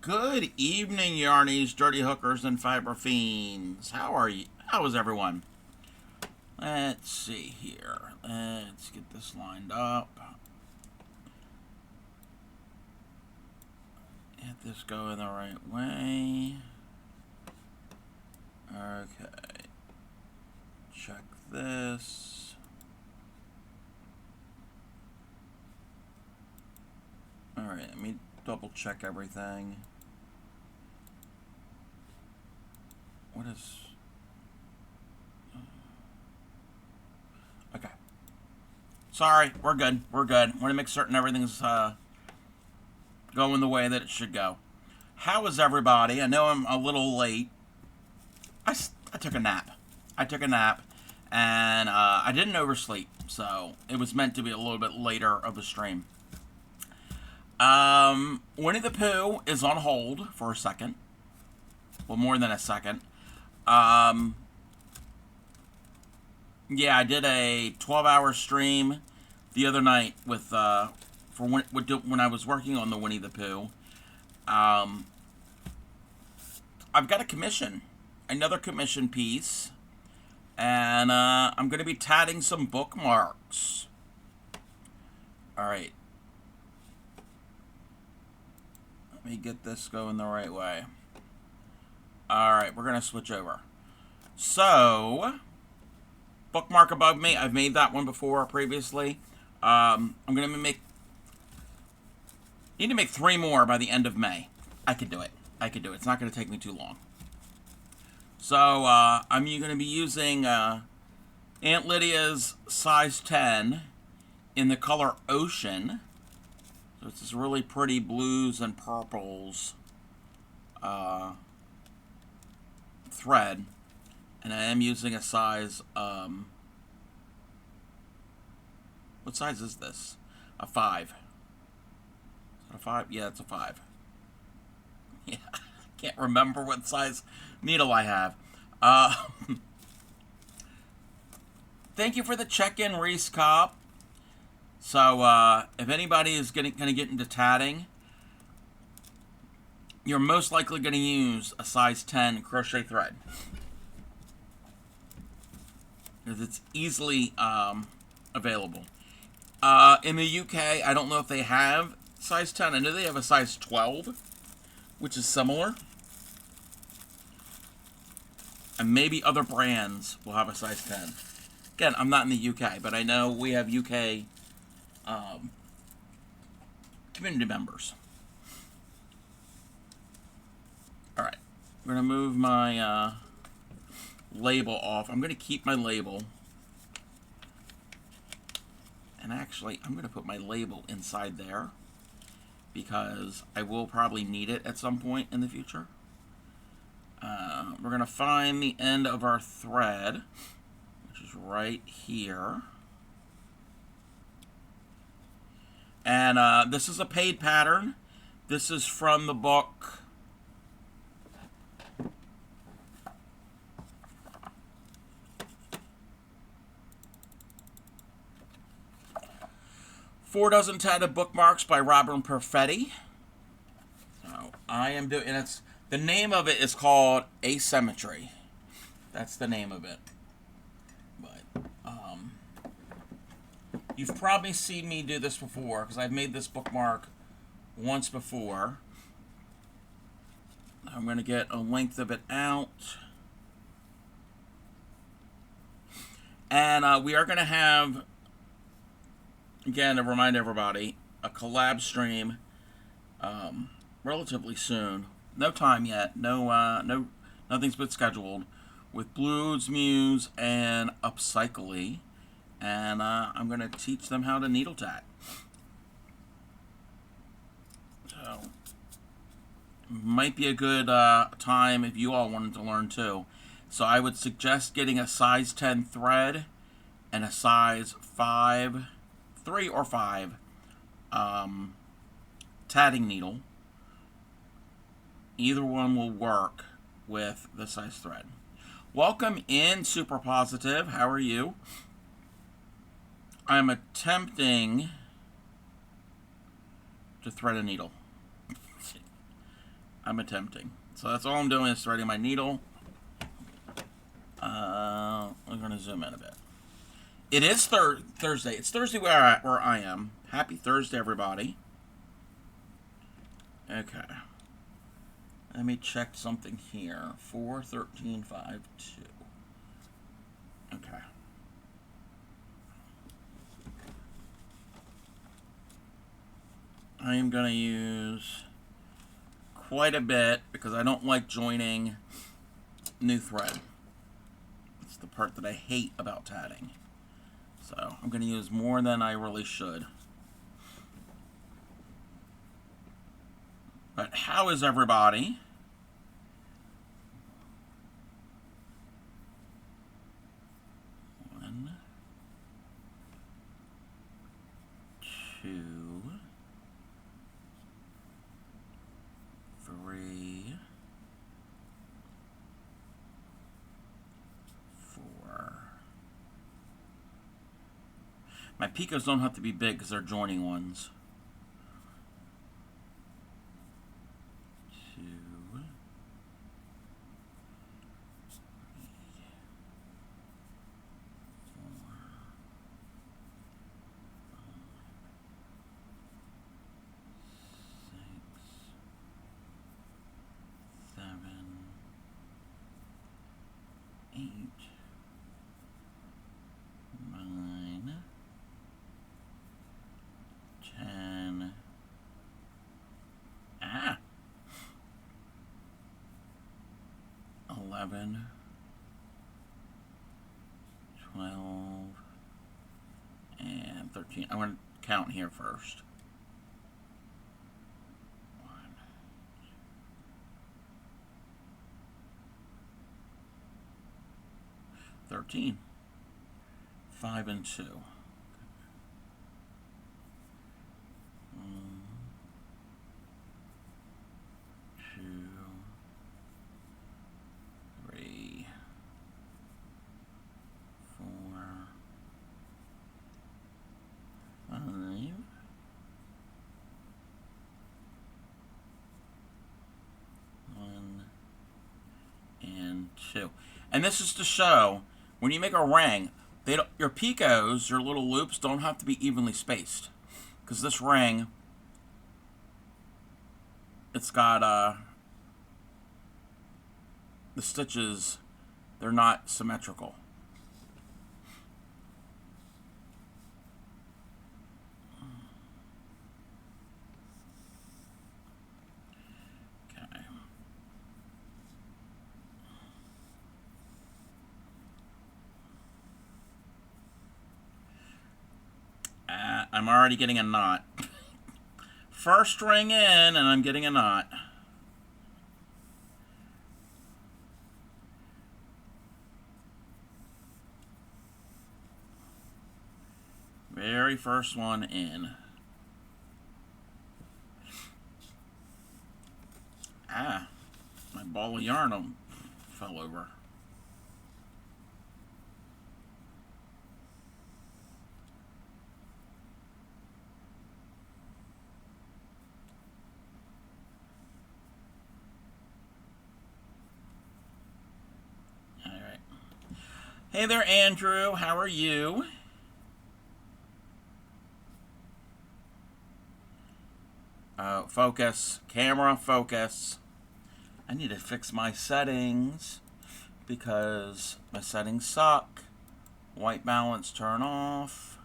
Good evening, yarnies, dirty hookers, and fiber fiends. How are you? How is everyone? Let's see here. Let's get this lined up. Get this going the right way. Okay. Check this. Alright, let me double check everything. What is... Okay. Sorry, we're good. We're good. Want to make certain everything's going the way that it should go. How is everybody? I know I'm a little late. I took a nap. And I didn't oversleep, so it was meant to be a little bit later of the stream. Winnie the Pooh is on hold for a second. Well, more than a second. Yeah, I did a 12-hour stream the other night with when I was working on the Winnie the Pooh. I've got a commission, another commission piece, and I'm going to be tatting some bookmarks. All right. Let me get this going the right way. All right, we're going to switch over. So, bookmark above me. I've made that one before previously. I'm going to need to make 3 more by the end of May. I can do it. It's not going to take me too long. So, I'm going to be using Aunt Lydia's size 10 in the color Ocean. So it's this really pretty blues and purples thread. And I am using a size, what size is this? A 5. Is it a 5? Yeah, it's a 5. Yeah, I can't remember what size needle I have. Thank you for the check-in, Reese Cop. So, if anybody is going to get into tatting, you're most likely going to use a size 10 crochet thread. Because it's easily available. In the UK, I don't know if they have size 10. I know they have a size 12, which is similar. And maybe other brands will have a size 10. Again, I'm not in the UK, but I know we have UK community members. Alright, I'm going to move my label off. I'm going to keep my label. And actually, I'm going to put my label inside there because I will probably need it at some point in the future. We're going to find the end of our thread, which is right here. And this is a paid pattern. This is from the book Four Dozen Tatted Bookmarks by Robin Perfetti. So I am doing, and it's, the name of it is called Asymmetry. That's the name of it. But, you've probably seen me do this before, because I've made this bookmark once before. I'm going to get a length of it out. And we are going to have, again, to remind everybody, a collab stream relatively soon. No time yet. Nothing's been scheduled. With Blues Muse and Upcycly. And I'm going to teach them how to needle tat. So, might be a good time if you all wanted to learn too. So I would suggest getting a size 10 thread and a size 5, 3 or 5 tatting needle. Either one will work with the size thread. Welcome in, Super Positive. How are you? I'm attempting to thread a needle. I'm attempting. So that's all I'm doing is threading my needle. We're going to zoom in a bit. It is Thursday. It's Thursday where I am. Happy Thursday, everybody. Okay. Let me check something here. 41352. Okay. I am going to use quite a bit because I don't like joining new thread. It's the part that I hate about tatting. So I'm going to use more than I really should. But how is everybody? One, two, three, four. My picos don't have to be big because they're joining ones. 11, 12, and 13. I'm going to count here first. 1, 13. 5 and 2. 1, 2, 3, 4, 5, 1, and 2. And this is to show when you make a ring, your picos, your little loops, don't have to be evenly spaced. Because this ring, it's got the stitches, they're not symmetrical. Okay. I'm already getting a knot. First ring in, and I'm getting a knot. Very first one in. Ah, my ball of yarn fell over. All right. Hey there, Andrew. How are you? Focus. Camera, focus. I need to fix my settings because my settings suck. White balance, turn off.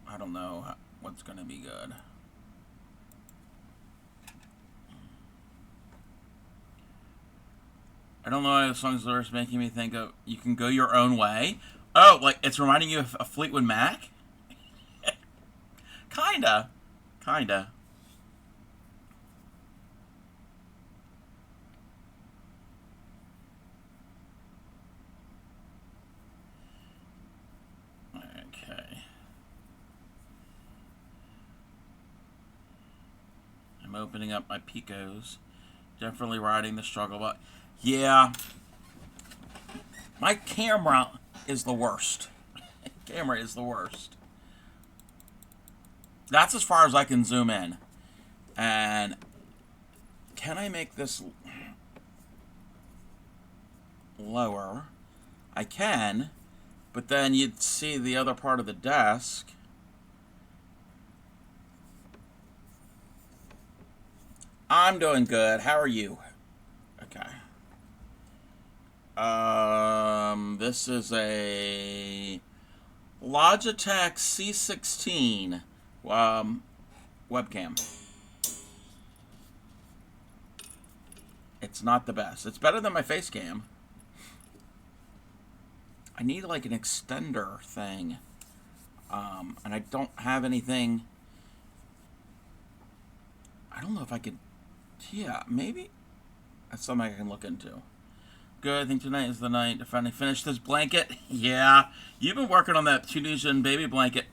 I don't know what's going to be good. I don't know why the song's lyrics making me think of you can go your own way. Oh, like it's reminding you of Fleetwood Mac? Kinda. Kinda. Okay. I'm opening up my picos. Definitely riding the struggle, but yeah. My camera is the worst. Camera is the worst. That's as far as I can zoom in. And can I make this lower? I can, but then you'd see the other part of the desk. I'm doing good. How are you? Okay. This is a Logitech C16 webcam. It's not the best. It's better than my face cam. I need like an extender thing. And I don't have anything. I don't know if I could. Yeah, maybe. That's something I can look into. Good. I think tonight is the night to finally finish this blanket. Yeah. You've been working on that Tunisian baby blanket.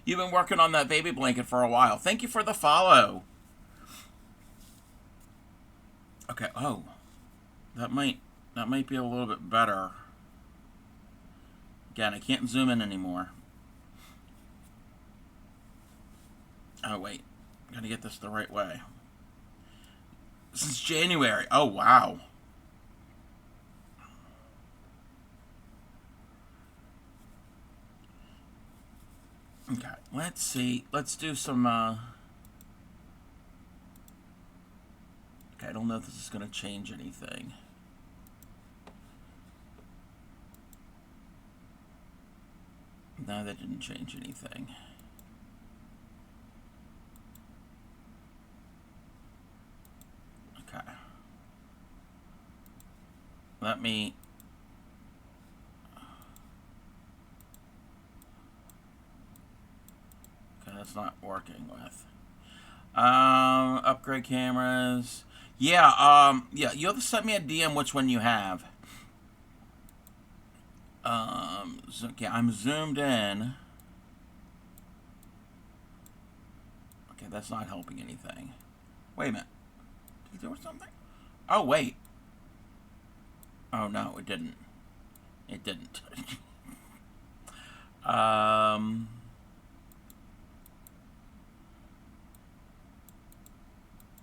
You've been working on that baby blanket for a while. Thank you for the follow. Okay. Oh. That might be a little bit better. Again, I can't zoom in anymore. Oh, wait. Gotta get this the right way. Since January. Oh, wow. Okay, let's see. Let's do some, okay, I don't know if this is going to change anything. No, that didn't change anything. Okay. Let me... Okay, that's not working with. Upgrade cameras. Yeah, yeah, you'll have to send me a DM which one you have. So, okay, I'm zoomed in. Okay, that's not helping anything. Wait a minute. Did you do something? Oh, wait. Oh, no, it didn't. It didn't. Wait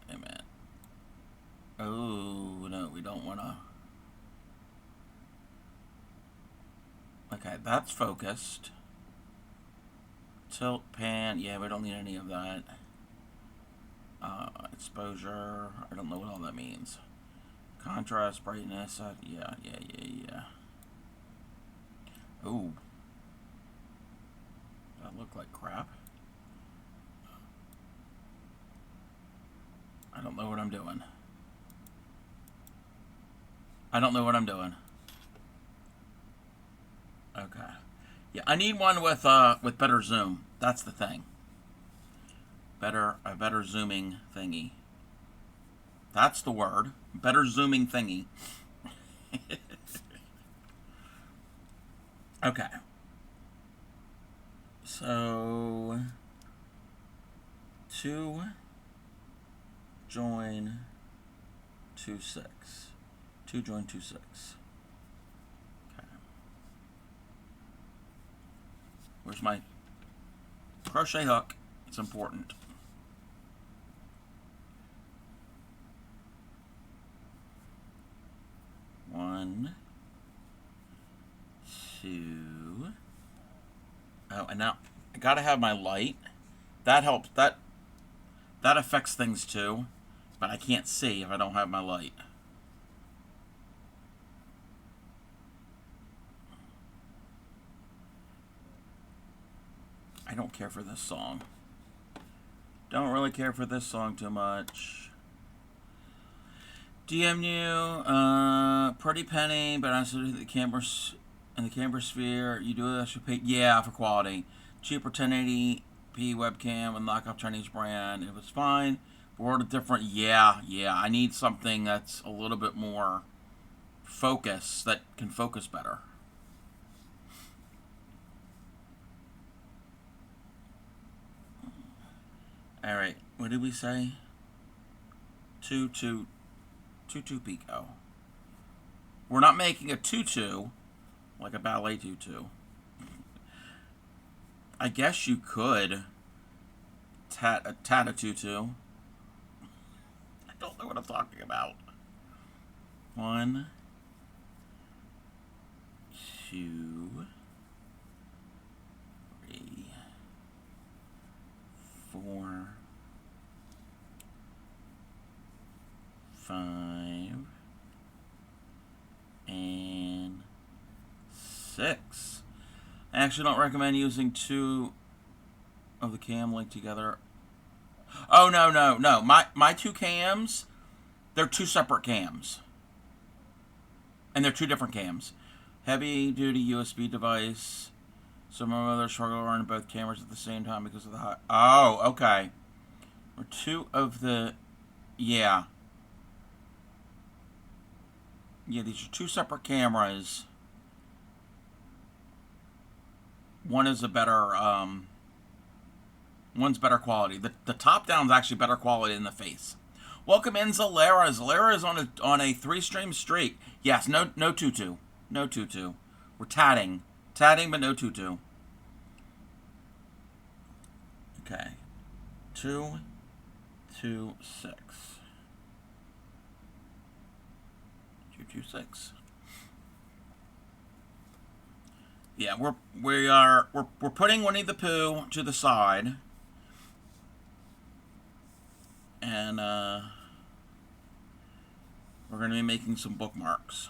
a minute. Oh, no, we don't want to. Okay, that's focused. Tilt, pan, yeah, we don't need any of that. Exposure, I don't know what all that means. Contrast, brightness, yeah. Ooh. That looked like crap. I don't know what I'm doing. I don't know what I'm doing. Okay. Yeah, I need one with better zoom. That's the thing. A better zooming thingy. That's the word. Better zooming thingy. Okay. So 2 join 2 6. 2 join 2 6. Okay. Where's my crochet hook? It's important. One, 2. Oh, and now I gotta have my light. That helps. That affects things too, but I can't see if I don't have my light. I don't care for this song. Don't really care for this song too much. DM you, Pretty Penny, but also the cameras and the camera sphere. You do it, I should pay. Yeah, for quality. Cheaper 1080p webcam and knockoff Chinese brand. It was fine. But we're different. Yeah. I need something that's a little bit more focus, that can focus better. All right. What did we say? 2 pico. We're not making a tutu like a ballet tutu. I guess you could tat a tutu. I don't know what I'm talking about. 1, 2, 3, 4, 5, and 6. I actually don't recommend using 2 of the cam linked together. Oh, no. My 2 cams, they're 2 separate cams. And they're 2 different cams. Heavy duty USB device. So my mother struggled running both cameras at the same time because of the high. Oh, okay. Or 2 of the. Yeah. Yeah, these are 2 separate cameras. One is a better. One's better quality. The top down is actually better quality than the face. Welcome in Zalera. Zalera is on a 3-stream streak. Yes, no tutu. No tutu. We're tatting. Tatting, but no tutu. Okay. 2, 2, 6. 2, 2, 6. Yeah, we're putting Winnie the Pooh to the side. And we're going to be making some bookmarks.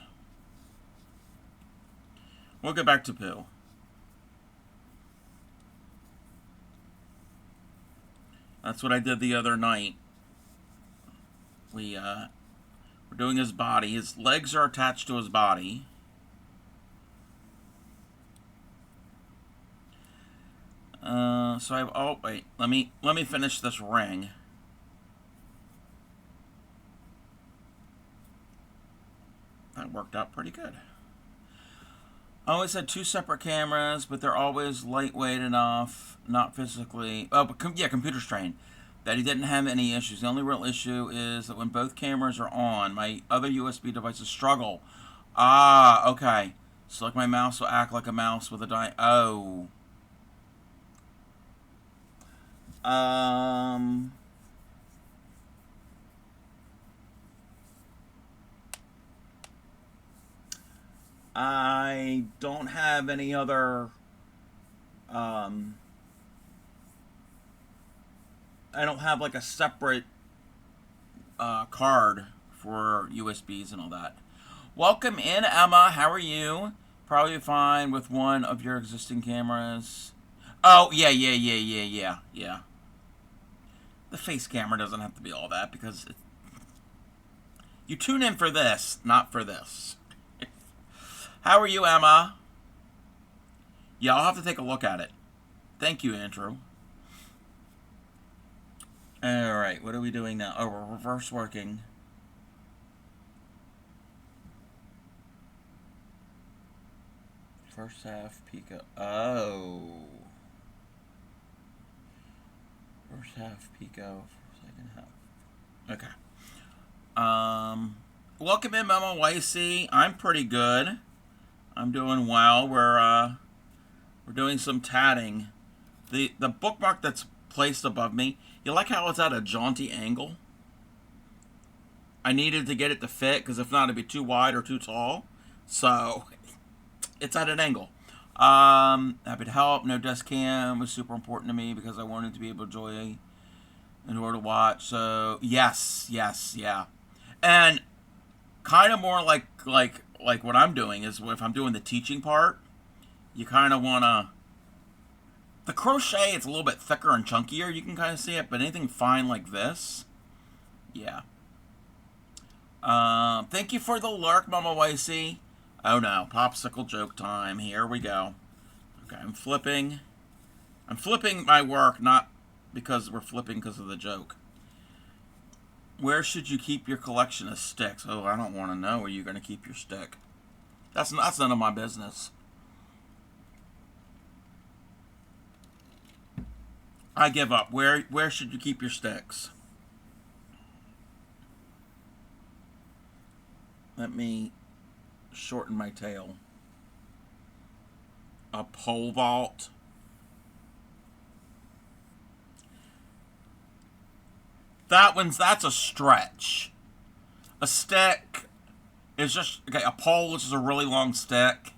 We'll get back to Pooh. That's what I did the other night. We're doing his body. His legs are attached to his body. So I've. Oh wait, let me finish this ring. That worked out pretty good. I always had 2 separate cameras, but they're always lightweight enough, not physically. Oh, but yeah, computer strain. That he didn't have any issues. The only real issue is that when both cameras are on, my other USB devices struggle. Ah, okay. So like my mouse will act like a mouse with a Oh. I don't have any other. I don't have like a separate card for USBs and all that. Welcome in, Emma. How are you? Probably fine with one of your existing cameras. Oh, yeah. The face camera doesn't have to be all that because you tune in for this, not for this. How are you, Emma? Yeah, I'll have to take a look at it. Thank you, Andrew. Alright, what are we doing now? Oh, we're reverse working. First half, Pico. Oh. First half, Pico. Second half. Okay. Welcome in, Mama Wicey. I'm pretty good. I'm doing well. We're doing some tatting. The bookmark that's placed above me, you like how it's at a jaunty angle? I needed to get it to fit, because if not, it'd be too wide or too tall. So, it's at an angle. Happy to help. No desk cam was super important to me because I wanted to be able to enjoy in order to watch. So, yes, yeah. And kind of more like what I'm doing is if I'm doing the teaching part, you kind of want to. The crochet, it's a little bit thicker and chunkier. You can kind of see it, but anything fine like this, yeah. Thank you for the lurk, Mama Wicey. Oh no, popsicle joke time. Here we go. Okay, I'm flipping my work, not because we're flipping because of the joke. Where should you keep your collection of sticks? Oh, I don't want to know where you're going to keep your stick. That's none of my business. I give up. Where should you keep your sticks? Let me shorten my tail. A pole vault. That's a stretch. A stick is just, okay, a pole, which is a really long stick.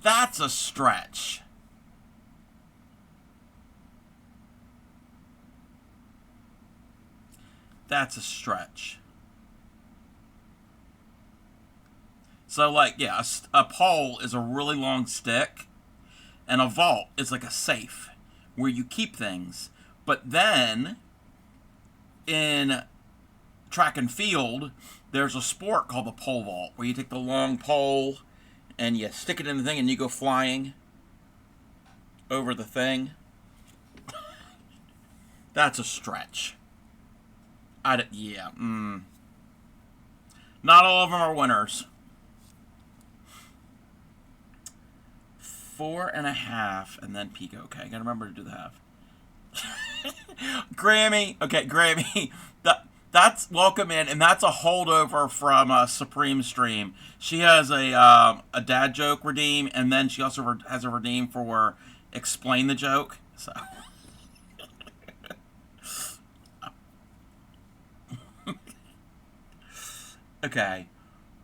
That's a stretch. That's a stretch. So, like, yeah, a pole is a really long stick, and a vault is like a safe where you keep things. But then, in track and field, there's a sport called the pole vault, where you take the long pole and you stick it in the thing and you go flying over the thing. That's a stretch. Yeah. Not all of them are winners. 4.5 and then Pico. Okay, I gotta remember to do the half. Grammy. Okay, Grammy. That's welcome in, and that's a holdover from Supreme Stream. She has a dad joke redeem, and then she also has a redeem for explain the joke. So. Okay,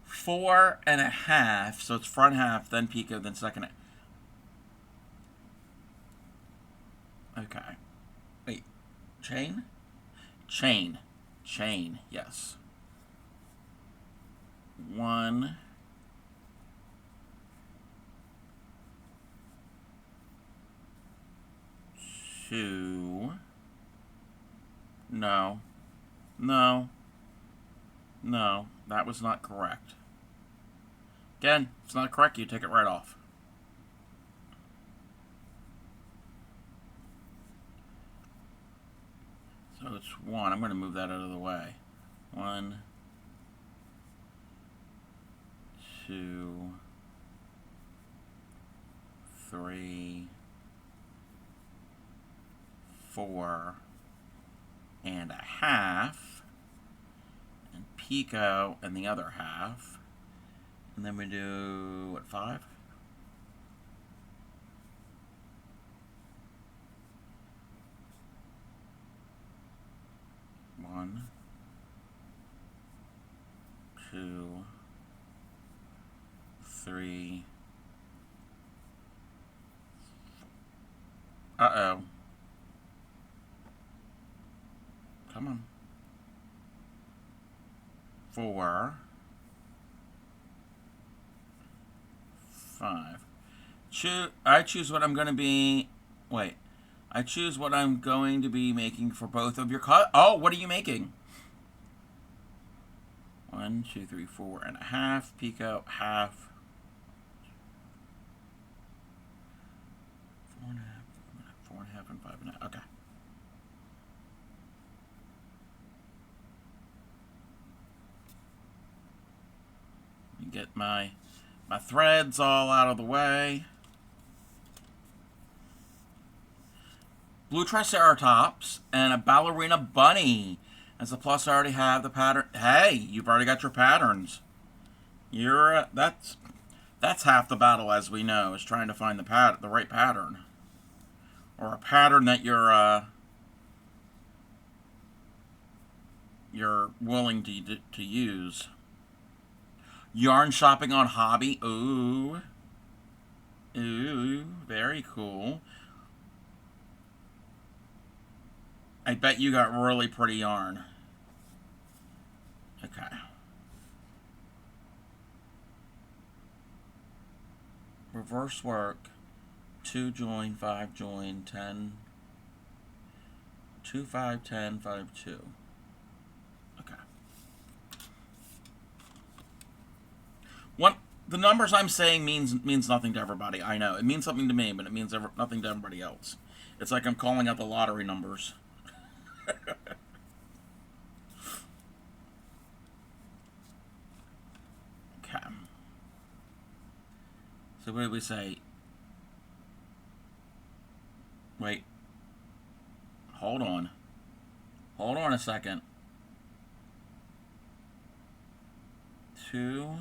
4.5. So it's front half, then Pico, then second half. Okay. Wait. Chain? Chain. Chain, yes. 1. 2. No. No. No. That was not correct. Again, if it's not correct, you take it right off. So it's 1. I'm going to move that out of the way. 1, 2, 3, 4.5. And Pico and the other half. And then we do, what, 5? One, 2, 3. Uh-oh. Come on. 4, 5. I choose what I'm going to be... Wait. I choose what I'm going to be making for both of your Oh, what are you making? 1, 2, 3, 4.5. Pico, half. 4.5, 4.5, and 5.5. Okay. Let me get my threads all out of the way. Blue Triceratops and a ballerina bunny. As a plus, I already have the pattern. Hey, you've already got your patterns. That's half the battle, as we know, is trying to find the right pattern, or a pattern that you're willing to use. Yarn shopping on Hobby. Ooh, very cool. I bet you got really pretty yarn. Okay. Reverse work. 2 join, 5 join, 10. 2, 5, 10, 5, 2. Okay. The numbers I'm saying means nothing to everybody. I know. It means something to me, but it means nothing to everybody else. It's like I'm calling out the lottery numbers. Okay. So what did we say? Wait. Hold on. Hold on a second. 2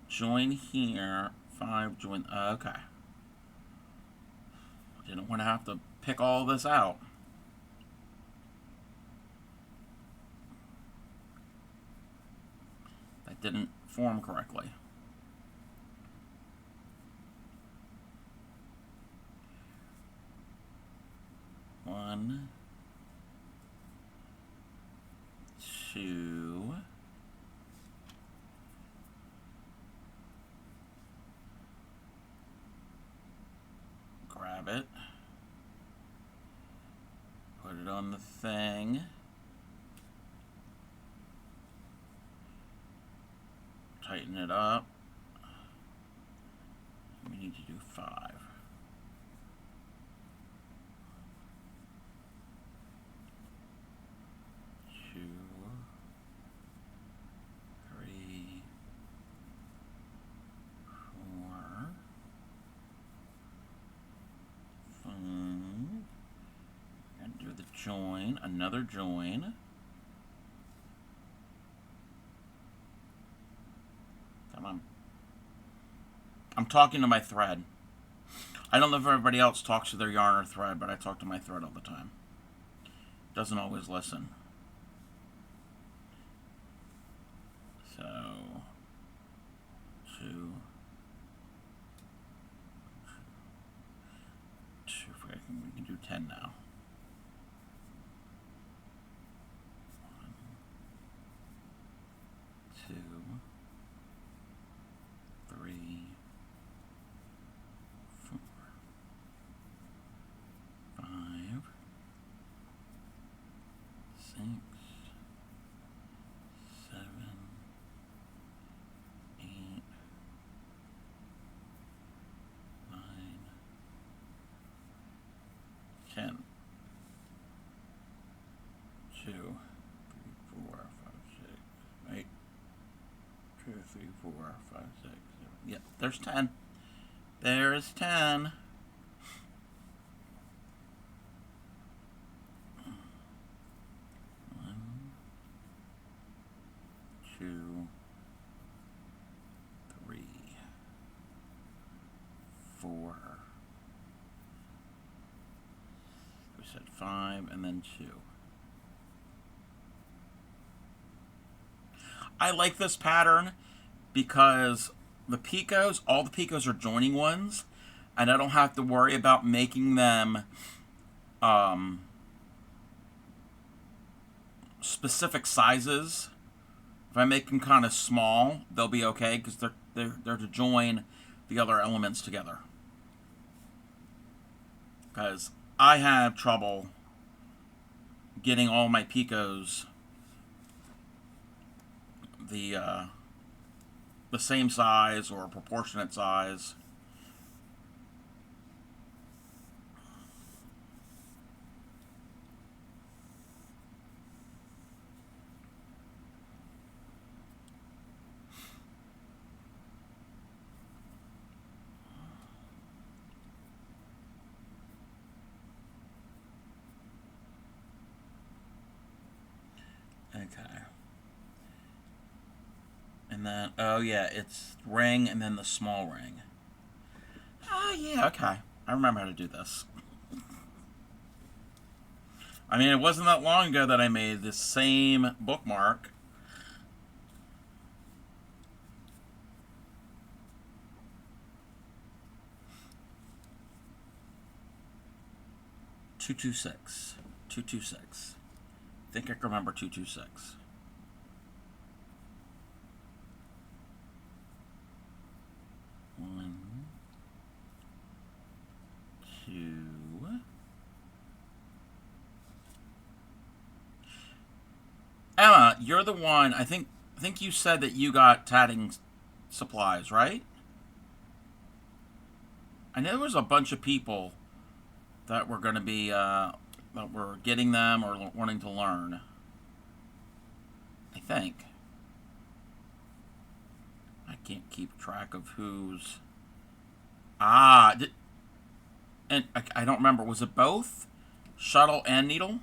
join here. 5 join. Okay. Didn't want to have to pick all this out. it didn't form correctly. One, two, grab it, put it on the thing, tighten it up. We need to do 5. 2, 3, 4, 5. And do the join, another join. Come on. I'm talking to my thread. I don't know if everybody else talks to their yarn or thread, but I talk to my thread all the time. Doesn't always listen. So, 2, 2, we can do 10 now. 1, 2, 3, 4, 5, 6, 7, 8, 9, 10. 2, 3, 4, 5, 6, 8. 2, 3, 4, 5, 6, 7. Yep, there's 10. There's 10. One, 2, 3, 4. We said 5 and then 2. I like this pattern because the picots, all the picots are joining ones, and I don't have to worry about making them specific sizes. If I make them kind of small, they'll be okay because they're to join the other elements together. Because I have trouble getting all my picots the same size or proportionate size. Okay. And then, oh yeah, it's ring and then the small ring. Oh yeah, okay. I remember how to do this. I mean, it wasn't that long ago that I made this same bookmark. Two, 226. 226. I think I can remember 226. One, 2. Emma, you're the one. I think you said that you got tatting supplies, right? I know there was a bunch of people that were going to be that were getting them or wanting to learn. I think. I can't keep track of who's. And I don't remember. Was it both shuttle and needle?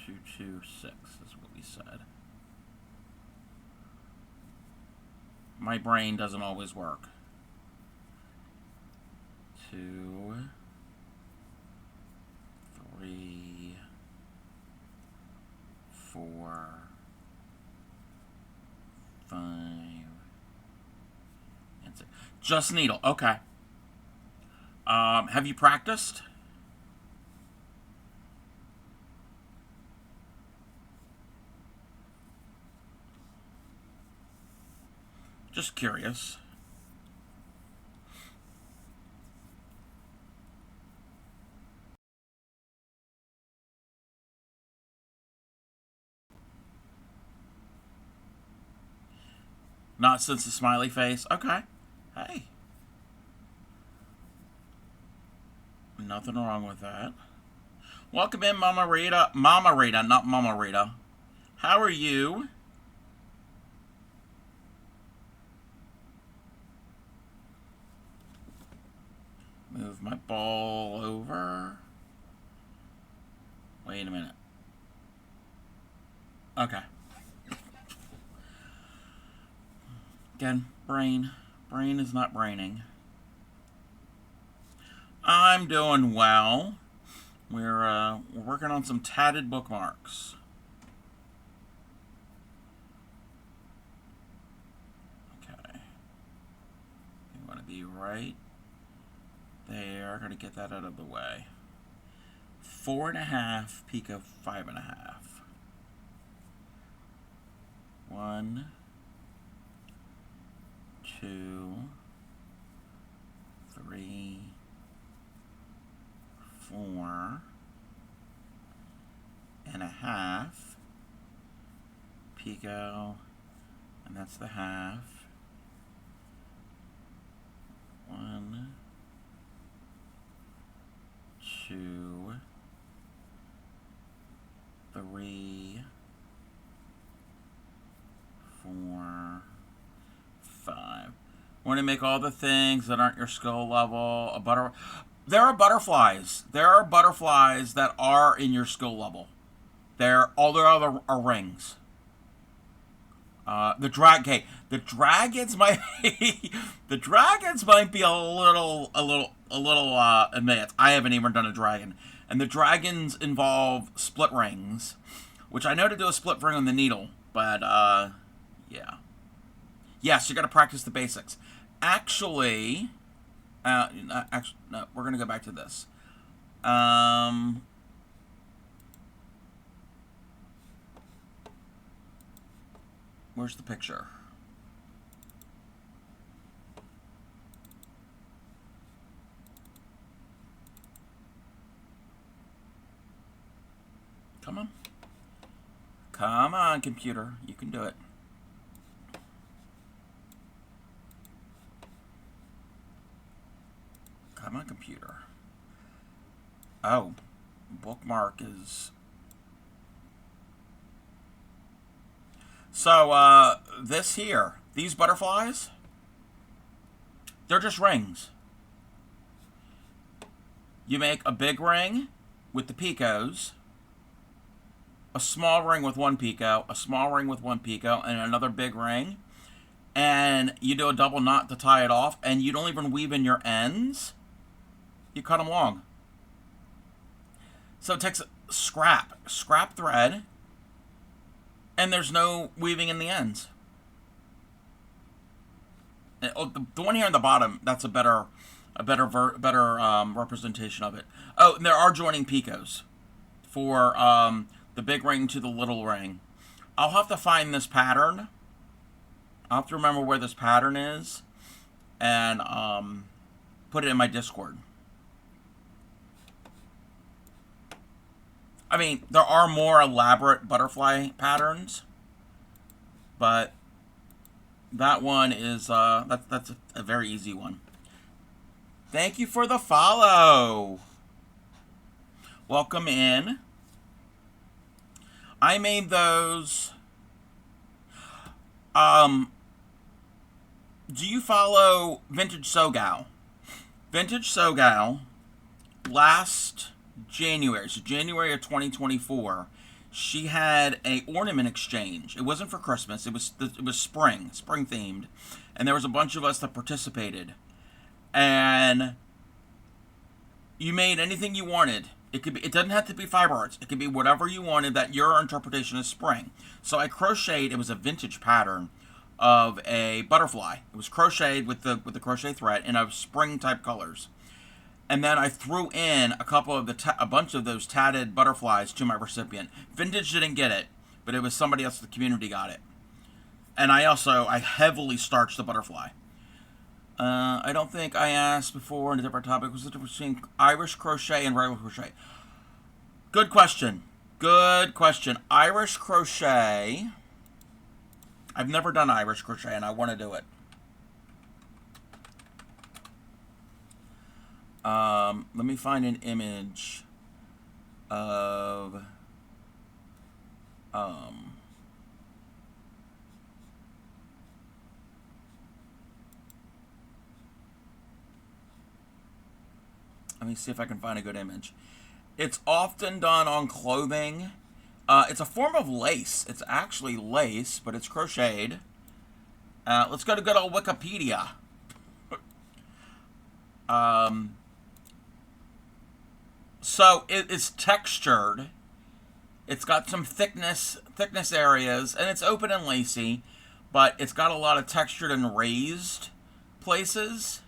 226 is what we said. My brain doesn't always work. 2, 3, 4, and 6. Just needle. Okay. Have you practiced? Just curious. Not since the smiley face? Okay. Hey. Nothing wrong with that. Welcome in, Mama Rita. Mama Rita, not Mama Rita. How are you? Move my ball over. Wait a minute. Okay. Again, brain. Brain is not braining. I'm doing well. We're working on some tatted bookmarks. Okay. You want to be right there. Gonna get that out of the way. 4.5, peak of 5.5. 1, 2, 3, 4.5 pico, and that's the half. 1, 2, 3, 4, 5. Want to make all the things that aren't your skill level. There are butterflies. There are butterflies that are in your skill level. All there are rings. The dragons might the dragons might be a little advanced. I haven't even done a dragon, and the dragons involve split rings, which I know to do a split ring on the needle, but yeah. Yes, you got to practice the basics. Actually, no, we're gonna go back to this. Where's the picture? Come on. Come on, computer. You can do it. Come on, computer. Oh, bookmark is... So, this here, these butterflies, they're just rings. You make a big ring with the picos, a small ring with 1 pico, a small ring with 1 pico, and another big ring, and you do a double knot to tie it off, and you don't even weave in your ends. You cut them long. So it takes scrap thread, and there's no weaving in the ends. Oh, the one here on the bottom, that's a better representation of it. Oh, and there are joining picos for the big ring to the little ring. I'll have to find this pattern. I'll have to remember where this pattern is, and put it in my Discord. I mean, there are more elaborate butterfly patterns, but that one is that's a very easy one. Thank you for the follow. Welcome in. I made those. Do you follow Vintage Sogal? Vintage Sogal last January, so January of 2024, she had a ornament exchange. It wasn't for Christmas. It was spring themed, and there was a bunch of us that participated. And you made anything you wanted. It doesn't have to be fiber arts. It could be whatever you wanted that your interpretation is spring. So I crocheted. It was a vintage pattern of a butterfly. It was crocheted with the crochet thread in a spring type colors. And then I threw in a bunch of those tatted butterflies to my recipient. Vintage didn't get it, but it was somebody else in the community got it. And I heavily starched the butterfly. I don't think I asked before in a different topic. What's the difference between Irish crochet and regular crochet? Good question. Good question. Irish crochet. I've never done Irish crochet, and I want to do it. Let me find an image of let me see if I can find a good image. It's often done on clothing. It's a form of lace. It's actually lace, but it's crocheted. Let's go to good old Wikipedia. So it's textured. It's got some thickness areas, and it's open and lacy, but it's got a lot of textured and raised places.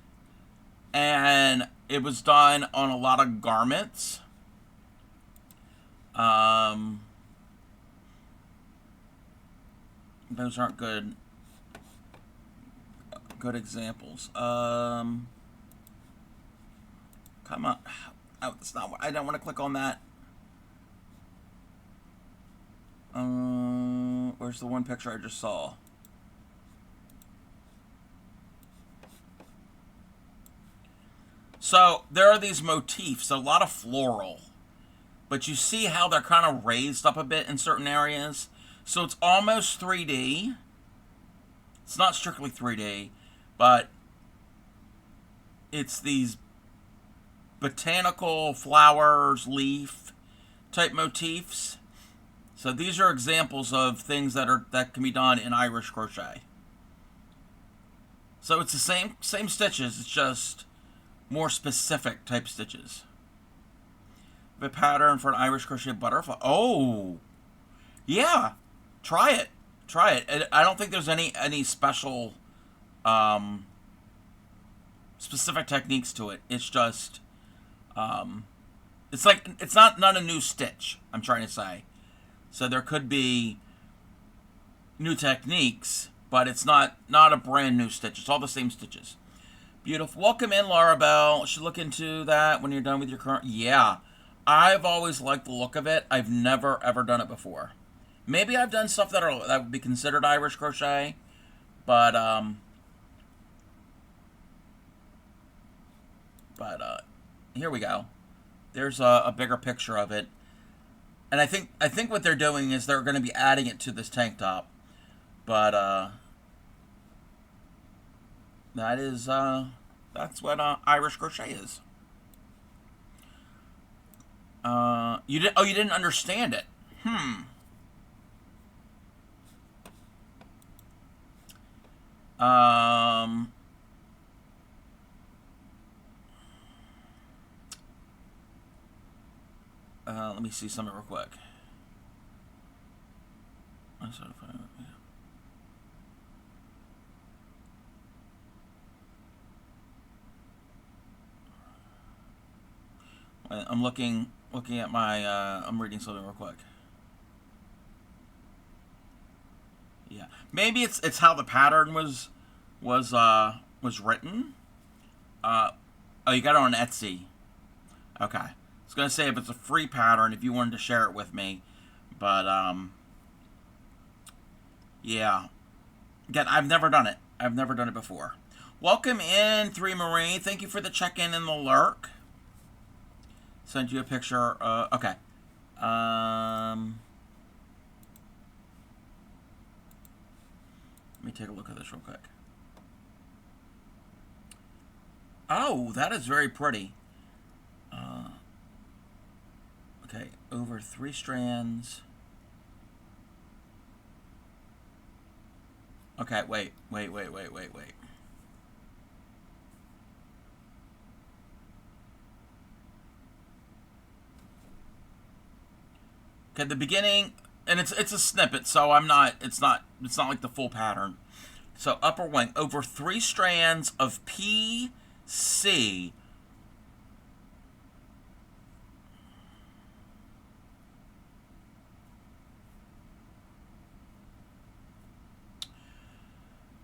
And it was done on a lot of garments. Those aren't good examples. Come on. Oh, it's not. I don't want to click on that. Where's the one picture I just saw? So there are these motifs, a lot of floral, but you see how they're kind of raised up a bit in certain areas. So it's almost 3D. It's not strictly 3D, but it's these botanical flowers, leaf type motifs. So these are examples of things that can be done in Irish crochet. So it's the same stitches, it's just more specific type stitches. The pattern for an Irish crochet butterfly. Oh, yeah, try it. I don't think there's any special specific techniques to it. It's just it's not a new stitch, I'm trying to say. So there could be new techniques, but it's not a brand new stitch. It's all the same stitches. Beautiful. Welcome in, Laura Bell. Should look into that when you're done with your current. Yeah, I've always liked the look of it. I've never ever done it before. Maybe I've done stuff that would be considered Irish crochet, but here we go. There's a bigger picture of it, and I think what they're doing is they're going to be adding it to this tank top, but that's what Irish crochet is. You didn't understand it. Let me see something real quick. I'm looking at my. I'm reading something real quick. Yeah, maybe it's how the pattern was written. Oh, you got it on Etsy. Okay, I was gonna say if it's a free pattern, if you wanted to share it with me, but yeah. Again, I've never done it. I've never done it before. Welcome in, 3 Marie. Thank you for the check-in and the lurk. Send you a picture. Okay. Let me take a look at this real quick. Oh, that is very pretty. Okay, over 3 strands. Okay, wait. Okay, the beginning, and it's a snippet, so it's not like the full pattern. So upper wing, over 3 strands of PC.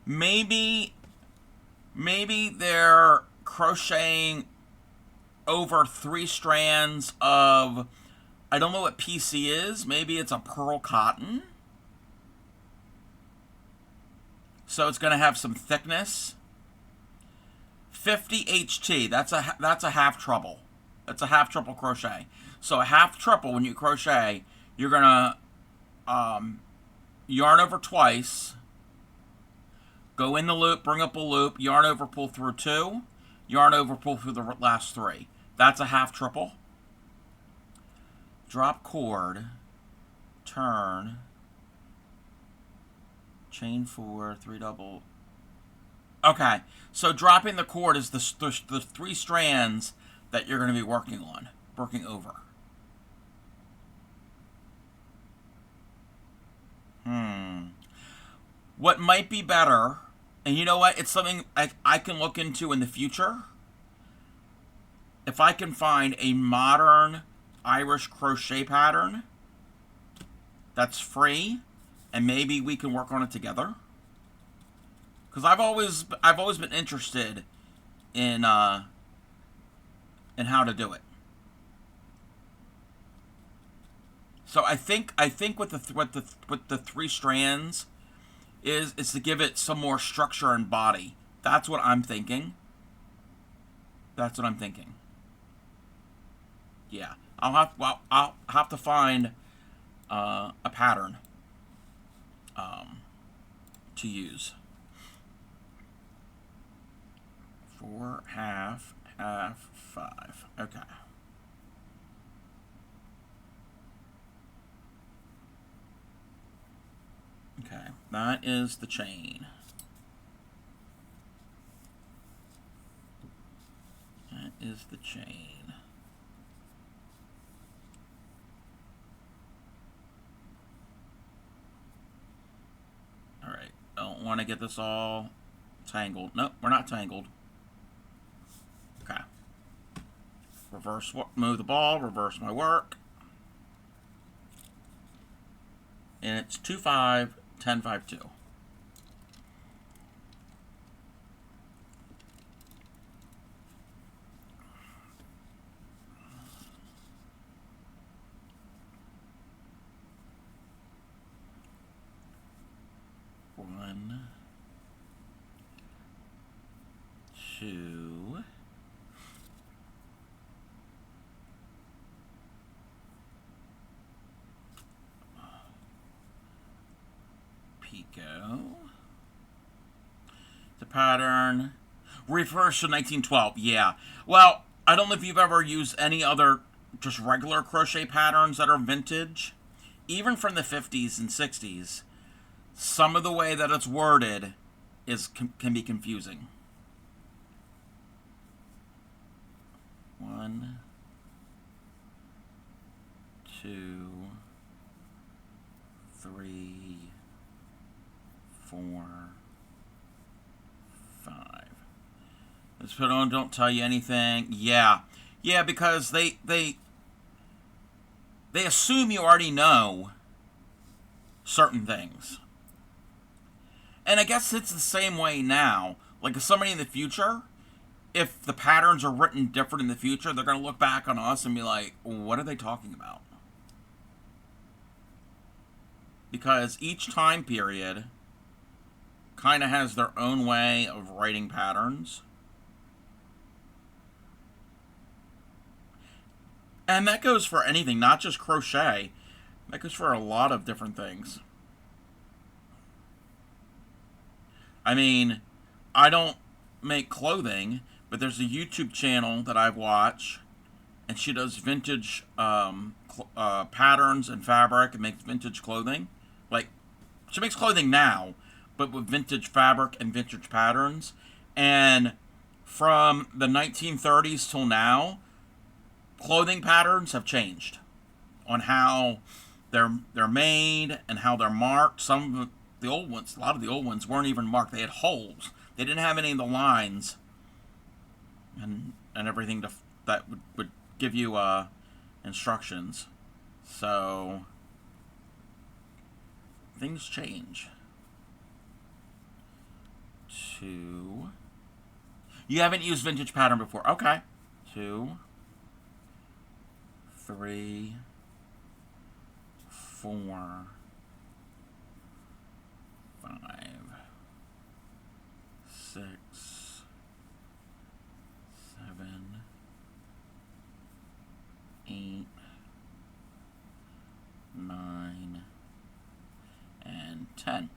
Maybe they're crocheting over 3 strands of, I don't know what PC is. Maybe it's a pearl cotton. So it's going to have some thickness. 50 HT. That's a half treble. That's a half triple crochet. So a half triple, when you crochet, you're going to yarn over twice, go in the loop, bring up a loop, yarn over, pull through 2, yarn over, pull through the last 3. That's a half triple. Drop cord, turn, chain 4, 3 double. Okay, so dropping the cord is the 3 strands that you're going to be working over. What might be better, and you know what, it's something I can look into in the future. If I can find a modern Irish crochet pattern that's free, and maybe we can work on it together. Because I've always been interested in how to do it. So I think with the 3 strands is to give it some more structure and body. That's what I'm thinking. Yeah, I'll have to find a pattern to use. 4, half, 5. Okay. Okay, that is the chain. That is the chain. Alright, I don't want to get this all tangled. Nope, we're not tangled. Okay. Move the ball, reverse my work. And it's 2, 5, 10, 5, 2. One, 2, Pico. The pattern refers to 1912. Yeah. Well, I don't know if you've ever used any other just regular crochet patterns that are vintage, even from the 50s and 60s. Some of the way that it's worded can be confusing. 1, 2, 3, 4, 5. Let's put on don't tell you anything. Yeah, because they assume you already know certain things. And I guess it's the same way now. Like if somebody in the future, if the patterns are written different in the future, they're going to look back on us and be like, what are they talking about? Because each time period kind of has their own way of writing patterns. And that goes for anything, not just crochet. That goes for a lot of different things. I mean, I don't make clothing, but there's a YouTube channel that I watch, and she does vintage patterns and fabric and makes vintage clothing. Like, she makes clothing now, but with vintage fabric and vintage patterns. And from the 1930s till now, clothing patterns have changed on how they're made and how they're marked. Some of the old ones, a lot of the old ones weren't even marked. They had holes. They didn't have any of the lines and everything that would give you instructions. So things change. 2. You haven't used vintage pattern before. Okay. 2, 3, 4, 5, 6, 7, 8, 9, and 10.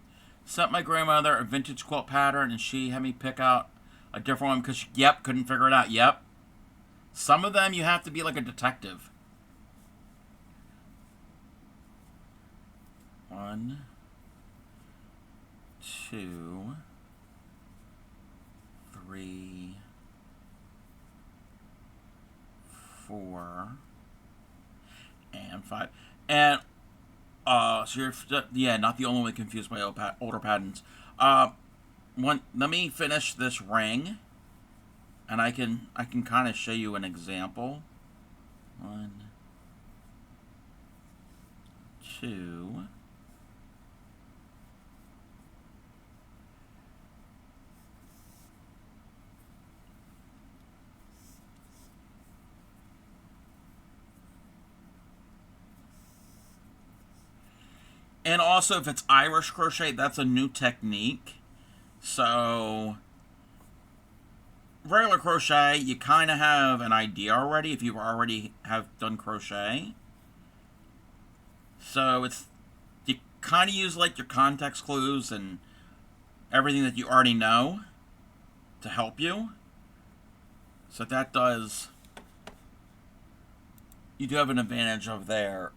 Sent my grandmother a vintage quilt pattern, and she had me pick out a different one because, yep, couldn't figure it out. Yep. Some of them you have to be like a detective. 1, 2, 3, 4, and 5. And so you're, yeah, not the only one confused by older patterns. Let me finish this ring, and I can kind of show you an example. 1, 2. And also, if it's Irish crochet, that's a new technique. So, regular crochet, you kind of have an idea already if you already have done crochet. So, you kind of use like your context clues and everything that you already know to help you. So that does, you do have an advantage of that.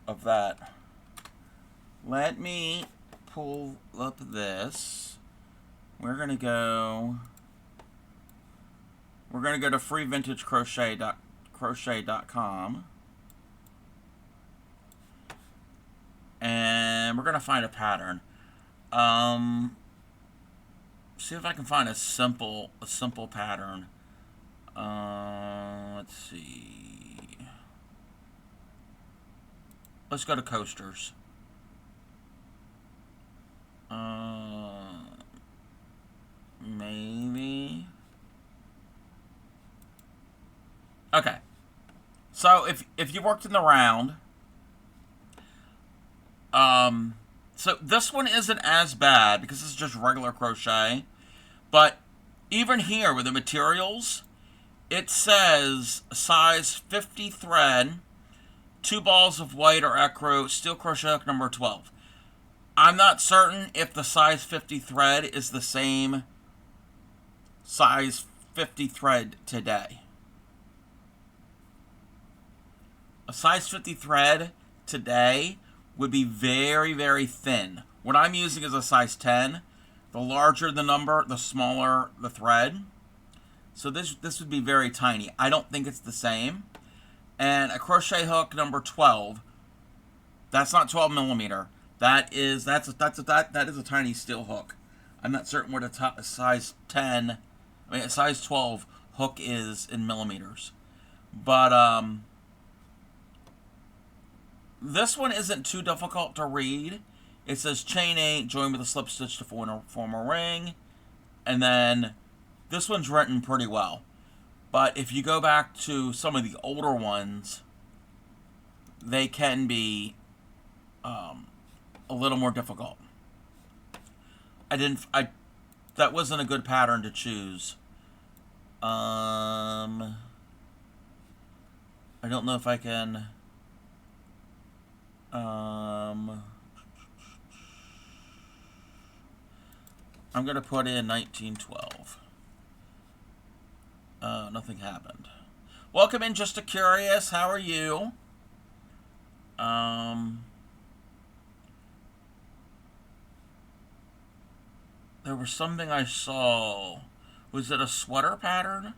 Let me pull up this. We're gonna go to freevintagecrochet.com, and we're gonna find a pattern. See if I can find a simple pattern. Let's see. Let's go to coasters. Maybe. Okay. So if you worked in the round, so this one isn't as bad because it's just regular crochet, but even here with the materials, it says size 50 thread, 2 balls of white or ecru, steel crochet hook number 12. I'm not certain if the size 50 thread is the same size 50 thread today. A size 50 thread today would be very, very thin. What I'm using is a size 10. The larger the number, the smaller the thread. So this would be very tiny. I don't think it's the same. And a crochet hook number 12, that's not 12 millimeter. That is a tiny steel hook. I'm not certain what a size 10, a size 12 hook is in millimeters. But this one isn't too difficult to read. It says chain 8, join with a slip stitch to form a ring. And then this one's written pretty well. But if you go back to some of the older ones, they can be a little more difficult. That wasn't a good pattern to choose. I don't know if I can. I'm gonna put in 1912. Nothing happened. Welcome in, Just a Curious. How are you? There was something I saw. Was it a sweater pattern?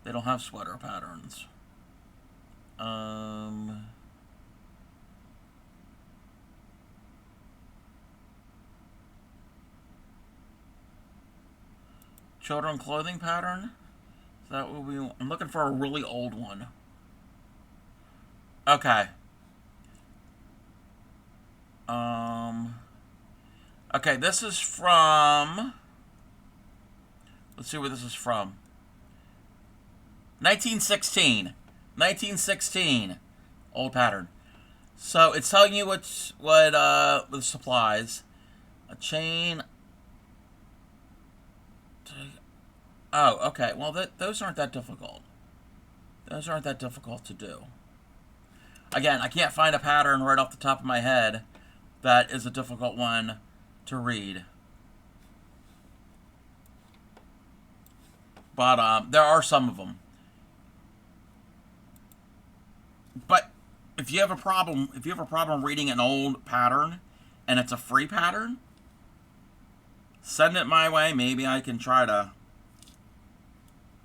They don't have sweater patterns. Children clothing pattern? Is that what we want? I'm looking for a really old one. Okay. Okay, this is from... Let's see where this is from. 1916. 1916. Old pattern. So it's telling you what the supplies. A chain. Oh, okay. Well, those aren't that difficult. Those aren't that difficult to do. Again, I can't find a pattern right off the top of my head that is a difficult one to read. But there are some of them. But if you have a problem reading an old pattern and it's a free pattern, send it my way. Maybe I can try to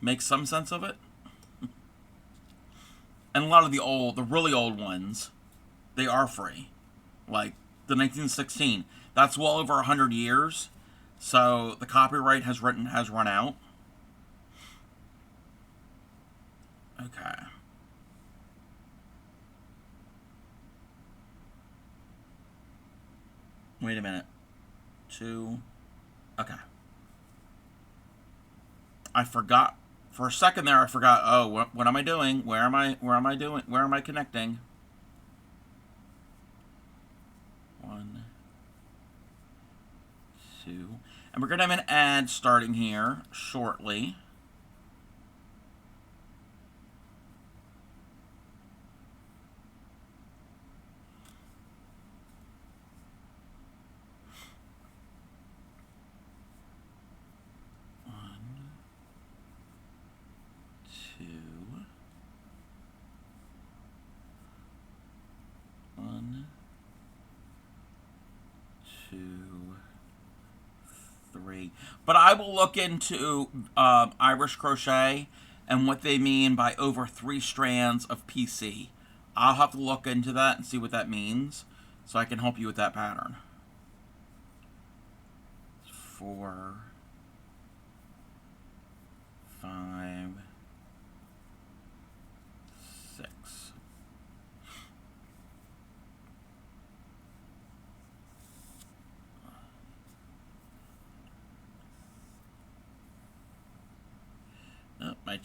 make some sense of it. And a lot of the really old ones, they are free. Like the 1916. That's well over 100 years. So the copyright has run out. Okay. Wait a minute. 2. Okay. I forgot. For a second there, I forgot. Oh, what am I doing? Where am I connecting? 1, 2. And we're going to have an ad starting here shortly. But I will look into Irish crochet and what they mean by over 3 strands of PC. I'll have to look into that and see what that means so I can help you with that pattern. 4, 5, 6. Oh, my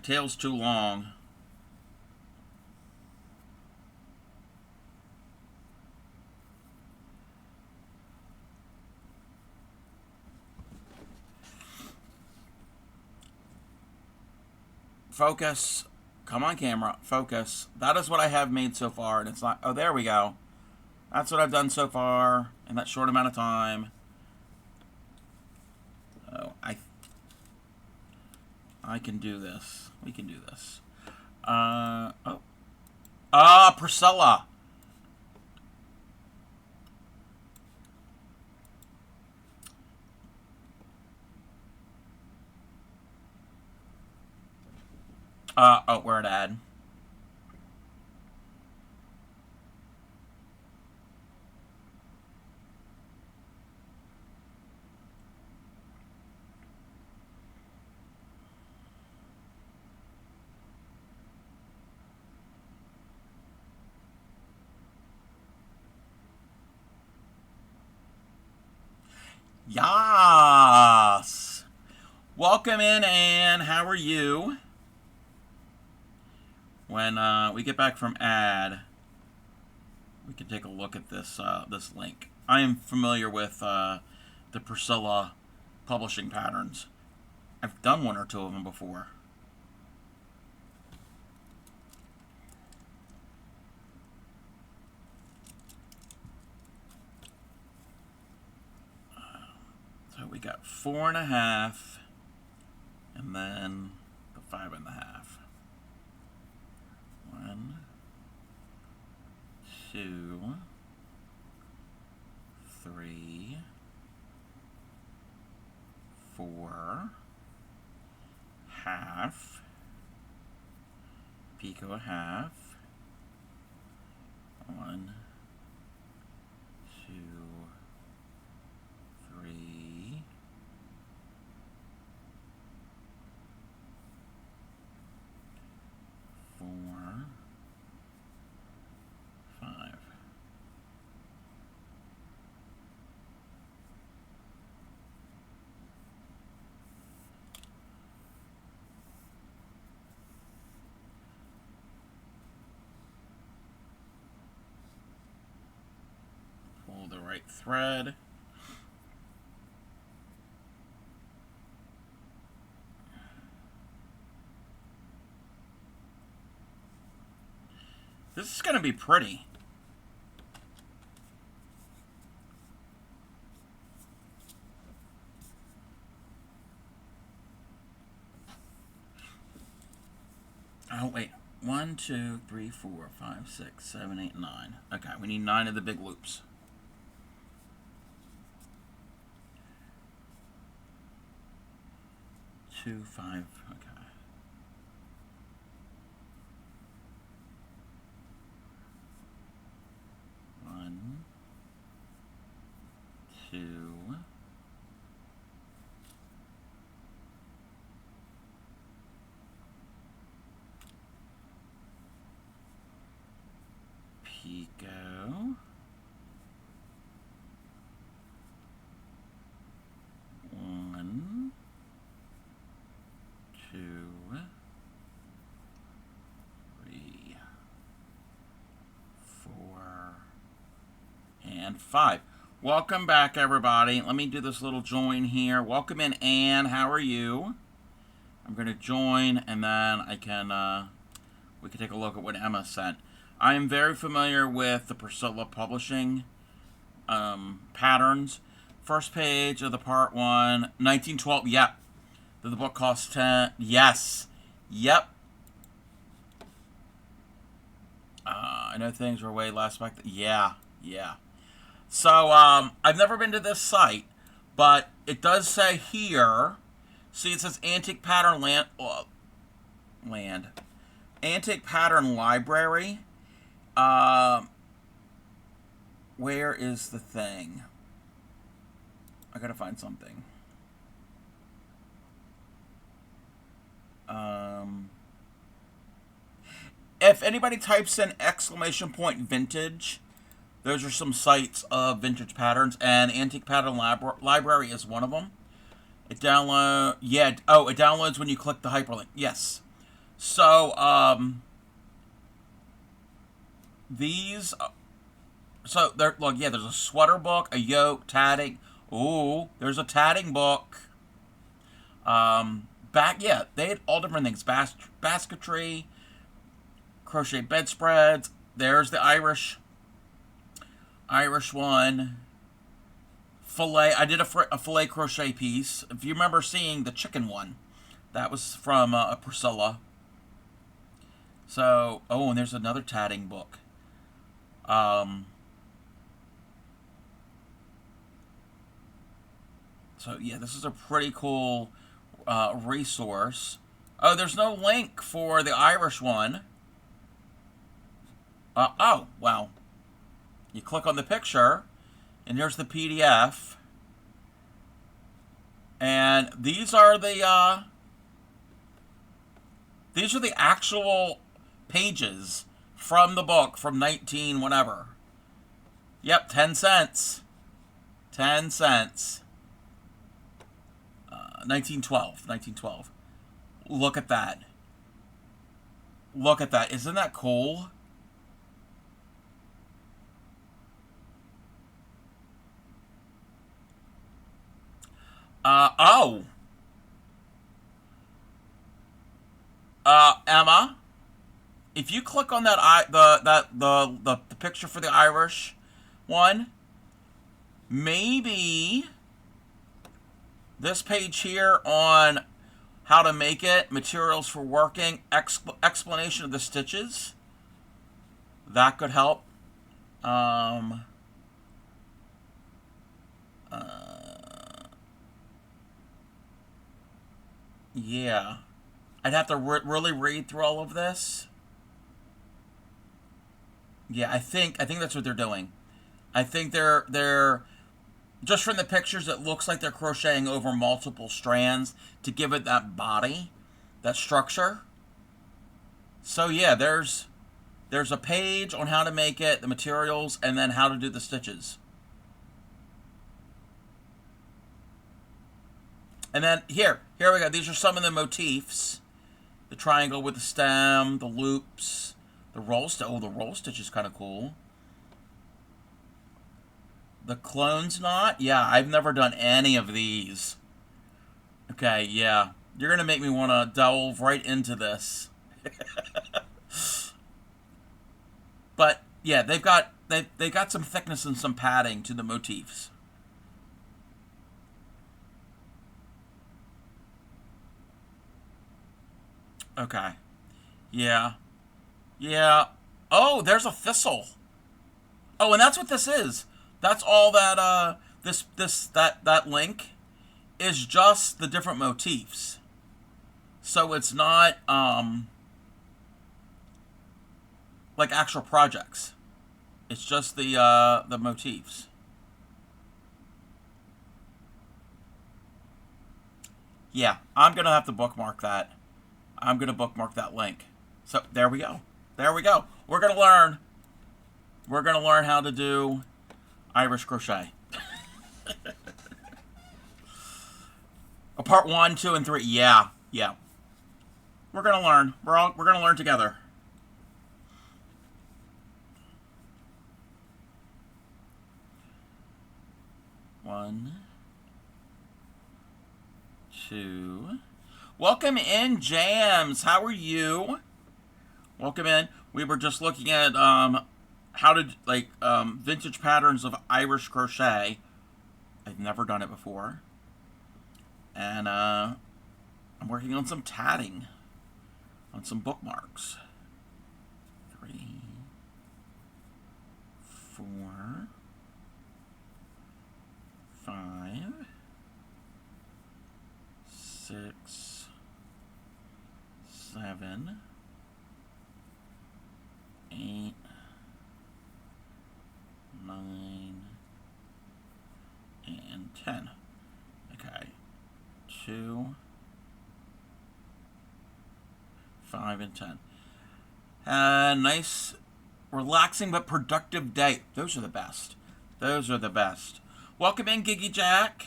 tail's too long. Focus. Come on, camera. Focus. That is what I have made so far, and it's not... Oh, there we go. That's what I've done so far in that short amount of time. Oh, I can do this. We can do this. Oh. Ah, Priscilla. Oh, where to add? Yas! Welcome in, Anne. How are you? When we get back from ad, we can take a look at this this link. I am familiar with the Priscilla publishing patterns. I've done 1 or 2 of them before. So we got 4.5, and then the 5.5. 1, 2, 3, 4, half, picot half, 1, 2, 3, thread. This is going to be pretty. Oh, wait. 1, 2, 3, 4, 5, 6, 7, 8, 9. Okay, we need 9 of the big loops. Two, 5, okay. 1, 2, 1, 2, 3, 4, and 5. Welcome back, everybody. Let me do this little join here. Welcome in, Anne. How are you? I'm going to join, and then I can, we can take a look at what Emma sent. I am very familiar with the Priscilla Publishing patterns. First page of the part 1, 1912. Yep. Did the book cost 10? Yes. Yep. I know things were way less back then. Yeah. Yeah. So, I've never been to this site, but it does say here, see it says Antique Pattern Antique Pattern Library. Where is the thing? I gotta find something. If anybody types in !vintage, those are some sites of vintage patterns, and Antique Pattern Library is one of them. It downloads when you click the hyperlink. Yes. So, these, so there, look, yeah, there's a sweater book, a yoke, tatting. Ooh, there's a tatting book. Yeah, they had all different things. Basketry, crochet bedspreads. There's the Irish one. Filet. I did a filet crochet piece. If you remember seeing the chicken one, that was from Priscilla. So, oh, and there's another tatting book. So, yeah, this is a pretty cool resource. Oh, there's no link for the Irish one. Oh, well. You click on the picture, and here's the PDF. And these are the actual pages from the book from 19 whatever. Yep, 10 cents. 10 cents. 1912. Look at that. Look at that. Isn't that cool? Emma, if you click on that the picture for the Irish one, maybe this page here on how to make it, materials for working, explanation of the stitches, that could help. Yeah. I'd have to really read through all of this. Yeah, I think that's what they're doing. I think they're just from the pictures, it looks like they're crocheting over multiple strands to give it that body, that structure. So yeah, there's a page on how to make it, the materials, and then how to do the stitches. And then here we go. These are some of the motifs. The triangle with the stem, the loops, the roll stitch. Oh, the roll stitch is kind of cool. The clone's knot? Yeah, I've never done any of these. Okay, yeah. You're going to make me want to delve right into this. But, yeah, they've got some thickness and some padding to the motifs. Okay. Yeah. Yeah. Oh, there's a thistle. Oh, and that's what this is. That's all that that link is, just the different motifs. So it's not like actual projects. It's just the motifs. Yeah, I'm gonna have to bookmark that. I'm gonna bookmark that link. So there we go. There we go. We're gonna learn. We're gonna learn how to do Irish crochet. Part 1, 2, and 3. Yeah, yeah. We're gonna learn. We're gonna learn together. One, two. Welcome in, Jams. How are you? Welcome in. We were just looking at how to vintage patterns of Irish crochet. I've never done it before, and I'm working on some tatting on some bookmarks. 3, 4, 5, 6, 7, 8, 9, and 10. Okay. 2, 5, and 10. Nice, relaxing but productive day. Those are the best. Those are the best. Welcome in, Giggy Jack.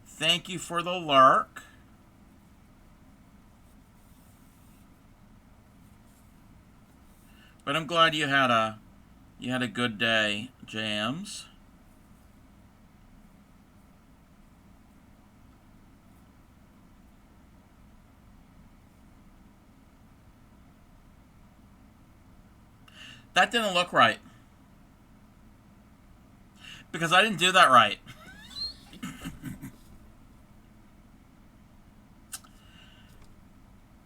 Thank you for the lurk. But I'm glad you had a good day, Jams. That didn't look right. Because I didn't do that right.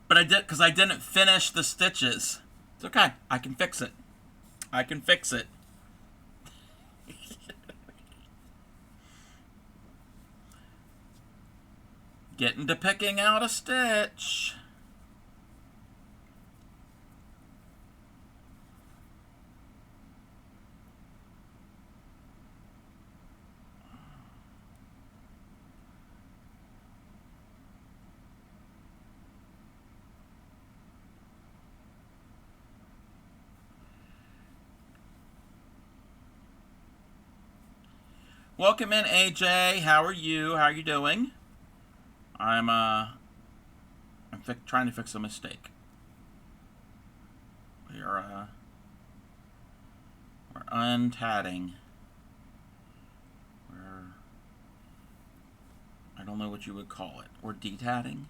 But I did, because I didn't finish the stitches. It's okay. I can fix it. I can fix it. Getting to picking out a stitch. Welcome in, AJ. How are you? How are you doing? I'm trying to fix a mistake. We're untatting. I don't know what you would call it. Or detatting.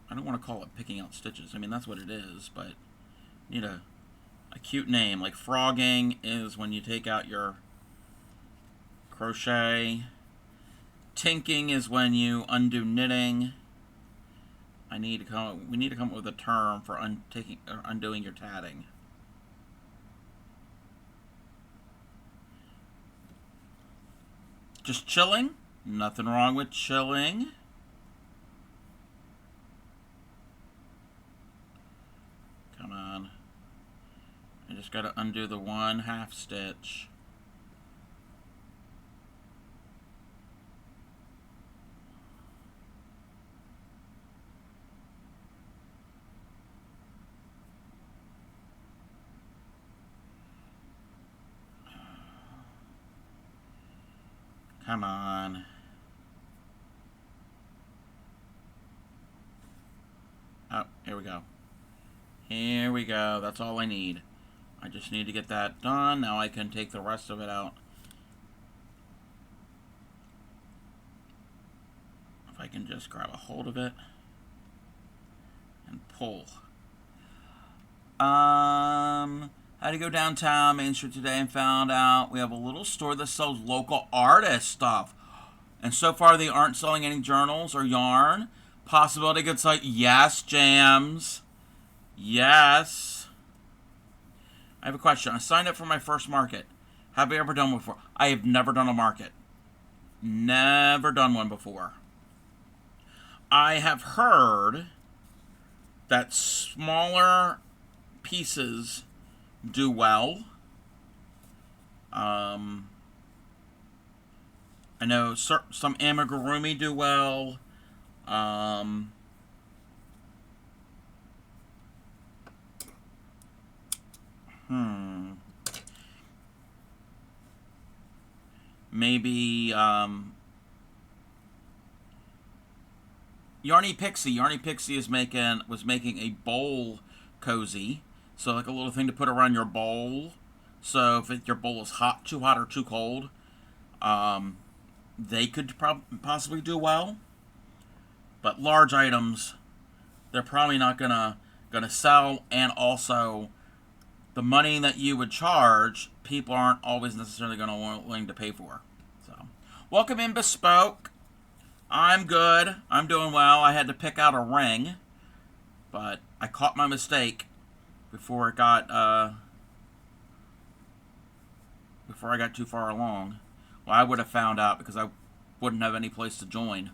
I don't want to call it picking out stitches. I mean, that's what it is, but you need a cute name. Like frogging is when you take out your crochet. Tinking is when you undo knitting. We need to come up with a term for undoing your tatting. Just chilling. Nothing wrong with chilling. Come on. I just got to undo the 1/2 stitch. Come on. Oh, here we go. Here we go. That's all I need. I just need to get that done. Now I can take the rest of it out. If I can just grab a hold of it and pull. Had to go downtown Main Street today and found out we have a little store that sells local artist stuff. And so far they aren't selling any journals or yarn. Possibility good site. Yes, Jams. Yes. I have a question. I signed up for my first market. Have I ever done one before? I have never done a market. Never done one before. I have heard that smaller pieces do well. I know some amigurumi do well. Maybe Yarny Pixie. Yarny Pixie was making a bowl cozy, so like a little thing to put around your bowl. So if your bowl is too hot or too cold, they could possibly do well. But large items, they're probably not gonna sell, and also the money that you would charge, people aren't always necessarily willing to pay for. So, welcome in, Bespoke. I'm good. I'm doing well. I had to pick out a ring, but I caught my mistake before it got before I got too far along. Well, I would have found out because I wouldn't have any place to join.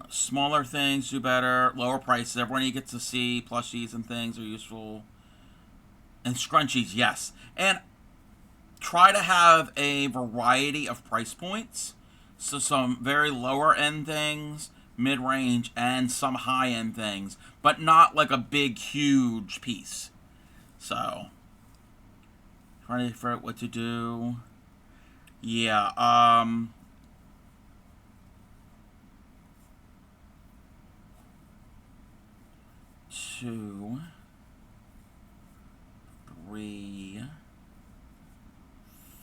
Smaller things do better. Lower prices. Everyone you get to see plushies and things are useful. And scrunchies, yes. And try to have a variety of price points. So some very lower end things, mid-range, and some high-end things. But not like a big, huge piece. So, trying to figure out what to do. Yeah, 2, 3,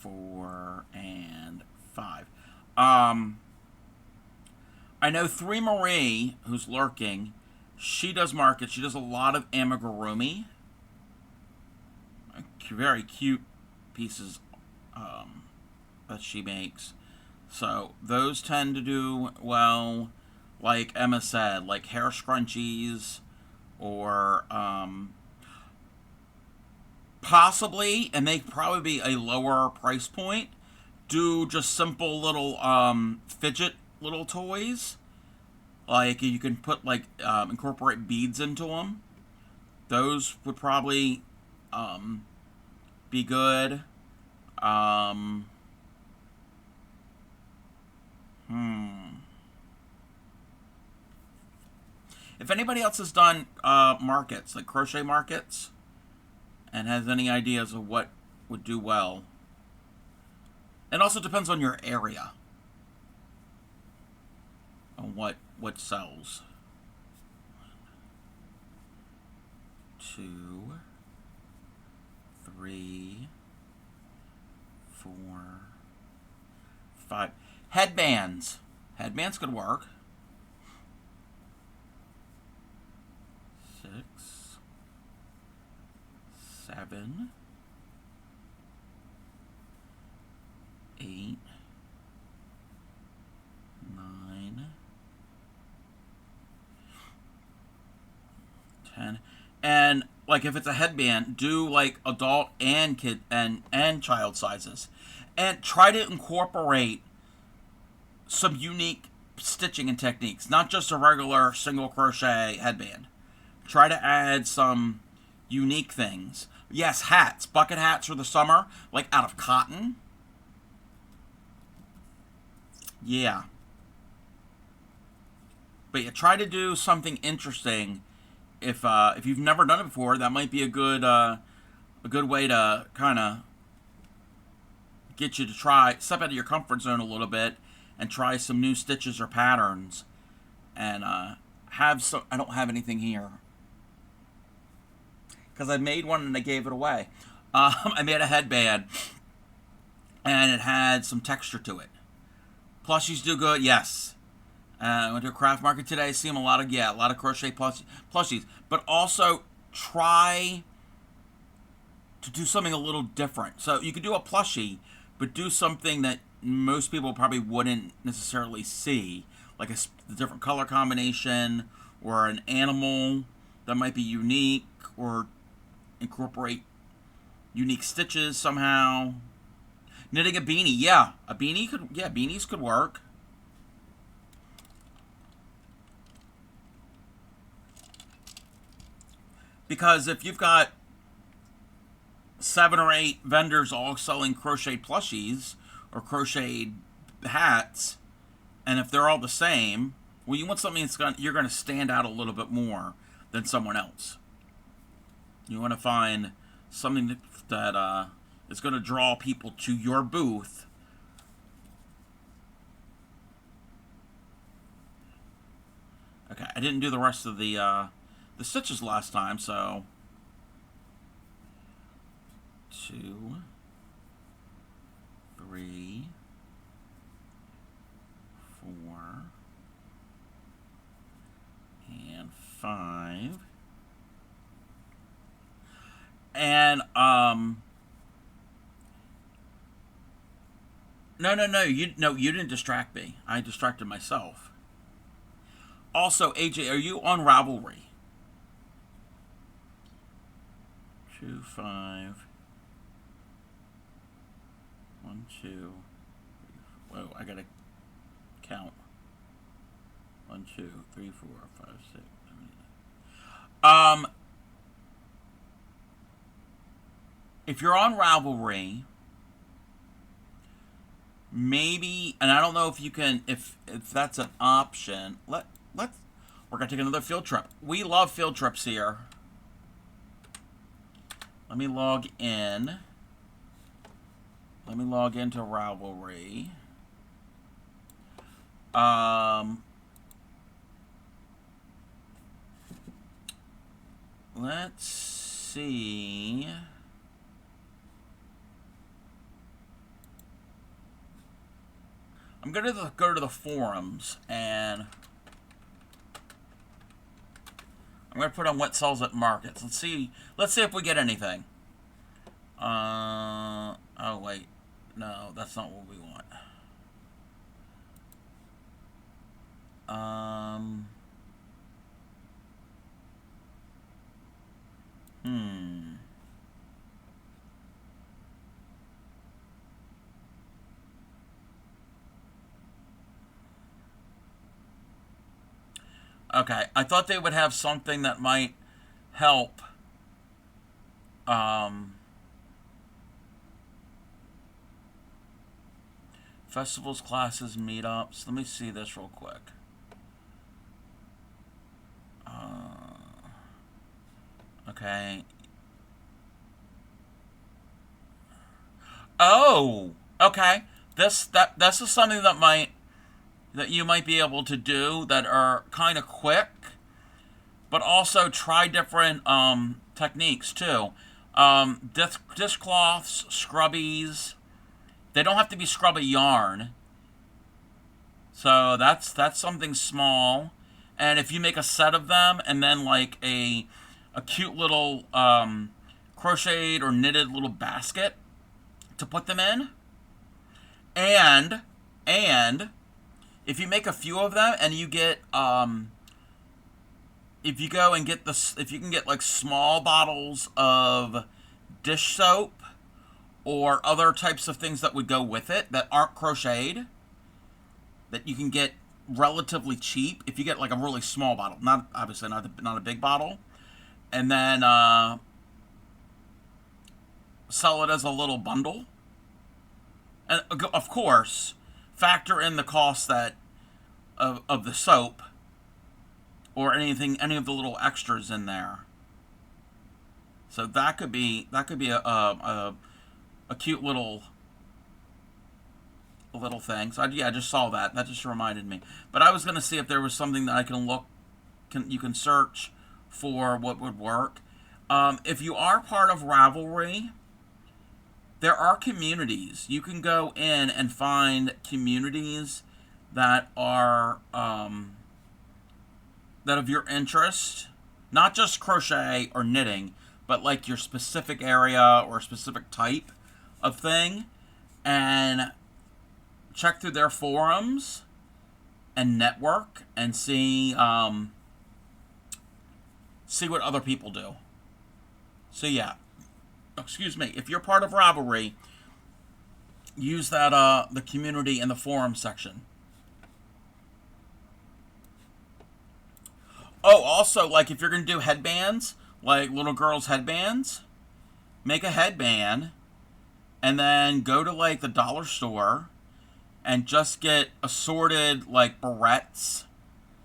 4, and 5. I know 3 Marie, who's lurking, she does markets. She does a lot of amigurumi. Very cute pieces that she makes. So those tend to do well, like Emma said, like hair scrunchies, or possibly, and they probably be a lower price point, do just simple little fidget little toys. Like you can put like incorporate beads into them. Those would probably be good. If anybody else has done markets, like crochet markets, and has any ideas of what would do well, it also depends on your area, on what sells. 2, 3, 4, 5. Headbands. Headbands could work. 6, 7, 8, 9, 10. And like if it's a headband, do like adult and kid and child sizes, and try to incorporate some unique stitching and techniques, not just a regular single crochet headband. Try to add some unique things. Yes, hats, bucket hats for the summer, like out of cotton. Yeah. But yeah, try to do something interesting. If you've never done it before, that might be a good way to kind of get you to try, step out of your comfort zone a little bit, and try some new stitches or patterns. And have some. I don't have anything here because I made one and I gave it away. I made a headband, and it had some texture to it. Plushies do good, yes. I went to a craft market today. See them a lot of crochet plushies. But also try to do something a little different. So you could do a plushie, but do something that most people probably wouldn't necessarily see, like a different color combination or an animal that might be unique, or incorporate unique stitches somehow. Knitting a beanie, yeah, beanies could work. Because if you've got 7 or 8 vendors all selling crocheted plushies or crocheted hats, and if they're all the same, well, you want something you're going to stand out a little bit more than someone else. You want to find something that is going to draw people to your booth. Okay, I didn't do the rest of the stitches last time, so 2, 3, 4, and 5. And no, you didn't distract me. I distracted myself. Also, AJ, are you on Ravelry? 2, 5, 1, 2. Whoa, I gotta count. 1, 2, 3, 4, 5, 6, 7, 8. If you're on Ravelry, maybe, and I don't know if you can, if that's an option. We're gonna take another field trip. We love field trips here. Let me log in. Let me log into Ravelry. Let's see. I'm going to go to the forums, and I'm going to put on what sells at markets. Let's see if we get anything. Oh wait, no, that's not what we want. Okay, I thought they would have something that might help. Festivals, classes, meetups. Let me see this real quick. Okay. Oh, okay. This is something that you might be able to do that are kind of quick, but also try different techniques too. Dishcloths, scrubbies. They don't have to be scrubby yarn. So that's something small. And if you make a set of them and then like a cute little crocheted or knitted little basket to put them in, and if you make a few of them and you get if you go and get if you can get like small bottles of dish soap or other types of things that would go with it that aren't crocheted, that you can get relatively cheap if you get like a really small bottle, not obviously not a big bottle, and then sell it as a little bundle. And of course, factor in the cost of the soap or any of the little extras in there. So that could be a cute little little thing. So yeah, I just saw that. That just reminded me. But I was gonna see if there was something that I can look, you can search for what would work. If you are part of Ravelry, there are communities. You can go in and find communities that are that of your interest, not just crochet or knitting, but like your specific area or specific type of thing, and check through their forums and network and see see what other people do. So yeah, excuse me, if you're part of Ravelry, use that the community and the forum section. Oh, also, like if you're gonna do headbands, like little girls' headbands, make a headband and then go to like the dollar store and just get assorted like barrettes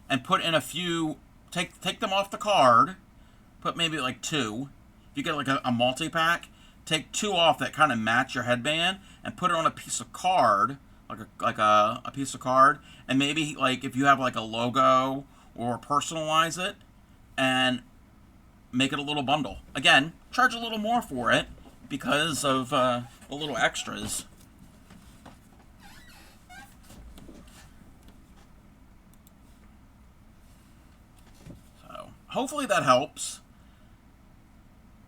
and put in a few, take them off the card, put maybe like two. If you get like a multi-pack, take two off that kind of match your headband and put it on a piece of card, like a piece of card, and maybe like if you have like a logo, or personalize it and make it a little bundle. Again, charge a little more for it because of the little extras. So hopefully that helps.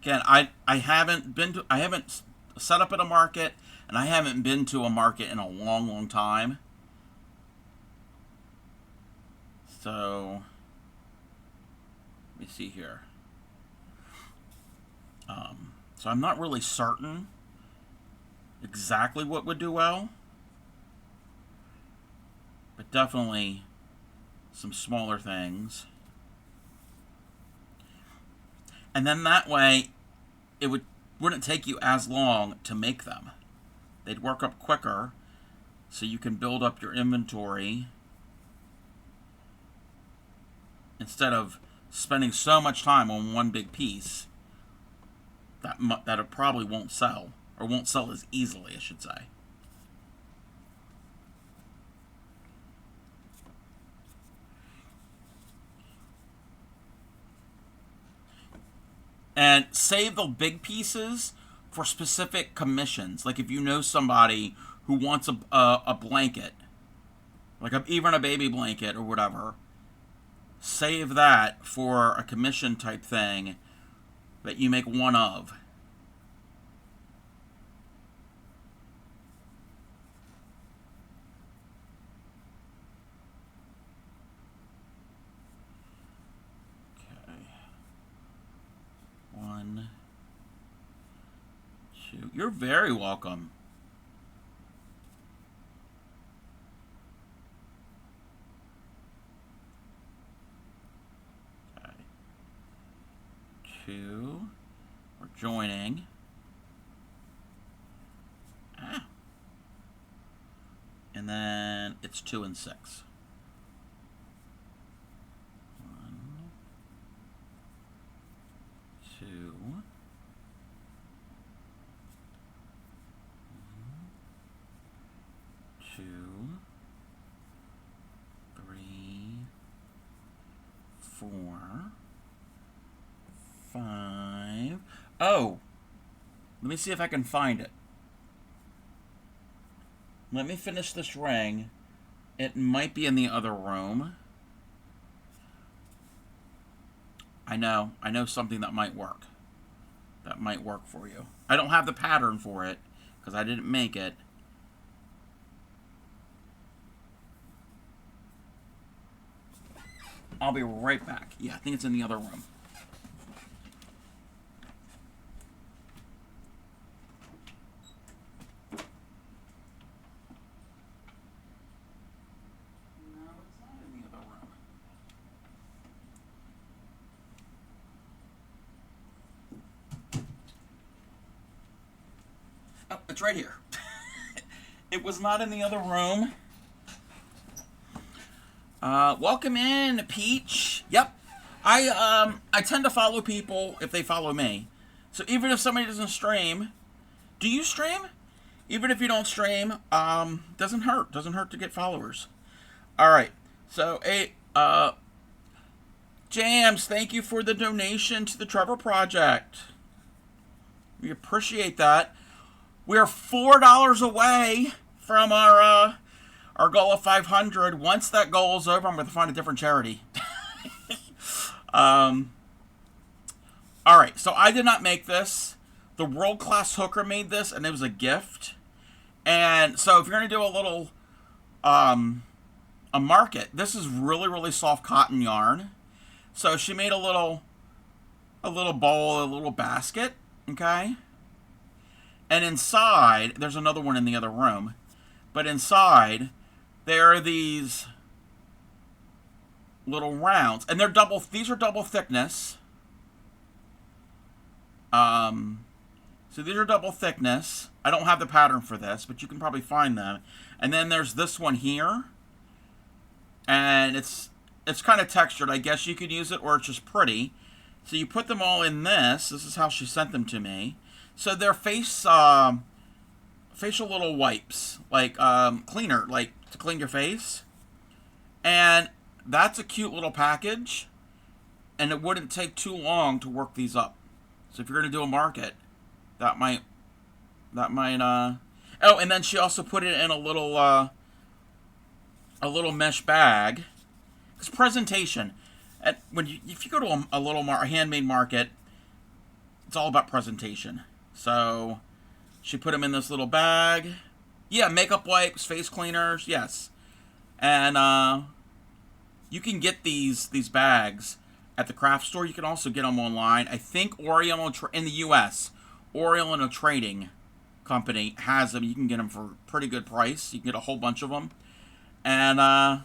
Again, I haven't set up at a market, and I haven't been to a market in a long time. So, let me see here. So I'm not really certain exactly what would do well, but definitely some smaller things. And then that way, it wouldn't take you as long to make them. They'd work up quicker, so you can build up your inventory instead of spending so much time on one big piece that it probably won't sell, or won't sell as easily, I should say. And save the big pieces for specific commissions. Like if you know somebody who wants a blanket, like even a baby blanket or whatever, save that for a commission type thing that you make one of. Okay. 1, 2. You're very welcome. Two. We're joining. And then it's 2 and 6. 1, 2. 1, 2, 3, 4, 5. Oh, let me see if I can find it. Let me finish this ring. It might be in the other room. I know something that might work. That might work for you. I don't have the pattern for it because I didn't make it. I'll be right back. Yeah, I think it's in the other room. Oh, it's right here. It was not in the other room. Welcome in, Peach. Yep. I tend to follow people if they follow me. So even if somebody doesn't stream, do you stream? Even if you don't stream, doesn't hurt. Doesn't hurt to get followers. All right. So, Jams, thank you for the donation to the Trevor Project. We appreciate that. We're $4 away from our goal of 500. Once that goal is over, I'm going to find a different charity. All right, so I did not make this. The World Class Hooker made this, and it was a gift. And so if you're going to do a little a market, this is really, really soft cotton yarn. So she made a little bowl, a little basket, okay? And inside, there's another one in the other room. But inside, there are these little rounds. And these are double thickness. So these are double thickness. I don't have the pattern for this, but you can probably find them. And then there's this one here. And it's kind of textured. I guess you could use it, or it's just pretty. So you put them all in this. This is how she sent them to me. So they're facial little wipes, like cleaner, like to clean your face. And that's a cute little package. And it wouldn't take too long to work these up. So if you're going to do a market, that might. Oh, and then she also put it in a little mesh bag. Because presentation, if you go to a little handmade market, it's all about presentation. So she put them in this little bag. Yeah, makeup wipes, face cleaners, yes. And you can get these bags at the craft store. You can also get them online. I think Oriental in the U.S., Oriental Trading Company has them. You can get them for a pretty good price. You can get a whole bunch of them. And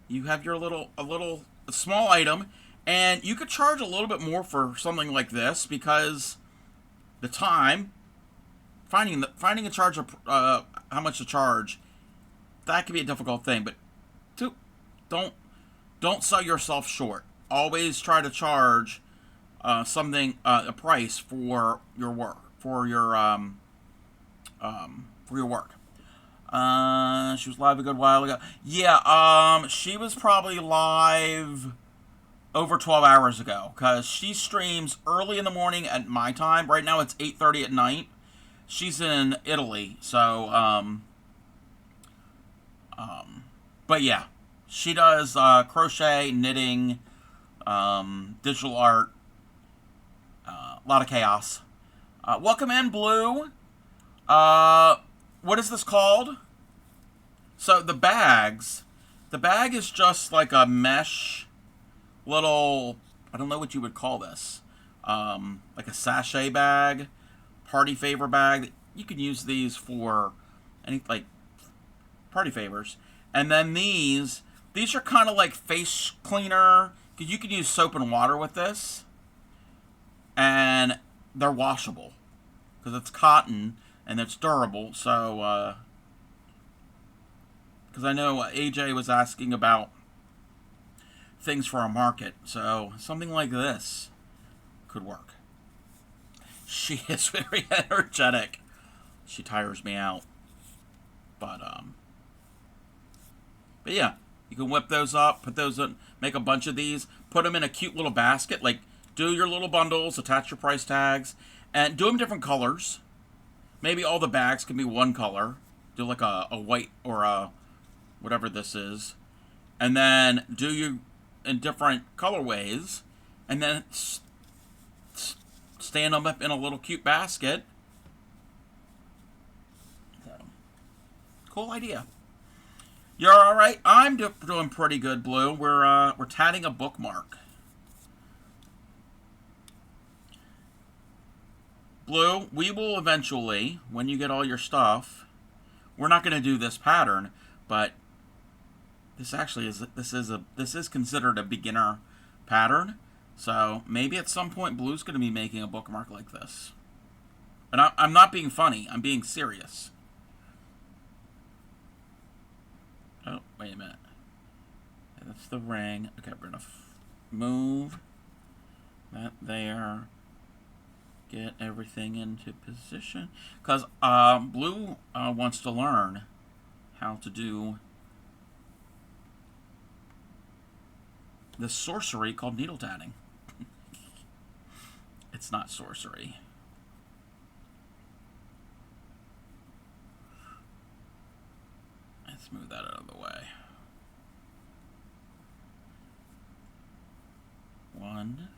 you have your a small item, and you could charge a little bit more for something like this because the time, finding a charge of how much to charge, that could be a difficult thing. But don't sell yourself short. Always try to charge a price for your work, for your work. She was live a good while ago. Yeah, she was probably live over 12 hours ago, because she streams early in the morning at my time. Right now it's 8:30 at night. She's in Italy, so, but yeah, she does crochet, knitting, digital art, a lot of chaos. Welcome in, Blue. What is this called? So the bag is just like a mesh little, I don't know what you would call this, like a sachet bag, party favor bag. You can use these for any, like, party favors. And then these are kind of like face cleaner, because you can use soap and water with this. And they're washable, because it's cotton and it's durable. So, because I know AJ was asking about things for a market, so something like this could work. She is very energetic. She tires me out. But yeah, you can whip those up, put those in, make a bunch of these, put them in a cute little basket, like do your little bundles, attach your price tags, and do them different colors. Maybe all the bags can be one color. Do like a white or a whatever this is. And then do you in different colorways, and then stand them up in a little cute basket. So, cool idea. You're all right? I'm doing pretty good, Blue. We're tatting a bookmark. Blue, we will eventually, when you get all your stuff, we're not going to do this pattern, but this actually is considered a beginner pattern. So maybe at some point Blue's going to be making a bookmark like this. And I'm not being funny. I'm being serious. Oh, wait a minute. That's the ring. Okay, we're going to move that there. Get everything into position. Because Blue wants to learn how to do this sorcery called needle tatting. It's not sorcery. Let's move that out of the way. 1,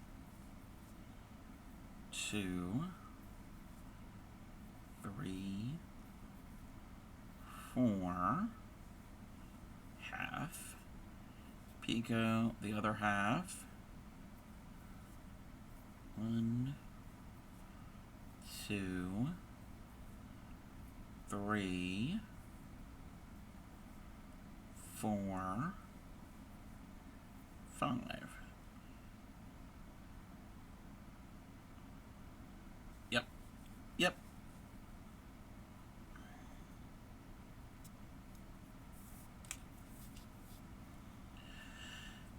2, 3, 4, half, picot the other half, 1, 2, 3, 4, 5. Yep.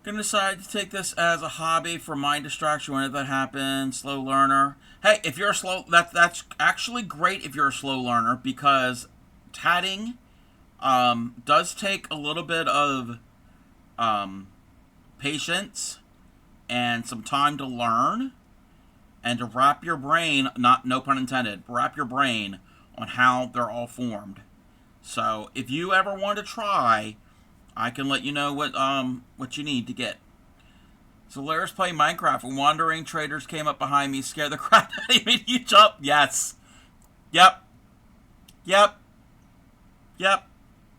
Gonna decide to take this as a hobby for mind distraction whenever that happens. Slow learner. Hey, if you're a slow, that's actually great if you're a slow learner, because tatting does take a little bit of patience and some time to learn, and to wrap your brain, no pun intended, wrap your brain on how they're all formed. So if you ever want to try, I can let you know what you need to get. So Larry's playing Minecraft when wandering traders came up behind me, scared the crap out of me. You jump. Yes. Yep.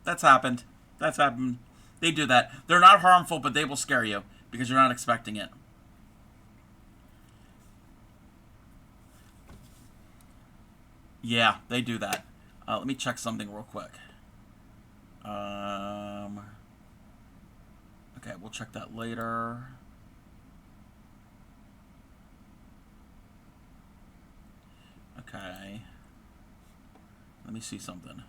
That's happened. They do that. They're not harmful, but they will scare you because you're not expecting it. Yeah, they do that. Let me check something real quick. Okay, we'll check that later. Okay. Let me see something.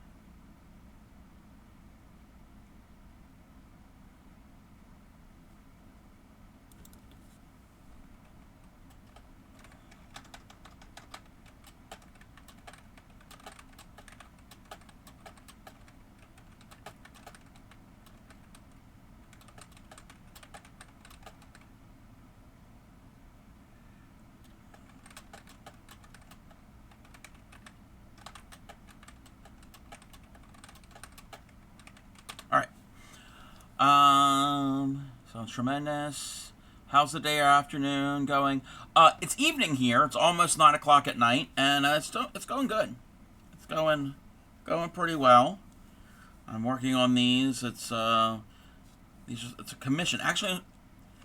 Sounds tremendous. How's the day or afternoon going? It's evening here. It's almost 9 o'clock at night, and it's going good. It's going pretty well. I'm working on these. It's a commission. Actually,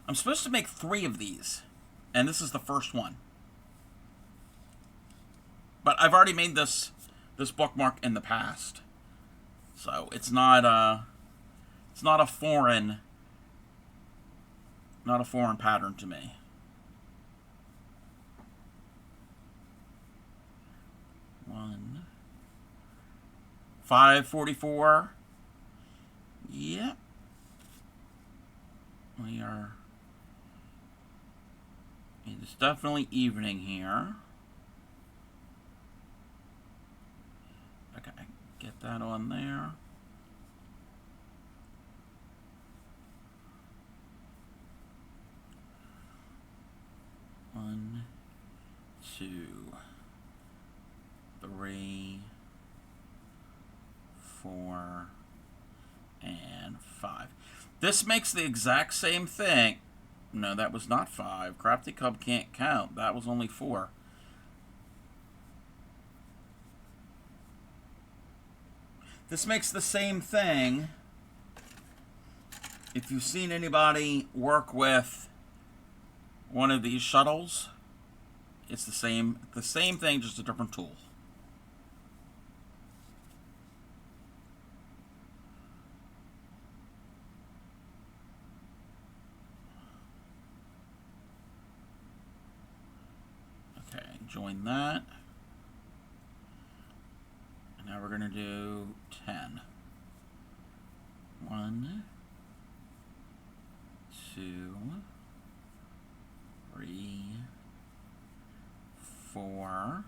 I'm supposed to make 3 of these, and this is the first one. But I've already made this bookmark in the past, so it's not a foreign pattern to me. One. 5:44. Yep. We are. It's definitely evening here. Okay, get that on there. One, 2, 3, 4, and 5. This makes the exact same thing. No, that was not 5. Crafty Cub can't count. That was only 4. This makes the same thing. If you've seen anybody work with one of these shuttles, it's the same thing, just a different tool. Okay, join that. And now we're going to do 10. 1, 2, 3, 4,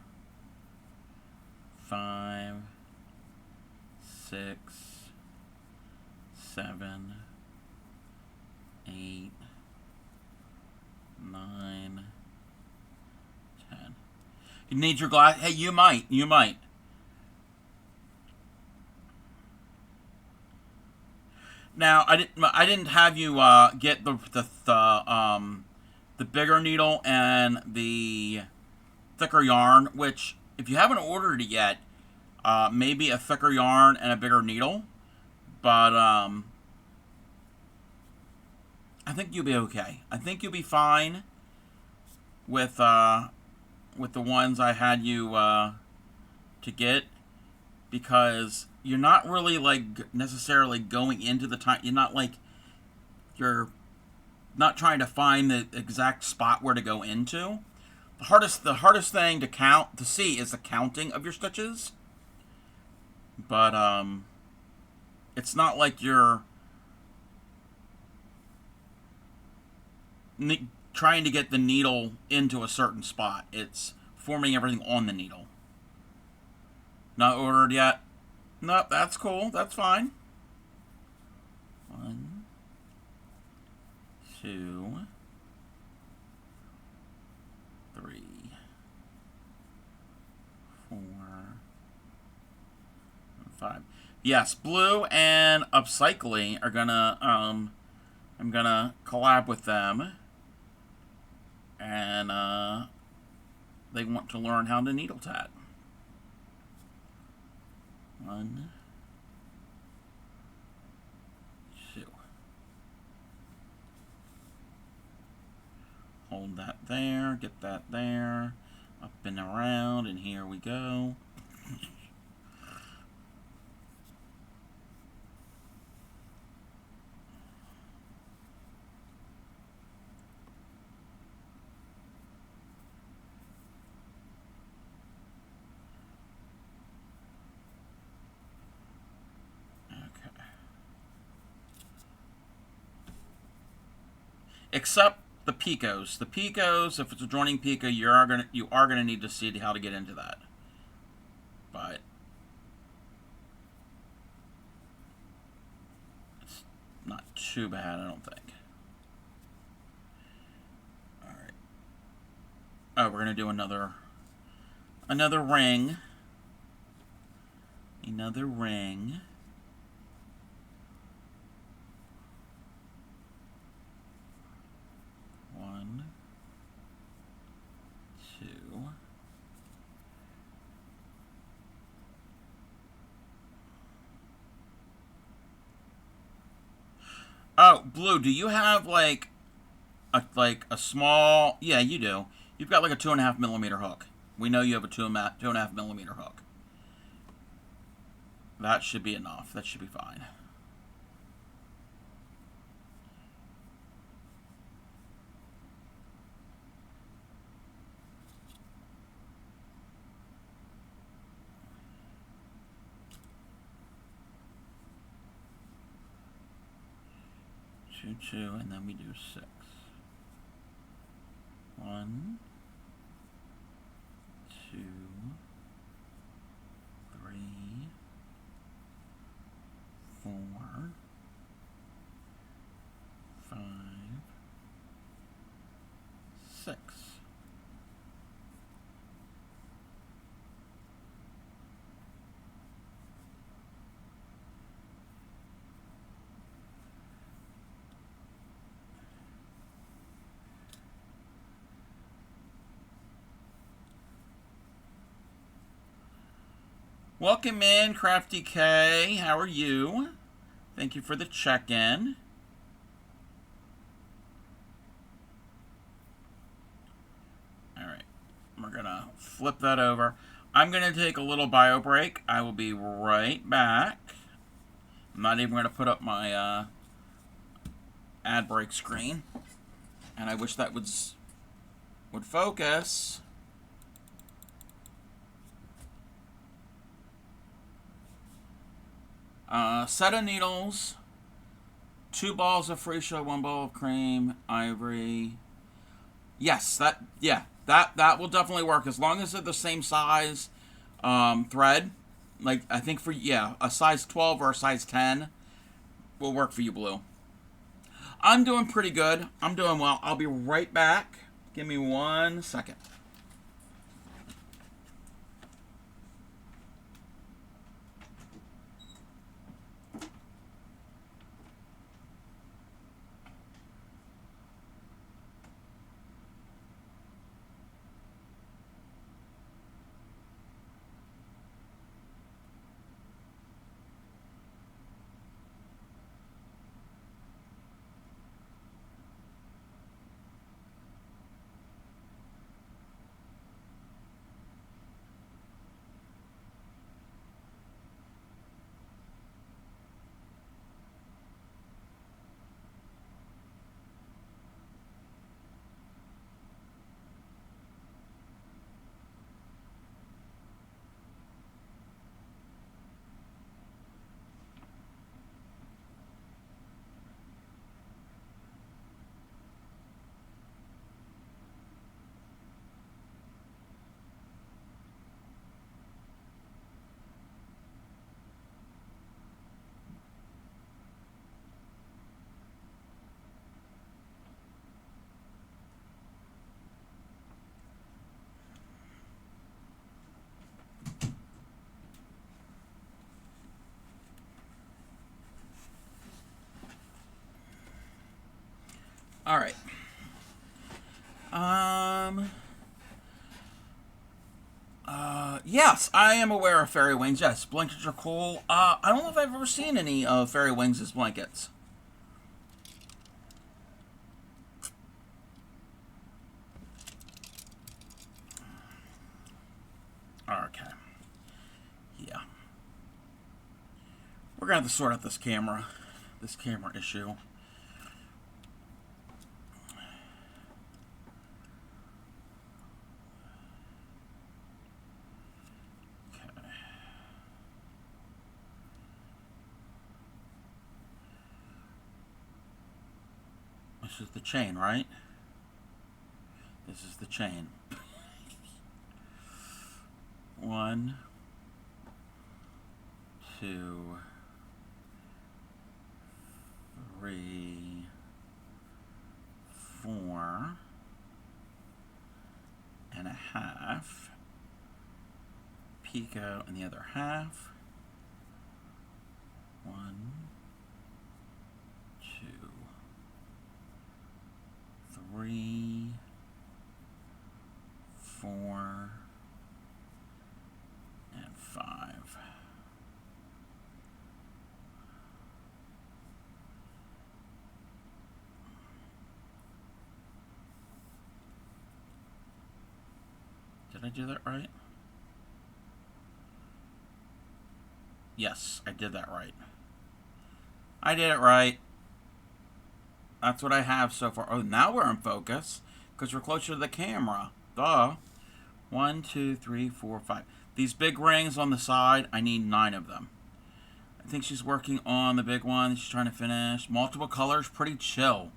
5, 6, 7, 8, 9, 10. You need your glass. Hey, you might. You might. Now, I didn't have you get the bigger needle and the thicker yarn. Which, if you haven't ordered it yet, maybe a thicker yarn and a bigger needle. But I think you'll be okay. I think you'll be fine with the ones I had you to get, because you're not really like necessarily going into the time. You're not trying to find the exact spot where to go into. The hardest thing to see is the counting of your stitches. But it's not like you're trying to get the needle into a certain spot. It's forming everything on the needle. Not ordered yet? Nope, that's cool. That's fine. 1, 2, 3, 4, 5. Yes, Blue and Upcycling are gonna I'm gonna collab with them, and they want to learn how to needle tat. 1, 2. Hold that there, get that there, up and around, and here we go. Except the picos. The picos, if it's a joining picot, you are gonna need to see how to get into that. But it's not too bad, I don't think. All right. Oh, we're gonna do another ring. Another ring. Oh, Blue, do you have like a small? Yeah, you do. You've got like a 2.5 millimeter hook. We know you have a 2.5 millimeter hook. That should be enough. That should be fine. Two, and then we do 6. 1, 2, 3, 4, 5, 6. Welcome in, Crafty K. How are you? Thank you for the check-in. Alright, we're gonna flip that over. I'm gonna take a little bio break. I will be right back. I'm not even gonna put up my ad break screen. And I wish that would focus. Set of needles, 2 balls of freesia, 1 ball of cream, ivory. Yes, That will definitely work as long as they're the same size thread. Like I think for a size 12 or a size 10 will work for you, Blue. I'm doing pretty good. I'm doing well. I'll be right back. Give me 1 second. All right. Yes, I am aware of fairy wings. Yes, blankets are cool. I don't know if I've ever seen any fairy wings as blankets. Okay. Yeah. We're gonna have to sort out this camera issue. This is the chain, right? This is the chain. 1, 2, 3, 4 and a half. Picot in the other half. 1, 2, 3, 4, and 5. Did I do that right? Yes, I did that right. I did it right. That's what I have so far. Oh, now we're in focus because we're closer to the camera. Duh. 1, 2, 3, 4, 5. These big rings on the side, I need 9 of them. I think she's working on the big one. She's trying to finish. Multiple colors, pretty chill.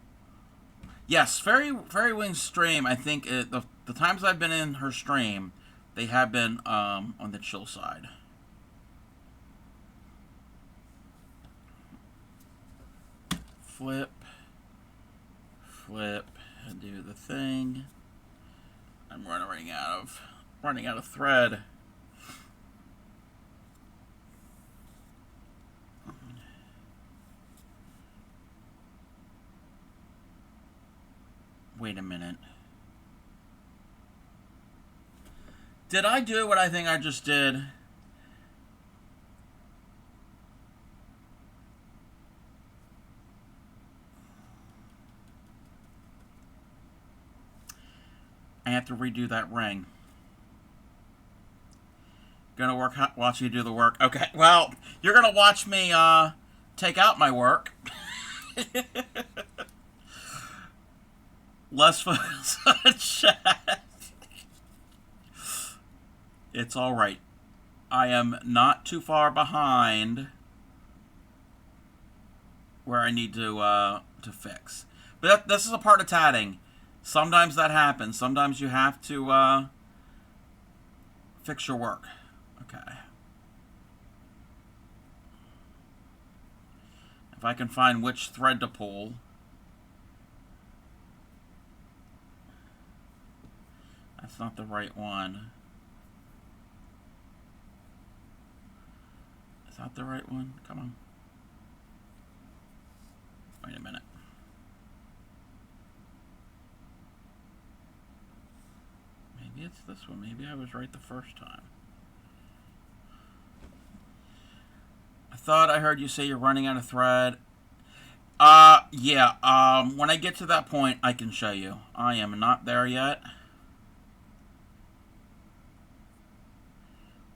Yes, Fairy Wings stream, I think the times I've been in her stream, they have been on the chill side. Flip, and do the thing. I'm running out of thread. Wait a minute. Did I do what I think I just did? I have to redo that ring. Gonna watch you do the work. Okay, well, you're gonna watch me take out my work. Less focus on chat. It's all right. I am not too far behind where I need to fix. But this is a part of tatting. Sometimes that happens. Sometimes you have to fix your work. Okay. If I can find which thread to pull. That's not the right one. Is that the right one? Come on. Wait a minute. Maybe it's this one. Maybe I was right the first time. I thought I heard you say you're running out of thread. Yeah. When I get to that point, I can show you. I am not there yet.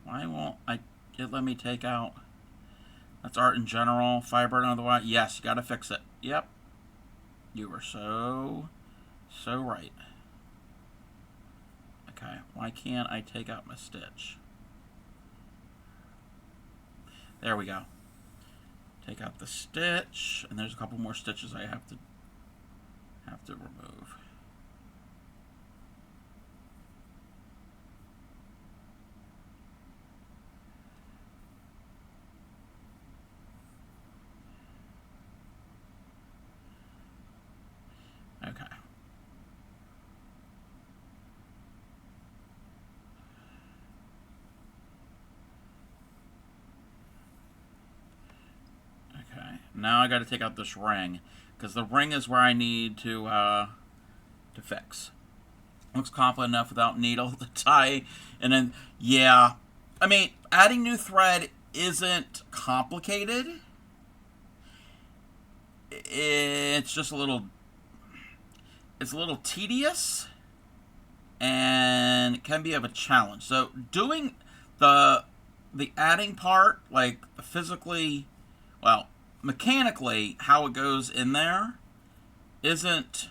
Why won't it let me take out? That's art in general. Fiber and otherwise. Yes, you gotta fix it. Yep. You were so right. Okay, why can't I take out my stitch? There we go. Take out the stitch, and there's a couple more stitches I have to remove. Okay. Okay. Now I got to take out this ring, because the ring is where I need to fix. Looks complicated enough without needle to tie, and then yeah, I mean adding new thread isn't complicated. It's just a little tedious, and it can be of a challenge. So doing the adding part, like physically, well, mechanically, how it goes in there isn't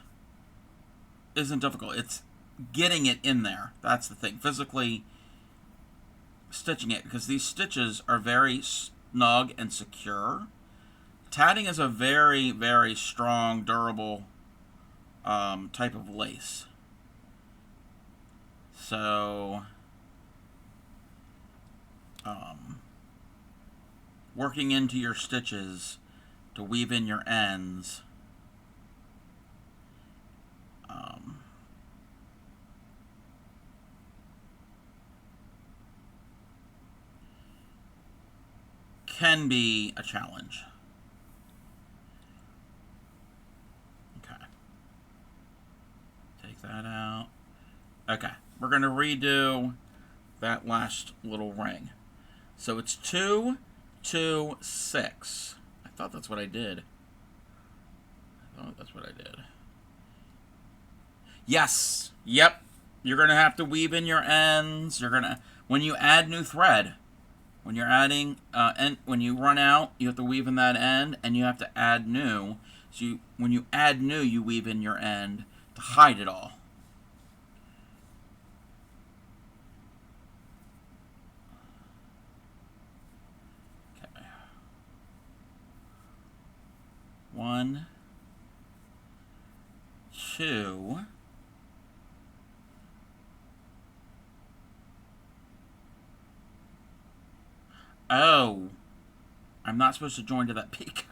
difficult. It's getting it in there. That's the thing. Physically stitching it, because these stitches are very snug and secure. Tatting is a very, very strong, durable type of lace. So, working into your stitches to weave in your ends, can be a challenge. Take that out. Okay, we're going to redo that last little ring. So it's 2, 2, 6. I thought that's what I did. Yes. Yep. You're going to have to weave in your ends. You're going to, when you add new thread, when you're adding, and when you run out, you have to weave in that end, and you have to add new. So when you add new, you weave in your end to hide it all. Okay. 1, 2. Oh, I'm not supposed to join to that peak.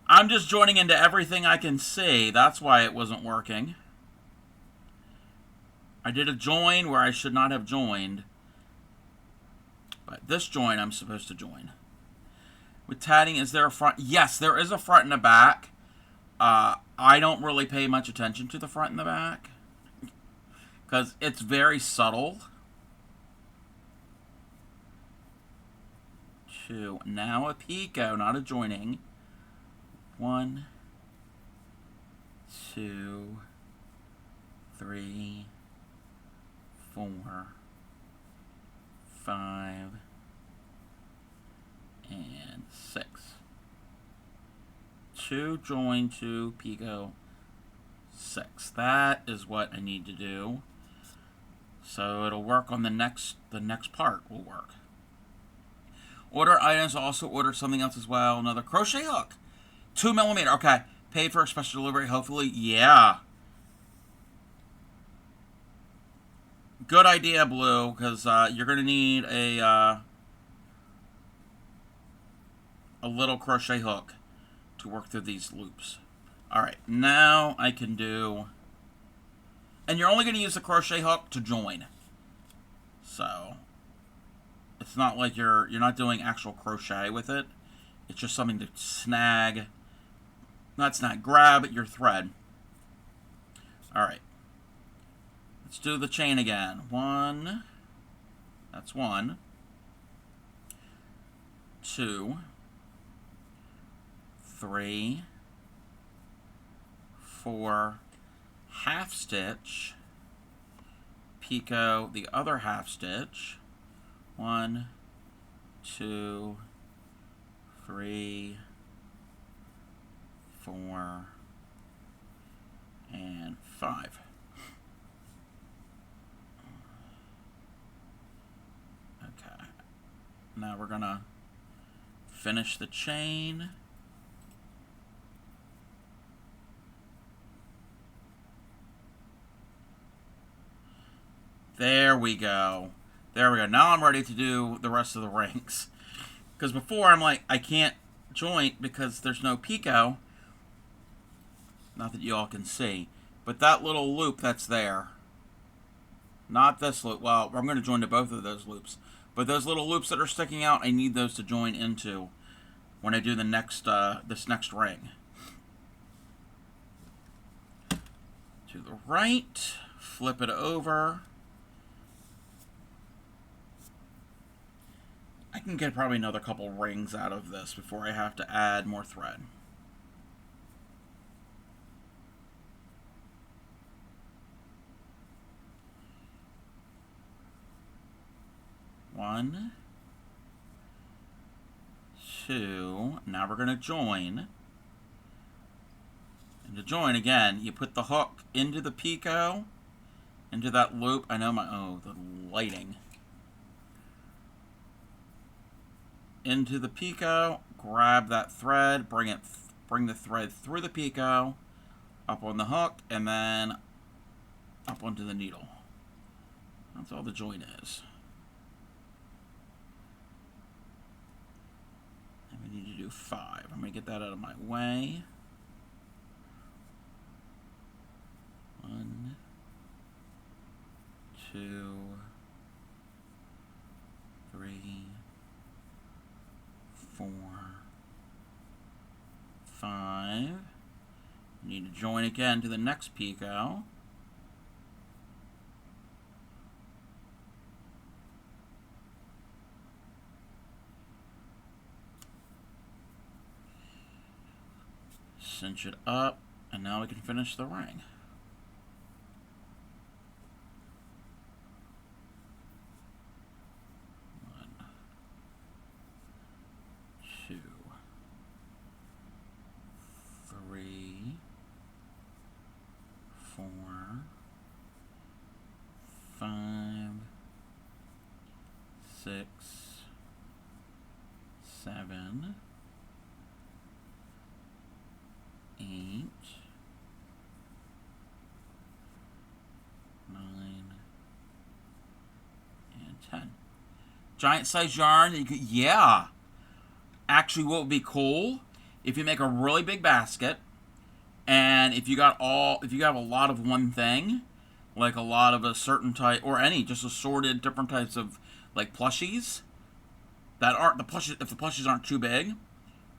I'm just joining into everything I can see. That's why it wasn't working. I did a join where I should not have joined. But this join I'm supposed to join. With tatting, is there a front? Yes, there is a front and a back. I don't really pay much attention to the front and the back, because it's very subtle. 2. Now a picot, not a joining. 1, 2, 3, 4, 5, and 6. 2 join, 2 picot, 6. That is what I need to do. So it'll work on the next part will work. Order items, also ordered something else as well. Another crochet hook. 2mm. Okay. Paid for a special delivery, hopefully. Yeah. Good idea, Blue, because you're going to need a little crochet hook to work through these loops. Alright, now I can do... And you're only going to use the crochet hook to join. So, it's not like you're not doing actual crochet with it. It's just something to snag... Not snag, grab your thread. Alright. Let's do the chain again. 1. That's 1. 2. 3. 4. Half stitch. Picot the other half stitch. 1, 2, 3, 4, and 5. Okay. Now we're gonna finish the chain. There we go. There we go. Now I'm ready to do the rest of the rings. Because before I'm like, I can't joint because there's no picot. Not that you all can see. But that little loop that's there. Not this loop. Well, I'm going to join to both of those loops. But those little loops that are sticking out, I need those to join into when I do the next, this next ring. To the right. Flip it over. I can get probably another couple rings out of this before I have to add more thread. One, 2. Now we're going to join. And to join, again, you put the hook into the picot, into that loop. I know my, oh, the lighting. Into the picot, grab that thread, bring the thread through the picot, up on the hook, and then up onto the needle. That's all the join is. And we need to do 5. I'm going to get that out of my way. 1, 2, 3, 4, 5. You need to join again to the next picot. Cinch it up, and now we can finish the ring. 2, 3, 4, 5, 6, 7, 8, 9, and 10. Giant size yarn. You could, yeah. Actually, what would be cool if you make a really big basket, and if you have a lot of one thing, like a lot of a certain type, or any just assorted different types of like plushies that aren't the plushies. If the plushies aren't too big,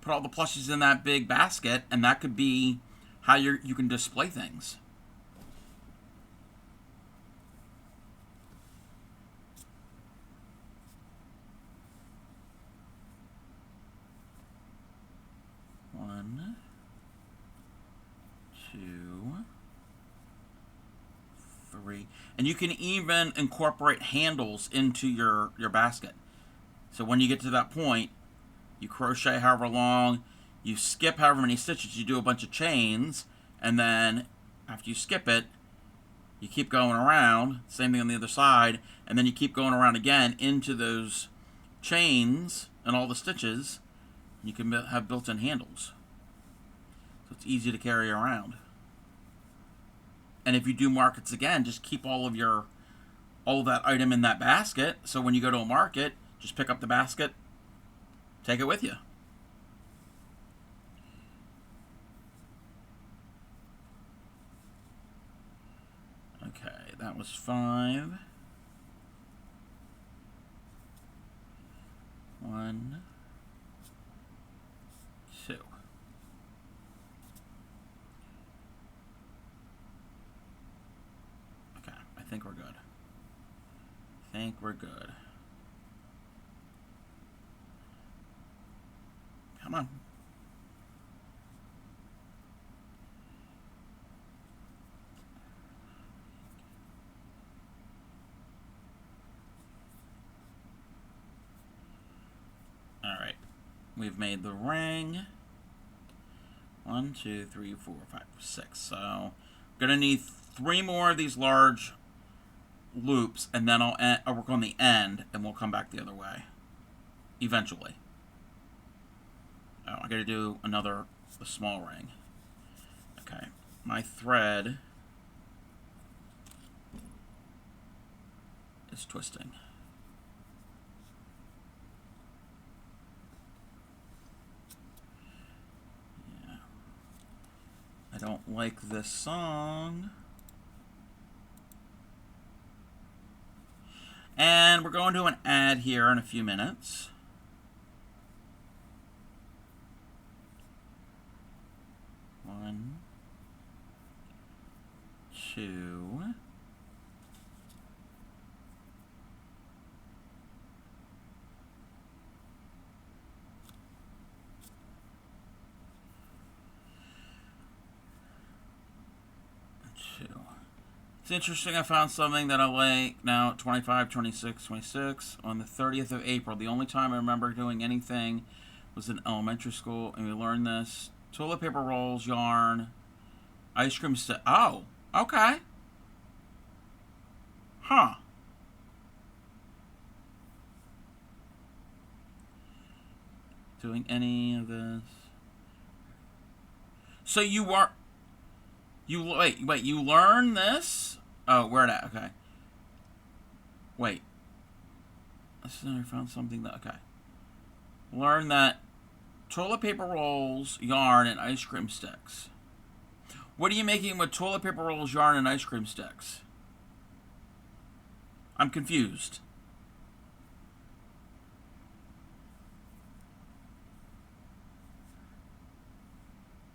put all the plushies in that big basket, and that could be how you can display things. One, 2, 3. And you can even incorporate handles into your basket. So when you get to that point, you crochet however long, you skip however many stitches, you do a bunch of chains, and then after you skip it, you keep going around, same thing on the other side, and then you keep going around again into those chains and all the stitches. You can have built-in handles. So it's easy to carry around. And if you do markets again, just keep all of your all of that item in that basket. So when you go to a market, just pick up the basket, take it with you. Okay, that was 5. 1, 2. Okay, I think we're good. I think we're good. Come on. Alright. We've made the ring. 1, 2, 3, 4, 5, 6. So, I'm going to need 3 more of these large loops, and then I'll work on the end, and we'll come back the other way. Eventually. Oh, I got to do a small ring. Okay. My thread is twisting. Yeah. I don't like this song. And we're going to an ad here in a few minutes. One, 2. It's interesting, I found something that I like now, 25, 26, 26. On the 30th of April, the only time I remember doing anything was in elementary school, and we learned this. Toilet paper rolls, yarn, ice cream stick. Oh, okay. Huh. Doing any of this. So you are... wait, you learn this? Oh, where at? Okay. Wait. I found something that... Okay. Learn that toilet paper rolls, yarn, and ice cream sticks. What are you making with toilet paper rolls, yarn, and ice cream sticks? I'm confused.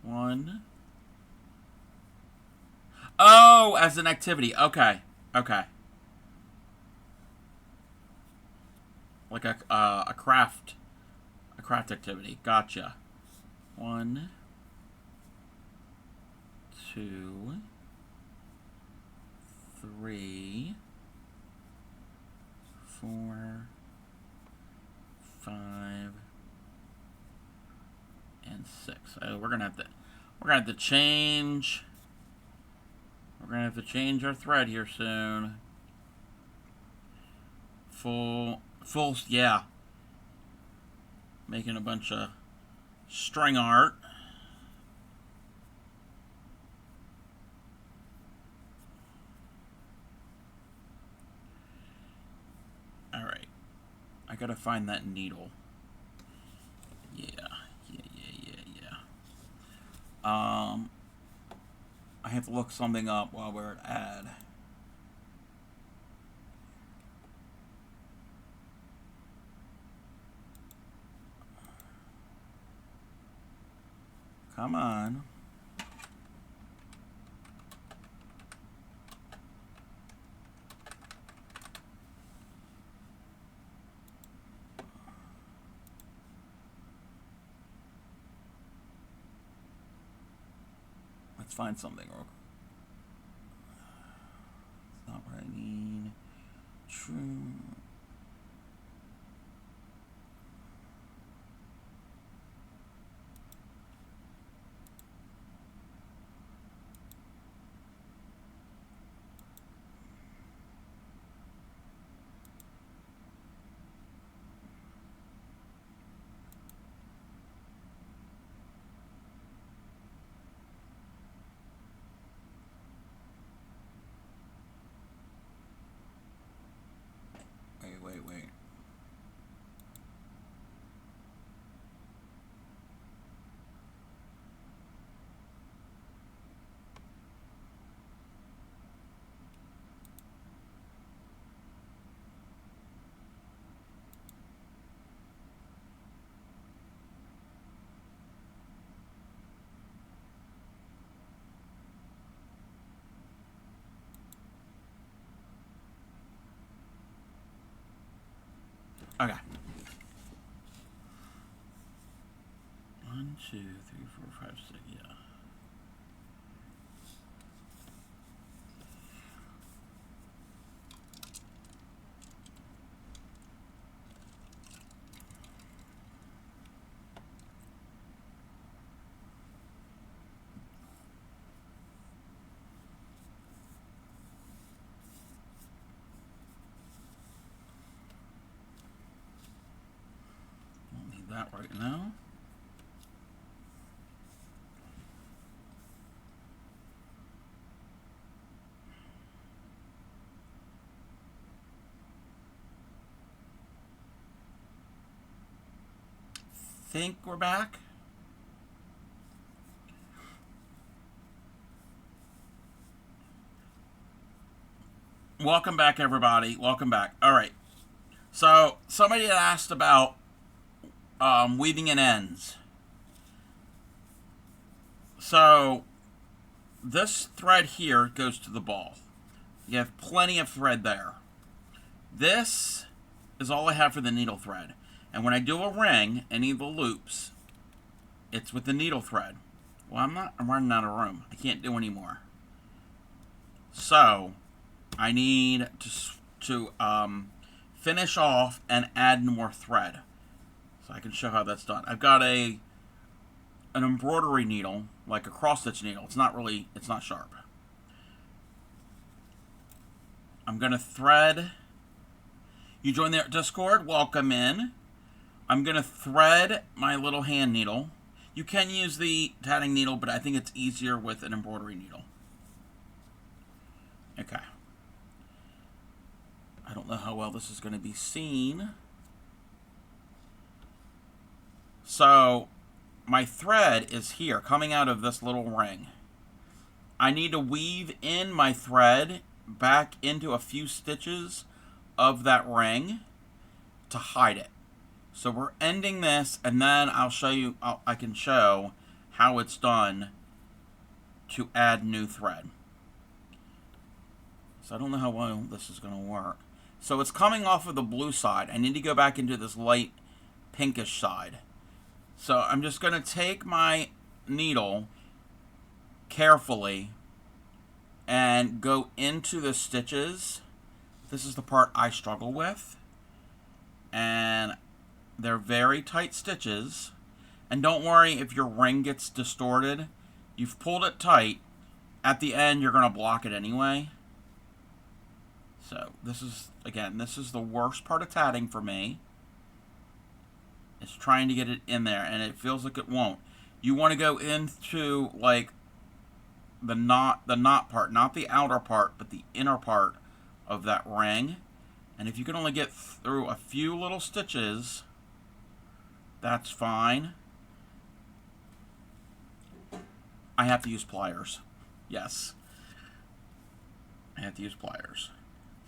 One. Oh, as an activity. Okay. Okay. Like a craft activity. Gotcha. 1, 2, 3, 4, 5, and 6. We're gonna have to change. We're gonna have to change our thread here soon. Full, yeah. Making a bunch of string art. Alright. I gotta find that needle. Yeah. I have to look something up while we're at ad. Come on. Let's find something. It's not what I need. True. Okay. 1, 2, 3, 4, 5, 6. Yeah. Won't need that right now. Think we're back. Welcome back, everybody. Welcome back. All right. So somebody had asked about weaving in ends. So this thread here goes to the ball. You have plenty of thread there. This is all I have for the needle thread. And when I do a ring, any of the loops, it's with the needle thread. Well, I'm running out of room. I can't do any more. So I need to finish off and add more thread. So I can show how that's done. I've got an embroidery needle, like a cross stitch needle. It's not sharp. I'm going to thread. You join the Discord, welcome in. I'm going to thread my little hand needle. You can use the tatting needle, but I think it's easier with an embroidery needle. Okay. I don't know how well this is going to be seen. So my thread is here, coming out of this little ring. I need to weave in my thread back into a few stitches of that ring to hide it. So we're ending this, and then I'll show you, I can show how it's done to add new thread. So I don't know how well this is going to work. So it's coming off of the blue side. I need to go back into this light pinkish side. So I'm just going to take my needle carefully and go into the stitches. This is the part I struggle with. And they're very tight stitches. And don't worry if your ring gets distorted. You've pulled it tight. At the end, you're going to block it anyway. So this is, again, this is the worst part of tatting for me. It's trying to get it in there, and it feels like it won't. You want to go into, like, the knot part, not the outer part, but the inner part of that ring. And if you can only get through a few little stitches, that's fine. I have to use pliers. Yes. I have to use pliers.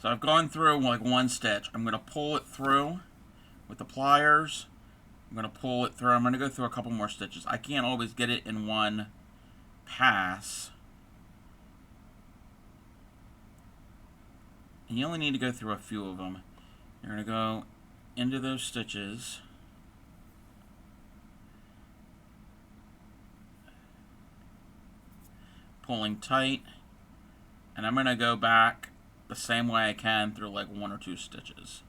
So I've gone through like one stitch. I'm going to pull it through with the pliers. I'm going to pull it through. I'm going to go through a couple more stitches. I can't always get it in one pass. And you only need to go through a few of them. You're going to go into those stitches. Pulling tight. And I'm going to go back the same way I can through like 1 or 2 stitches.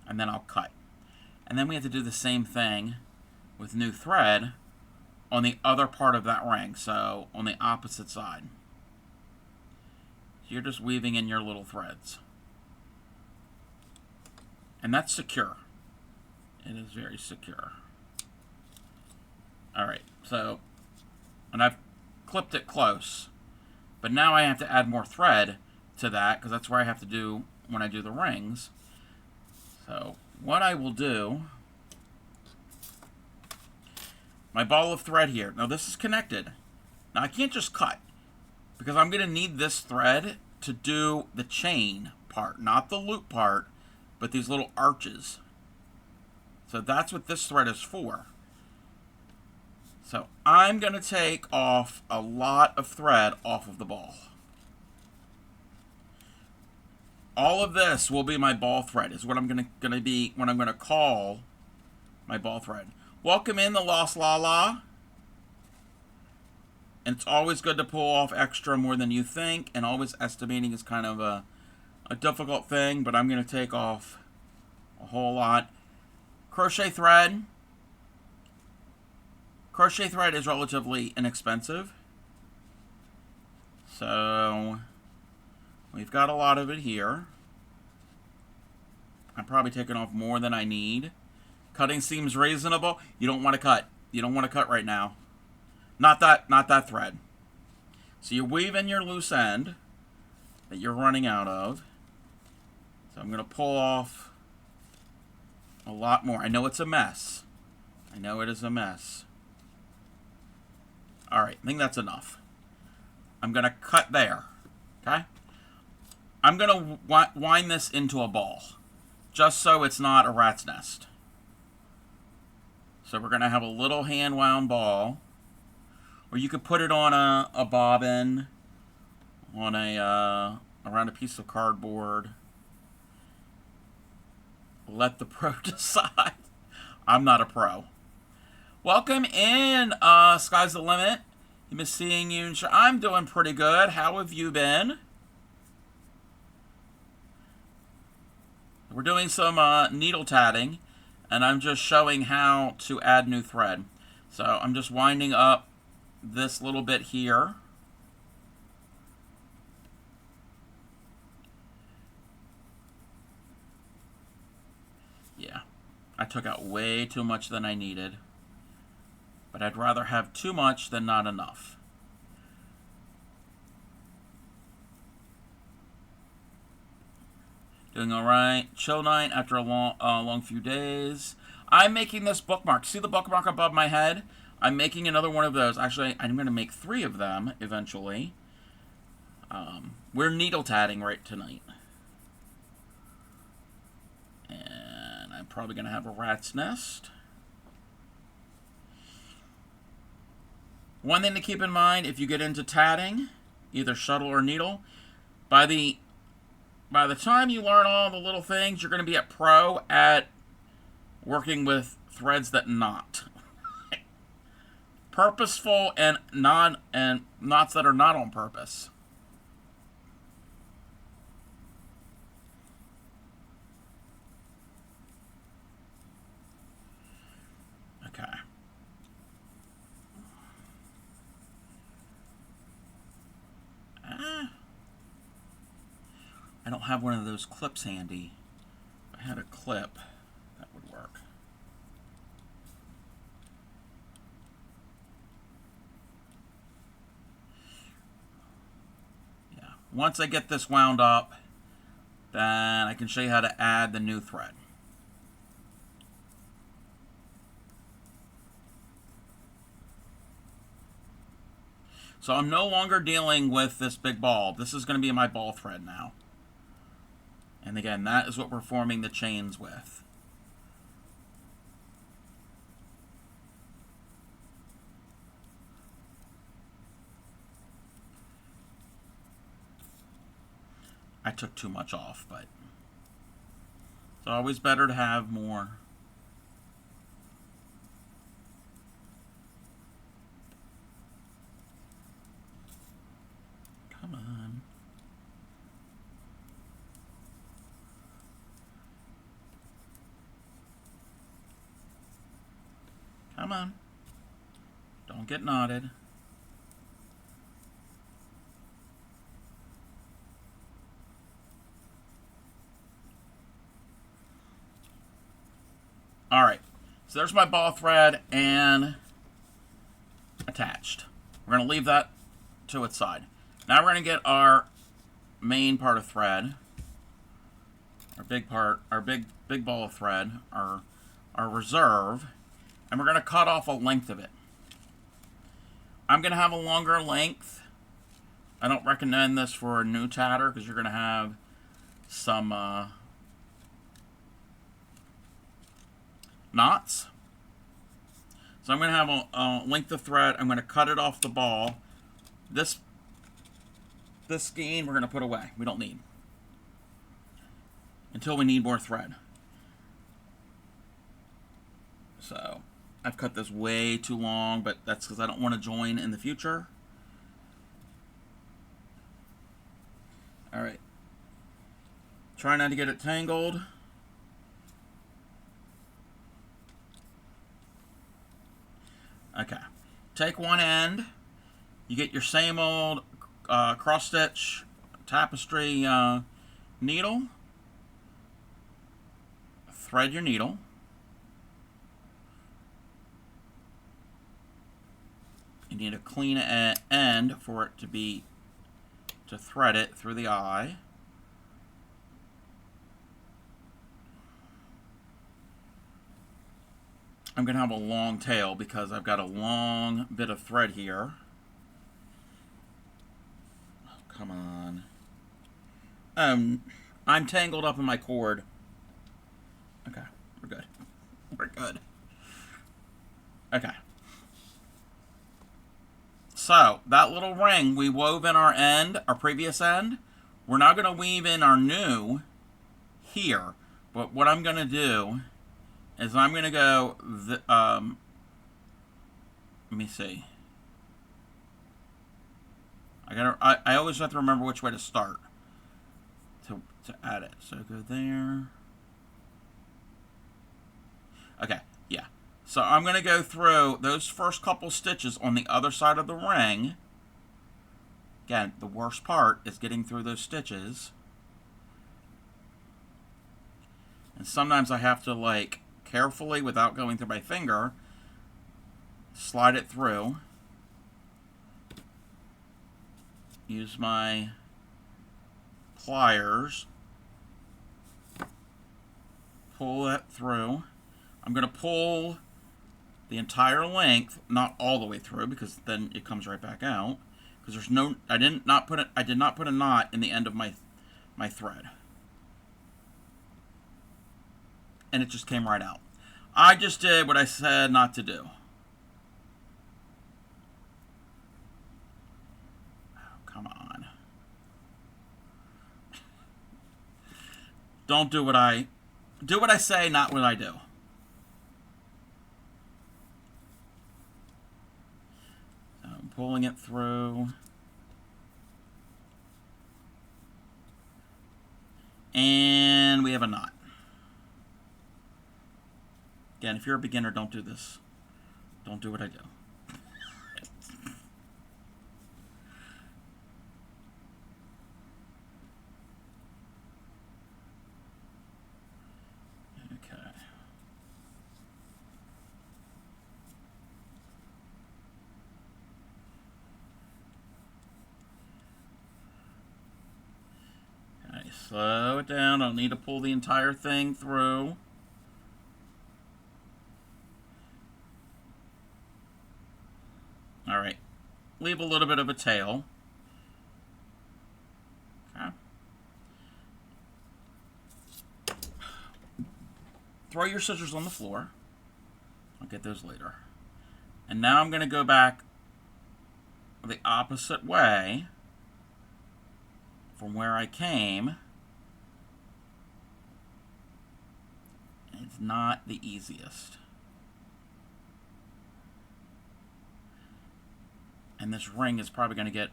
And then I'll cut. And then we have to do the same thing with new thread on the other part of that ring, so on the opposite side. So you're just weaving in your little threads. And that's secure. It is very secure. Alright, so, and I've clipped it close, but now I have to add more thread to that, because that's where I have to do when I do the rings. So what I will do, my ball of thread here. Now this is connected. Now I can't just cut, because I'm going to need this thread to do the chain part, not the loop part, but these little arches. So that's what this thread is for. So I'm going to take off a lot of thread off of the ball. All of this will be my ball thread, is what I'm gonna call my ball thread. Welcome in the Lost Lala. And it's always good to pull off extra more than you think, and always estimating is kind of a difficult thing, but I'm going to take off a whole lot. Crochet thread. Crochet thread is relatively inexpensive. So we've got a lot of it here. I'm probably taking off more than I need. Cutting seems reasonable. You don't want to cut. You don't want to cut right now. Not that thread. So you weave in your loose end that you're running out of. So I'm going to pull off a lot more. I know it's a mess. I know it is a mess. Alright, I think that's enough. I'm going to cut there. Okay? I'm going to wind this into a ball. Just so it's not a rat's nest. So we're going to have a little hand wound ball. Or you could put it on a bobbin, on around a piece of cardboard. Let the pro decide. I'm not a pro. Welcome in, Sky's the Limit. I miss seeing you. I'm doing pretty good. How have you been? We're doing some needle tatting, and I'm just showing how to add new thread. So I'm just winding up this little bit here. Yeah, I took out way too much than I needed, but I'd rather have too much than not enough. Doing all right. Chill night after a long few days. I'm making this bookmark. See the bookmark above my head? I'm making another one of those. Actually, I'm going to make 3 of them eventually. We're needle tatting right tonight. And I'm probably going to have a rat's nest. One thing to keep in mind, if you get into tatting, either shuttle or needle, by the time you learn all the little things, you're going to be a pro at working with threads that knot. Purposeful and knots that are not on purpose. Okay. I don't have one of those clips handy. If I had a clip, that would work. Once I get this wound up, then I can show you how to add the new thread. So I'm no longer dealing with this big ball. This is going to be my ball thread now. And again, that is what we're forming the chains with. I took too much off, but it's always better to have more. Come on. Come on. Don't get knotted. Alright, so there's my ball thread and attached. We're going to leave that to its side. Now we're going to get our main part of thread, our big ball of thread, our reserve, and we're going to cut off a length of it. I'm going to have a longer length. I don't recommend this for a new tatter because you're going to have some knots. So I'm going to have a length of thread. I'm going to cut it off the ball. This skein we're going to put away. We don't need. until we need more thread. So I've cut this way too long, but that's because I don't want to join in the future. All right. Try not to get it tangled. Okay. Take one end. You get your same old cross stitch tapestry needle. Thread your needle. You need a clean end for it to thread it through the eye. I'm going to have a long tail because I've got a long bit of thread here. Oh, come on. I'm tangled up in my cord. Okay, we're good. We're good. Okay. So, that little ring, we wove in our end, our previous end. We're now going to weave in our new here. But what I'm going to do is I'm going to go, let me see. I always have to remember which way to start to add it. So go there. Okay, yeah. So I'm going to go through those first couple stitches on the other side of the ring. Again, the worst part is getting through those stitches. And sometimes I have to, like, carefully, without going through my finger, slide it through. Use my pliers. Pull that through. I'm going to pull the entire length, not all the way through, because then it comes right back out. Because there's no, I did not put a knot in the end of my thread, and it just came right out. I just did what I said not to do. Oh, come on. Don't do what I say, not what I do. Pulling it through. And we have a knot. Again, if you're a beginner, don't do this. Don't do what I do. Okay. Slow it down. I don't need to pull the entire thing through. Alright. Leave a little bit of a tail. Okay. Throw your scissors on the floor. I'll get those later. And now I'm going to go back the opposite way from where I came. It's not the easiest. And this ring is probably going to get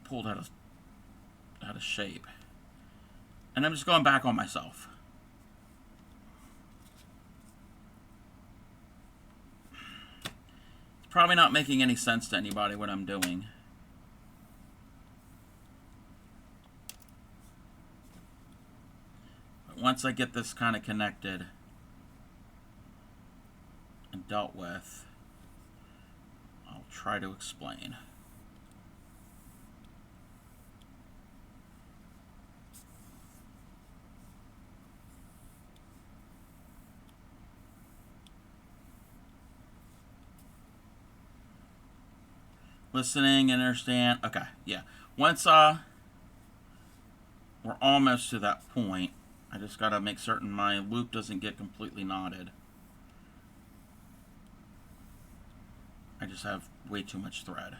pulled out of shape. And I'm just going back on myself. It's probably not making any sense to anybody what I'm doing. Once I get this kind of connected and dealt with, I'll try to explain. Listening and understand. Okay, yeah. Once we're almost to that point, I just got to make certain my loop doesn't get completely knotted. I just have way too much thread.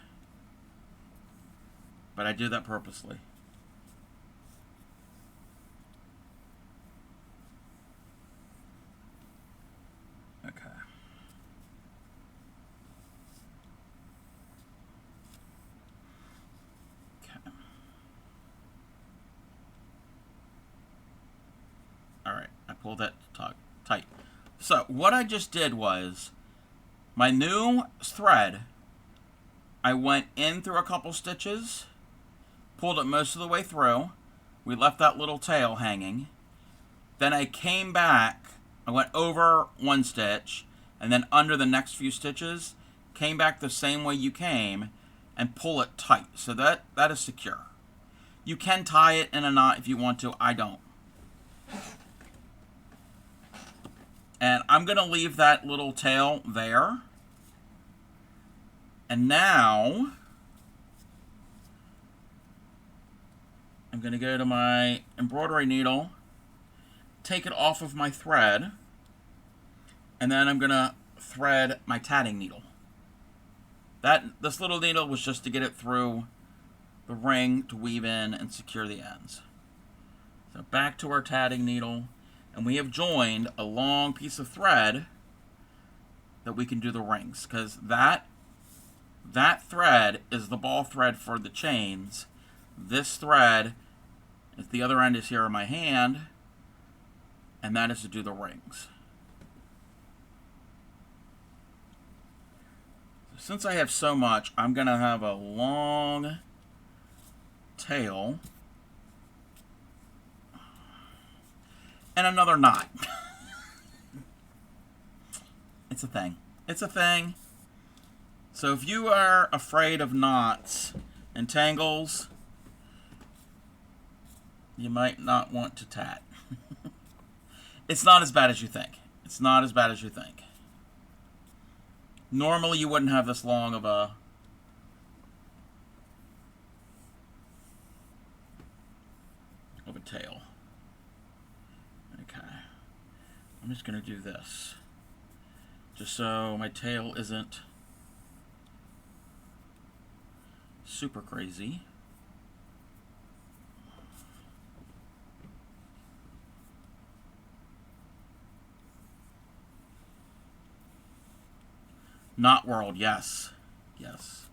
But I do that purposely. pull that tight. So what I just did was, my new thread, I went in through a couple stitches, pulled it most of the way through. We left that little tail hanging. Then I came back, I went over one stitch, and then under the next few stitches, came back the same way you came, and pull it tight. So that is secure. You can tie it in a knot if you want to. I don't. And I'm going to leave that little tail there. And now, I'm going to go to my embroidery needle, take it off of my thread, and then I'm going to thread my tatting needle. This little needle was just to get it through the ring to weave in and secure the ends. So back to our tatting needle, and we have joined a long piece of thread that we can do the rings, because that thread is the ball thread for the chains. This thread, at the other end, is here in my hand, and that is to do the rings. Since I have so much, I'm going to have a long tail and another knot. It's a thing. It's a thing. So if you are afraid of knots and tangles, you might not want to tat. It's not as bad as you think. It's not as bad as you think. Normally you wouldn't have this long of a tail. Okay. I'm just going to do this, just so my tail isn't super crazy. Knot world, yes. Yes.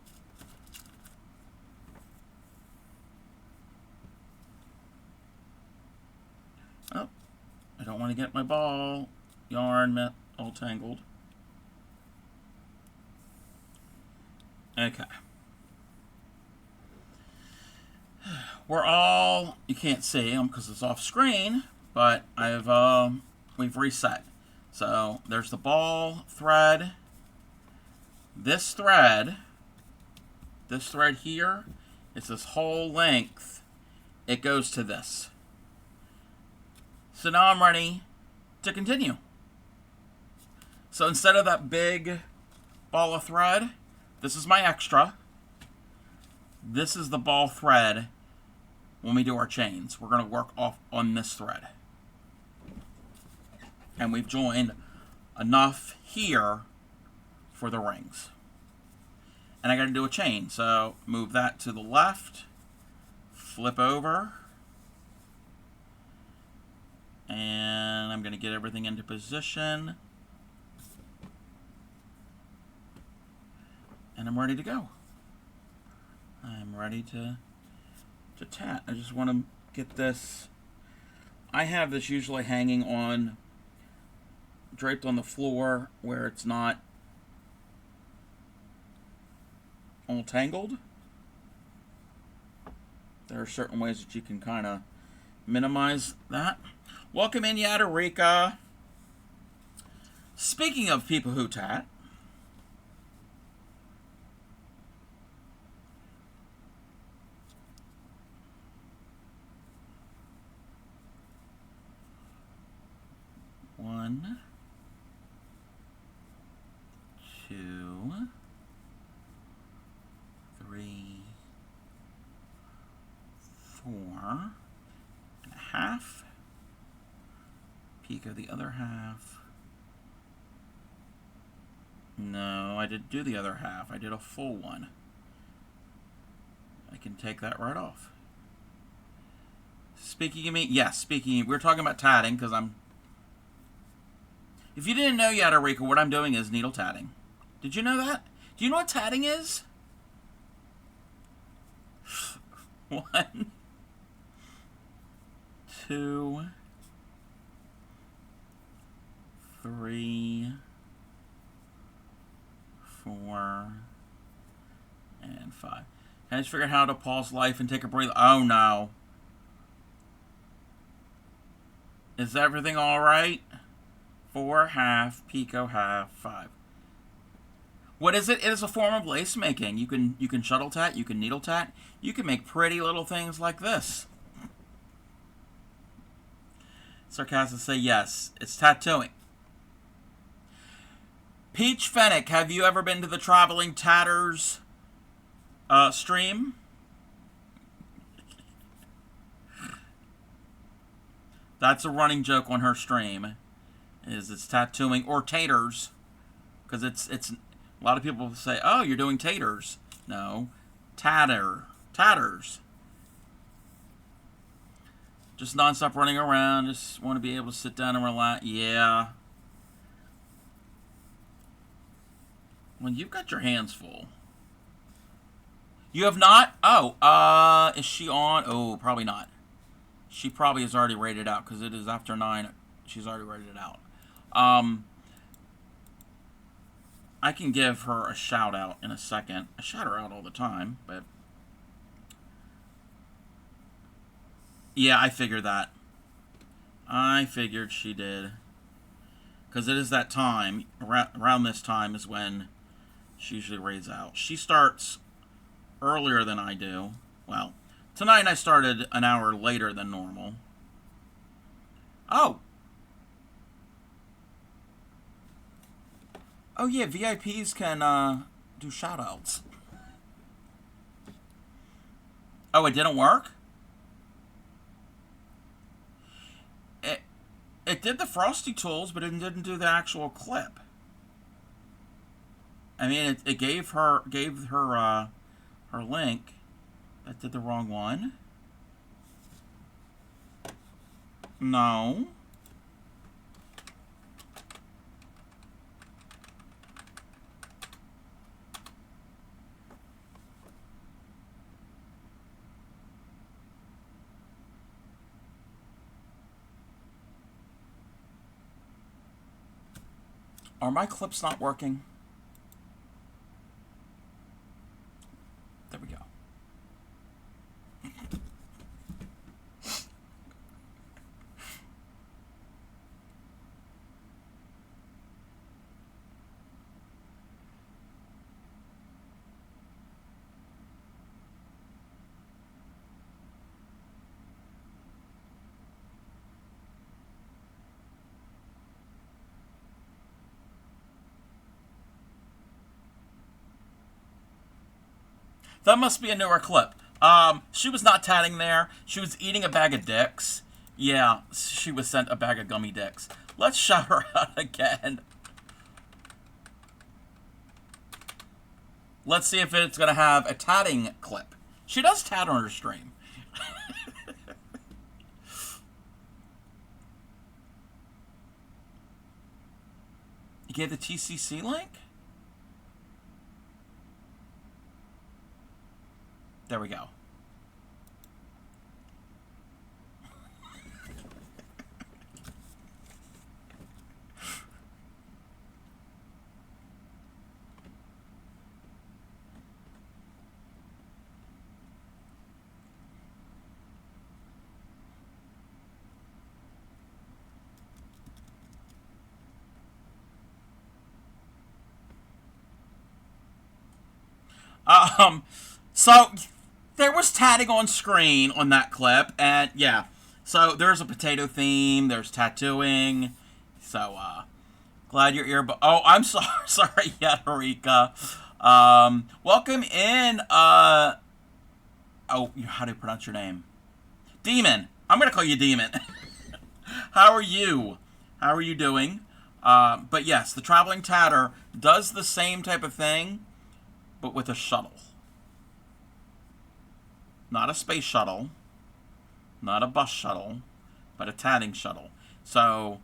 Oh, I don't want to get my ball yarn all tangled. Okay. We're all, you can't see them because it's off screen, but we've reset. So there's the ball thread. This thread here, it's this whole length. It goes to this. So now I'm ready to continue. So instead of that big ball of thread, this is my extra. This is the ball thread when we do our chains. We're going to work off on this thread. And we've joined enough here for the rings. And I got to do a chain. So move that to the left, flip over, and I'm going to get everything into position. And I'm ready to go. I'm ready to tat. I just want to get this. I have this usually hanging on, draped on the floor where it's not all tangled. There are certain ways that you can kind of minimize that. Welcome in, Yadarika. Speaking of people who tat, one, two, three, 4.5. Peek of the other half. No, I didn't do the other half. I did a full one. I can take that right off. Speaking of me, yes, speaking of, we're talking about tatting because I'm. If you didn't know yet, Arika, what I'm doing is needle tatting. Did you know that? Do you know what tatting is? 1, 2, 3, 4, and 5. Can I just figure out how to pause life and take a breather? Oh no. Is everything alright? 4, half, picot, half, 5. What is it? It is a form of lace making. You can shuttle tat, you can needle tat, you can make pretty little things like this. Sarcastic say yes, it's tattooing. Peach Fennec, have you ever been to the Traveling Tatters stream? That's a running joke on her stream. It's tattooing or taters, because it's a lot of people say, "Oh, you're doing taters." No, tatters. Just nonstop running around. Just want to be able to sit down and relax. Yeah. Well, you've got your hands full. You have not? Oh, is she on? Oh, probably not. She probably is already rated out because it is after 9. She's already rated out. I can give her a shout out in a second. I shout her out all the time, but yeah, I figured that. I figured she did. Because it is that time, around this time is when she usually raids out. She starts earlier than I do. Well, tonight I started an hour later than normal. Oh. Oh yeah, VIPs can do shoutouts. Oh, it didn't work? It did the Frosty tools, but it didn't do the actual clip. I mean, it gave her her link. That did the wrong one. No. Are my clips not working? There we go. That must be a newer clip. She was not tatting there. She was eating a bag of dicks. Yeah, she was sent a bag of gummy dicks. Let's shout her out again. Let's see if it's going to have a tatting clip. She does tat on her stream. You gave the TCC link? There we go. So there was tatting on screen on that clip, and yeah, so there's a potato theme, there's tattooing, so glad you're here. Oh, I'm sorry, sorry, Yadarika. Welcome in. Oh, how do you pronounce your name? Demon. I'm gonna call you Demon. How are you? How are you doing? But yes, the Traveling Tatter does the same type of thing, but with a shuttle. Not a space shuttle, not a bus shuttle, but a tatting shuttle. So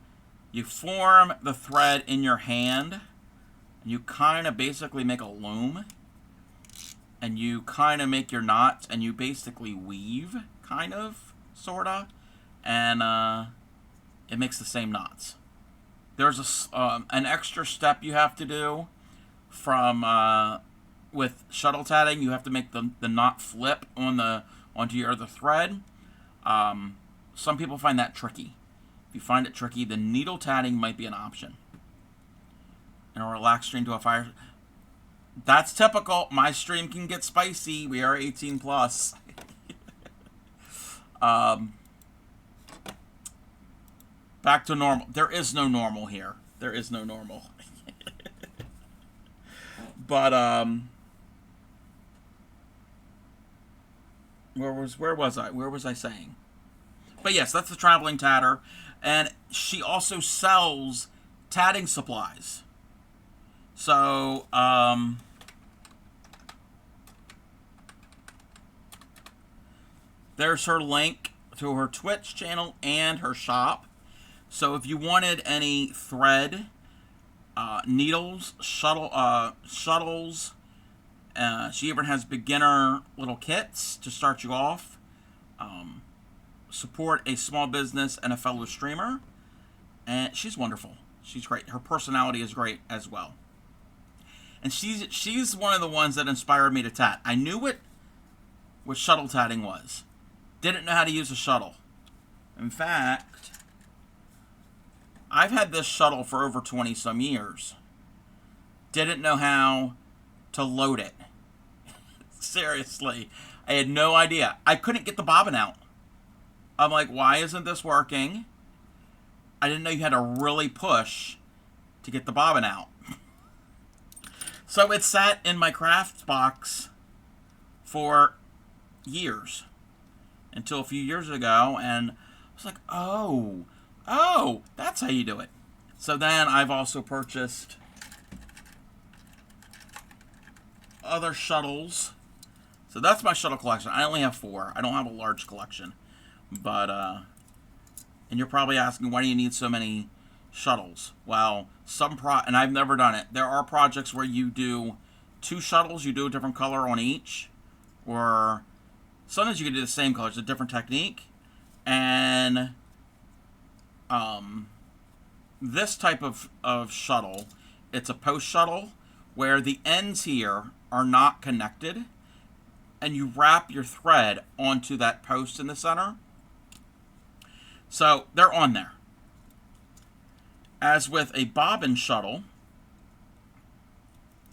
you form the thread in your hand, and you kind of basically make a loom, and you kind of make your knots, and you basically weave, kind of, sort of, and it makes the same knots. there's an extra step you have to do from with shuttle tatting. You have to make the knot flip onto your other thread. Some people find that tricky. If you find it tricky, the needle tatting might be an option. And a relaxed stream to a fire. That's typical. My stream can get spicy. We are 18 plus. Back to normal. There is no normal here. There is no normal. But where was I? Where was I saying? But yes, that's the traveling tatter, and she also sells tatting supplies. So there's her link to her Twitch channel and her shop. So if you wanted any thread, needles, shuttles, she even has beginner little kits to start you off. Support a small business and a fellow streamer. And she's wonderful. She's great. Her personality is great as well. And she's one of the ones that inspired me to tat. I knew what shuttle tatting was. Didn't know how to use a shuttle. In fact, I've had this shuttle for over 20 some years. Didn't know how to load it. Seriously. I had no idea. I couldn't get the bobbin out. I'm like, why isn't this working? I didn't know you had to really push to get the bobbin out. So it sat in my craft box for years. Until a few years ago, and I was like, oh, that's how you do it. So then I've also purchased other shuttles. So that's my shuttle collection. I only have 4. I don't have a large collection. But, and you're probably asking, why do you need so many shuttles? Well, and I've never done it. There are projects where you do 2 shuttles, you do a different color on each, or sometimes you can do the same color. It's a different technique. And this type of shuttle, it's a post shuttle where the ends here are not connected, and you wrap your thread onto that post in the center. So they're on there. As with a bobbin shuttle,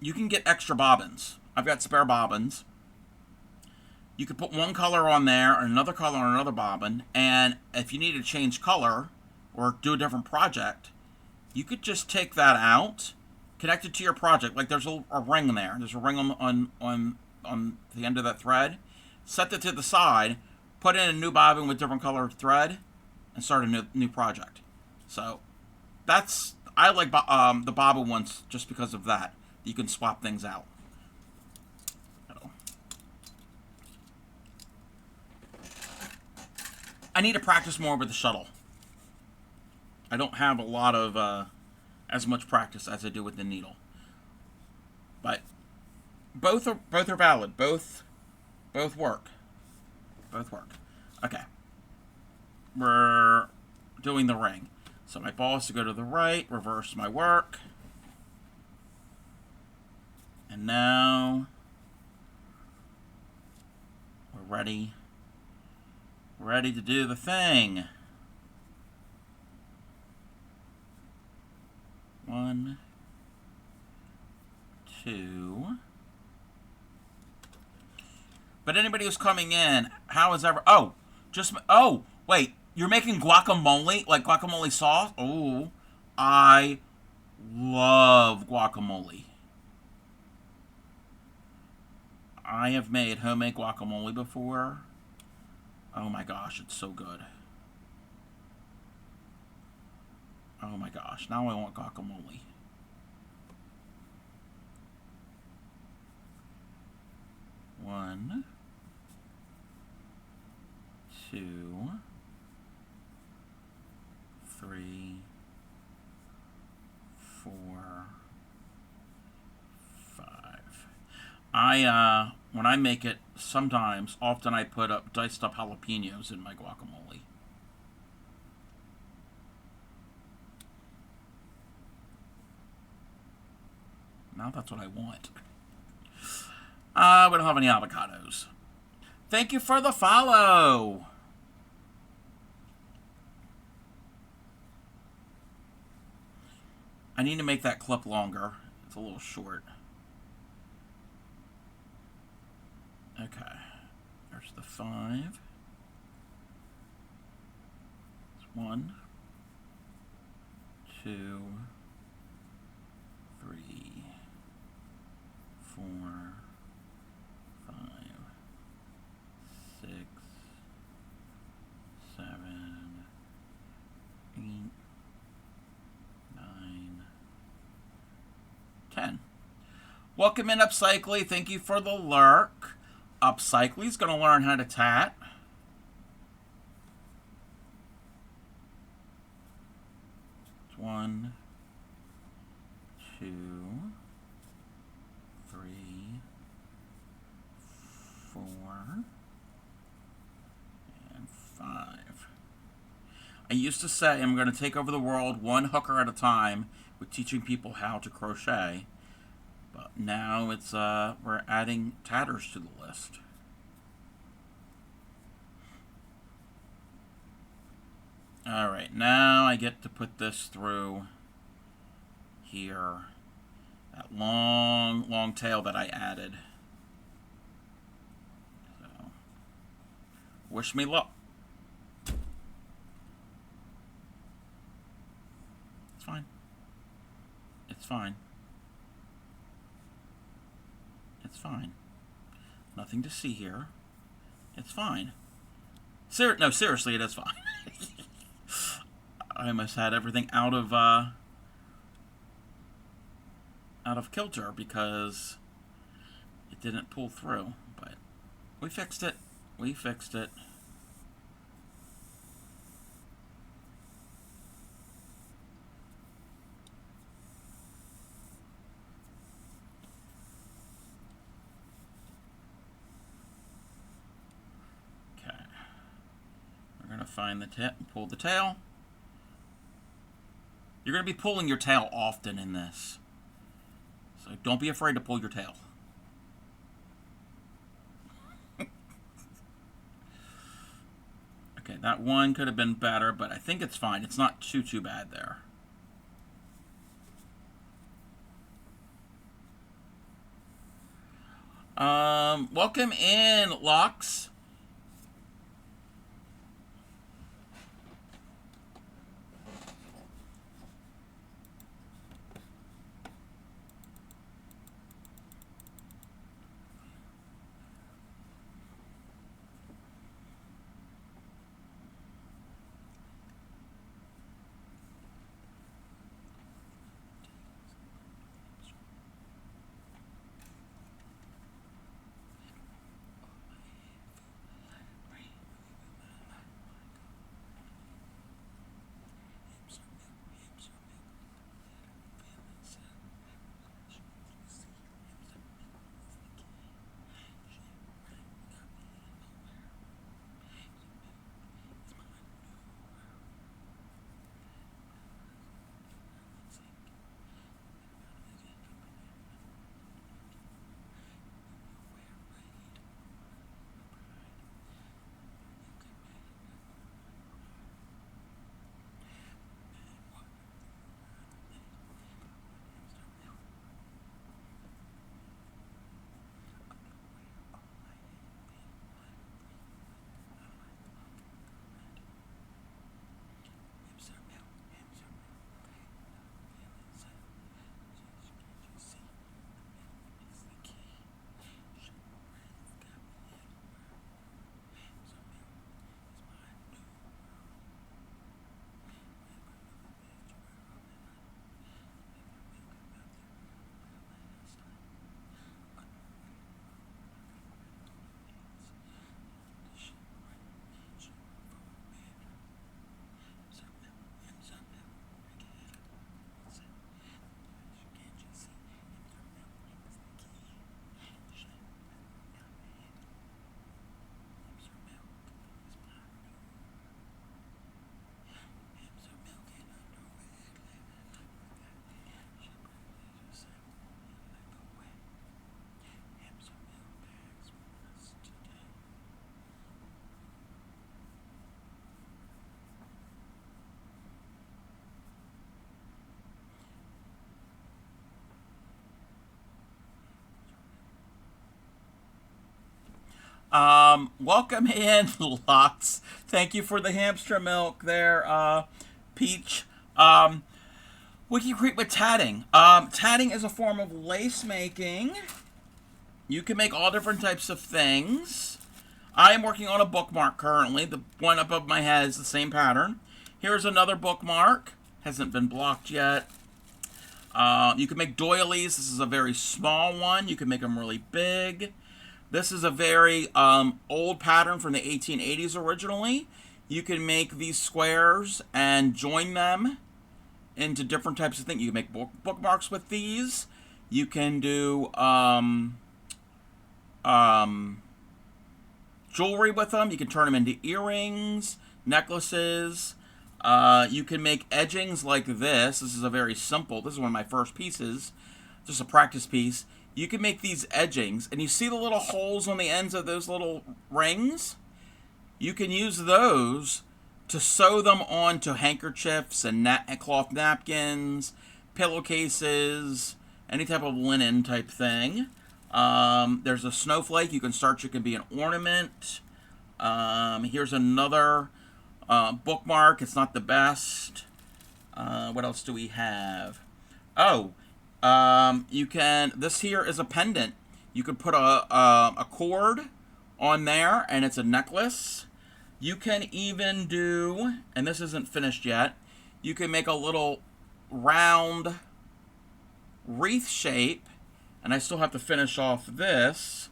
you can get extra bobbins. I've got spare bobbins. You could put one color on there and another color on another bobbin, and if you need to change color or do a different project, you could just take that out, connect it to your project. Like there's a ring there. There's a ring on the end of that thread. Set it to the side, put in a new bobbin with different color thread, and start a new project. So I like the bobbin ones just because of that. You can swap things out. I need to practice more with the shuttle. I don't have a lot of as much practice as I do with the needle. But both are valid. Both work. Both work. Okay. We're doing the ring. So my ball is to go to the right, reverse my work. And now we're ready. Ready to do the thing. 1, 2. But anybody who's coming in, how is ever? Oh, wait. You're making guacamole, like guacamole sauce? Oh, I love guacamole. I have made homemade guacamole before. Oh my gosh, it's so good. Oh my gosh, now I want guacamole. One, 2, 3, 4, 5. When I make it, often I put up diced up jalapenos in my guacamole. Now that's what I want. We don't have any avocados. Thank you for the follow. I need to make that clip longer. It's a little short. Okay. There's the 5. It's 1, 2, 3, 4, 5, 6, 7, 8, 9, 10. Welcome in, Upcycly. Thank you for the lurk. Upcycly's going to learn how to tat. It's 1, 2, 3, 4, and 5. I used to say I'm going to take over the world one hooker at a time with teaching people how to crochet. But now it's we're adding tatters to the list. All right, now I get to put this through here. That long tail that I added. So, wish me luck. It's fine. It's fine. It's fine. Nothing to see here. It's fine. No, seriously, it is fine. I almost had everything out of kilter because it didn't pull through. But we fixed it. We fixed it. Find the tip and pull the tail. You're going to be pulling your tail often in this, so don't be afraid to pull your tail. Okay, that one could have been better, but I think it's fine. It's not too bad there. Welcome in, Lux. Welcome in, Lux. Thank you for the hamster milk there, Peach. Wiki Creep with tatting. Tatting is a form of lace making. You can make all different types of things. I am working on a bookmark currently. The one above my head is the same pattern. Here's another bookmark. Hasn't been blocked yet. You can make doilies. This is a very small one. You can make them really big. This is a very old pattern from the 1880s originally. You can make these squares and join them into different types of things. You can make bookmarks with these. You can do jewelry with them. You can turn them into earrings, necklaces. You can make edgings like this. This is a very simple, this is one of my first pieces, just a practice piece. You can make these edgings, and you see the little holes on the ends of those little rings? You can use those to sew them onto handkerchiefs and cloth napkins, pillowcases, any type of linen type thing. There's a snowflake. You can start, it can be an ornament. Here's another bookmark. It's not the best. What else do we have? Oh, you can, this here is a pendant. You could put a cord on there, and it's a necklace. You can even do, and this isn't finished yet, you can make a little round wreath shape, and I still have to finish off this,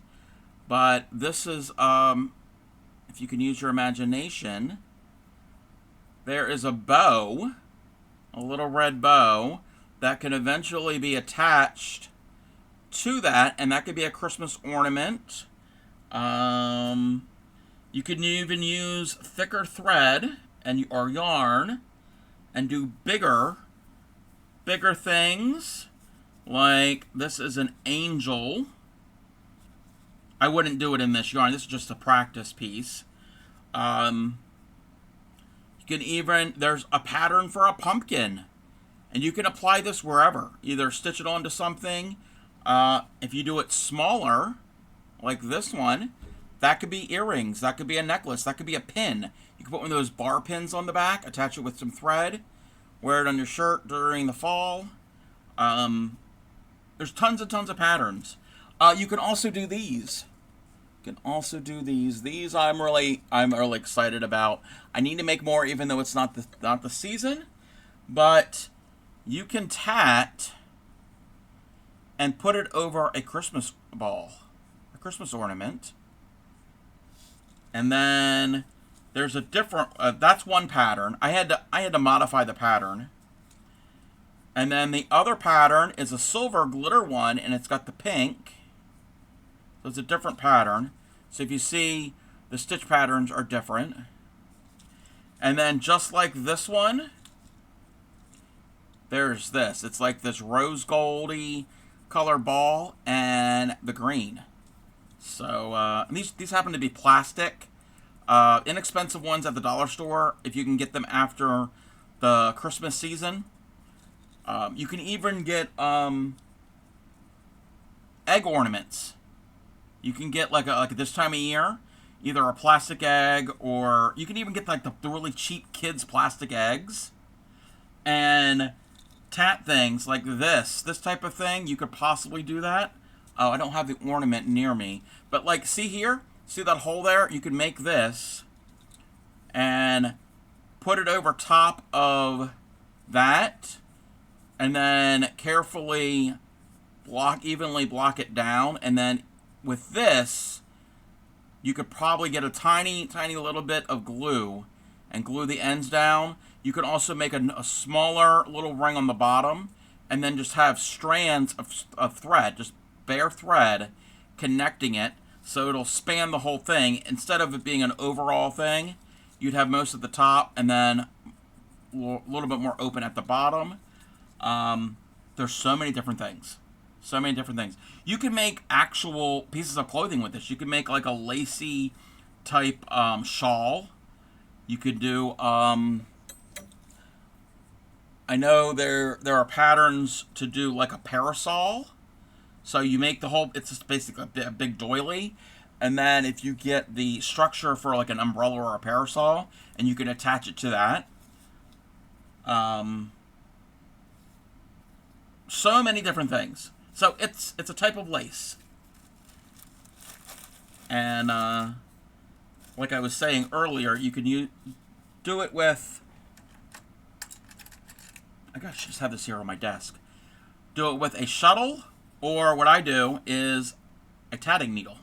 but this is, if you can use your imagination, there is a bow, a little red bow, that can eventually be attached to that, and that could be a Christmas ornament. You can even use thicker thread or yarn and do bigger things. Like, this is an angel. I wouldn't do it in this yarn. This is just a practice piece. You can even, there's a pattern for a pumpkin. And you can apply this wherever. Either stitch it onto something. If you do it smaller, like this one, that could be earrings. That could be a necklace. That could be a pin. You can put one of those bar pins on the back, attach it with some thread, wear it on your shirt during the fall. There's tons and tons of patterns. You can also do these. These I'm really excited about. I need to make more, even though it's not the season. But you can tat and put it over a Christmas ball, a Christmas ornament. And then there's a different, that's one pattern. I had to modify the pattern. And then the other pattern is a silver glitter one, and it's got the pink. So it's a different pattern. So if you see, the stitch patterns are different. And then just like this one, there's this. It's like this rose goldy color ball and the green. So these happen to be plastic. Inexpensive ones at the dollar store if you can get them after the Christmas season. You can even get egg ornaments. You can get like this time of year, either a plastic egg, or you can even get like the really cheap kids plastic eggs. And tat things like this type of thing, you could possibly do that. Oh, I don't have the ornament near me. But like, see here? See that hole there? You can make this and put it over top of that, and then carefully evenly block it down. And then with this, you could probably get a tiny little bit of glue and glue the ends down. You can also make a smaller little ring on the bottom, and then just have strands of thread, just bare thread, connecting it, so it'll span the whole thing. Instead of it being an overall thing, you'd have most at the top, and then a little bit more open at the bottom. There's so many different things. You can make actual pieces of clothing with this. You can make like a lacy type shawl. You could do, I know there are patterns to do like a parasol. So you make the whole, it's just basically a big doily. And then if you get the structure for like an umbrella or a parasol, and you can attach it to that. So many different things. So it's a type of lace. And like I was saying earlier, you can do it with... I gosh, just have this here on my desk. Do it with a shuttle, or what I do is a tatting needle.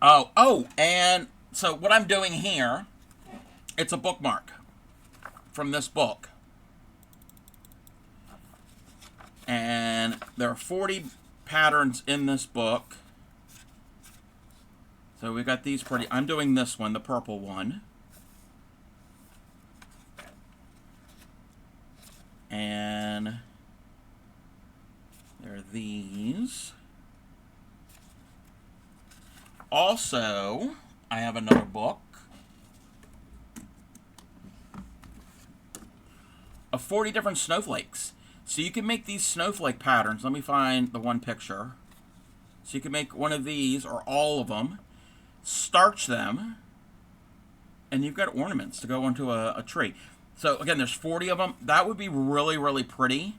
Oh, and so what I'm doing here, it's a bookmark from this book. And there are 40 patterns in this book. So we got these pretty... I'm doing this one, the purple one. And there are these. Also, I have another book of 40 different snowflakes. So you can make these snowflake patterns. Let me find the one picture. So you can make one of these, or all of them, starch them, and you've got ornaments to go onto a tree. So again, there's 40 of them. That would be really, really pretty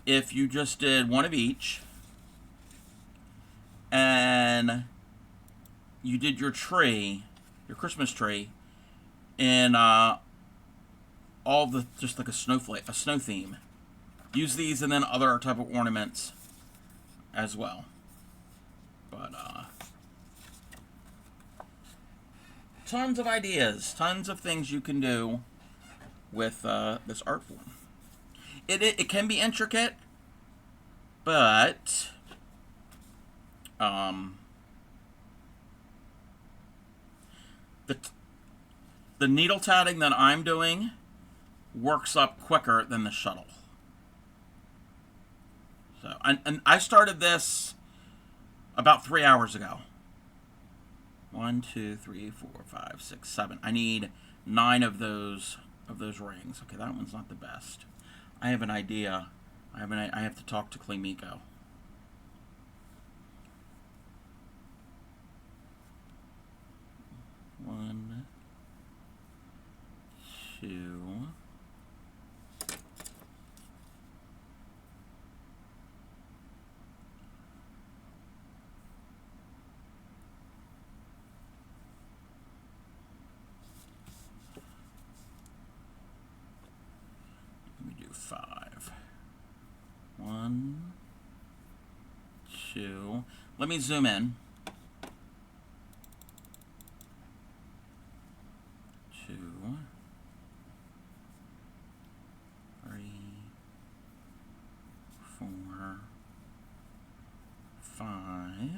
if you just did one of each. And you did your tree, your Christmas tree, in all the, just like a snowflake, a snow theme. Use these and then other type of ornaments as well. But tons of ideas, tons of things you can do with this art form. It can be intricate, but the needle tatting that I'm doing works up quicker than the shuttle. So, and I started this about 3 hours ago. 1, 2, 3, 4, 5, 6, 7. I need 9 of those rings. Okay, that one's not the best. I have an idea. I have to talk to Cleymiko. One, two. Let me do 5. 1, 2. Let me zoom in. 2, 3, 4, 5.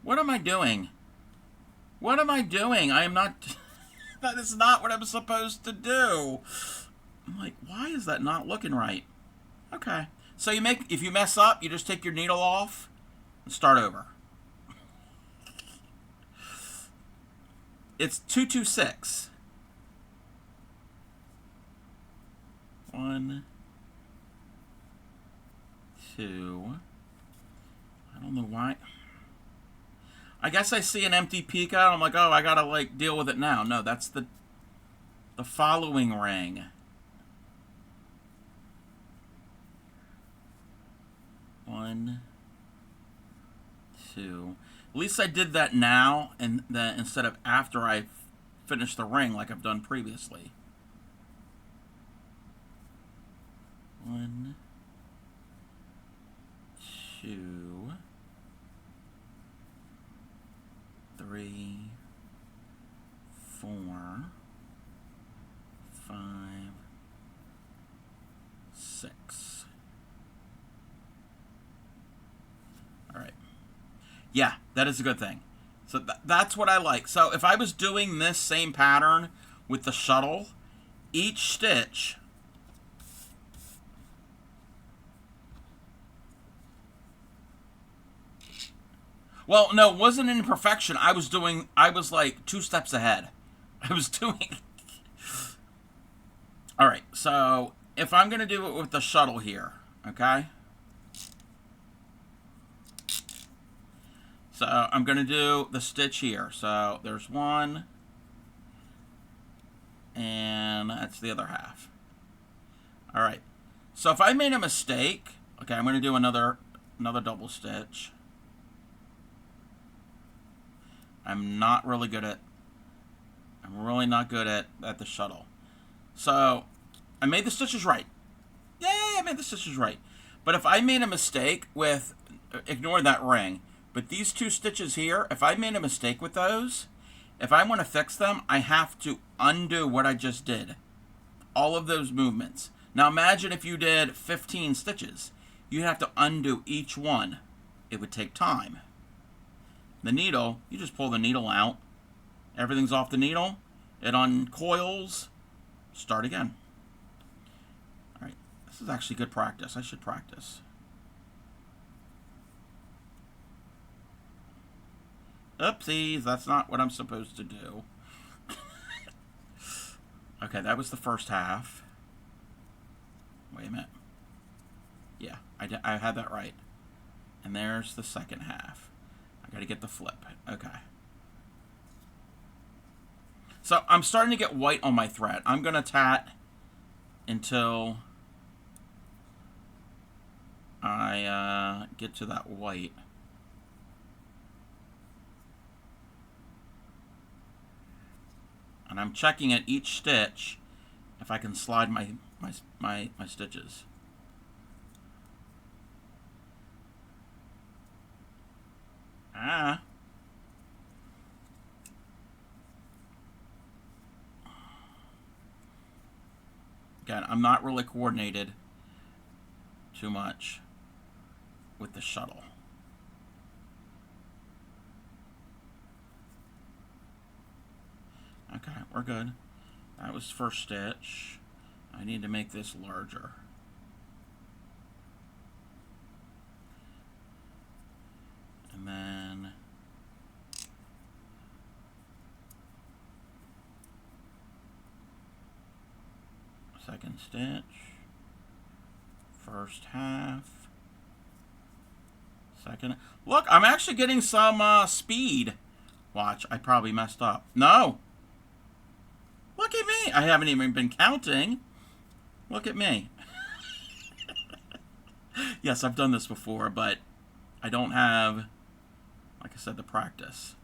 What am I doing? What am I doing? I am not... That is not what I'm supposed to do. I'm like, why is that not looking right? Okay. So you make... If you mess up, you just take your needle off and start over. It's 226. 1, 2. I don't know why... I guess I see an empty peak out. I'm like, oh, I gotta like deal with it now. No, that's the following ring. 1, 2. At least I did that now, and then instead of after I finished the ring, like I've done previously. 1, 2. 3, 4, 5, 6. All right. Yeah, that is a good thing. So that's what I like. So if I was doing this same pattern with the shuttle, each stitch Well, no, it wasn't an imperfection. I was like 2 steps ahead. I was doing... All right, so if I'm going to do it with the shuttle here, okay? So I'm going to do the stitch here. So there's one, and that's the other half. All right. So if I made a mistake, okay, I'm going to do another double stitch. I'm really not good at the shuttle. So I made the stitches right. Yay, I made the stitches right. But if I made a mistake with, ignore that ring, but these 2 stitches here, if I made a mistake with those, if I want to fix them, I have to undo what I just did. All of those movements. Now imagine if you did 15 stitches. You'd have to undo each one. It would take time. The needle, you just pull the needle out. Everything's off the needle. It uncoils. Start again. All right. This is actually good practice. I should practice. Oopsies, that's not what I'm supposed to do. Okay, that was the first half. Wait a minute. Yeah, I had that right. And there's the second half. I gotta get the flip. Okay. So I'm starting to get white on my thread. I'm gonna tat until I get to that white. And I'm checking at each stitch if I can slide my stitches. Ah. Again, I'm not really coordinated too much with the shuttle. Okay, we're good. That was first stitch. I need to make this larger. And then second stitch, first half, second. Look, I'm actually getting some speed. Watch, I probably messed up. No! Look at me! I haven't even been counting. Look at me. Yes, I've done this before, but I don't have, like I said, the practice.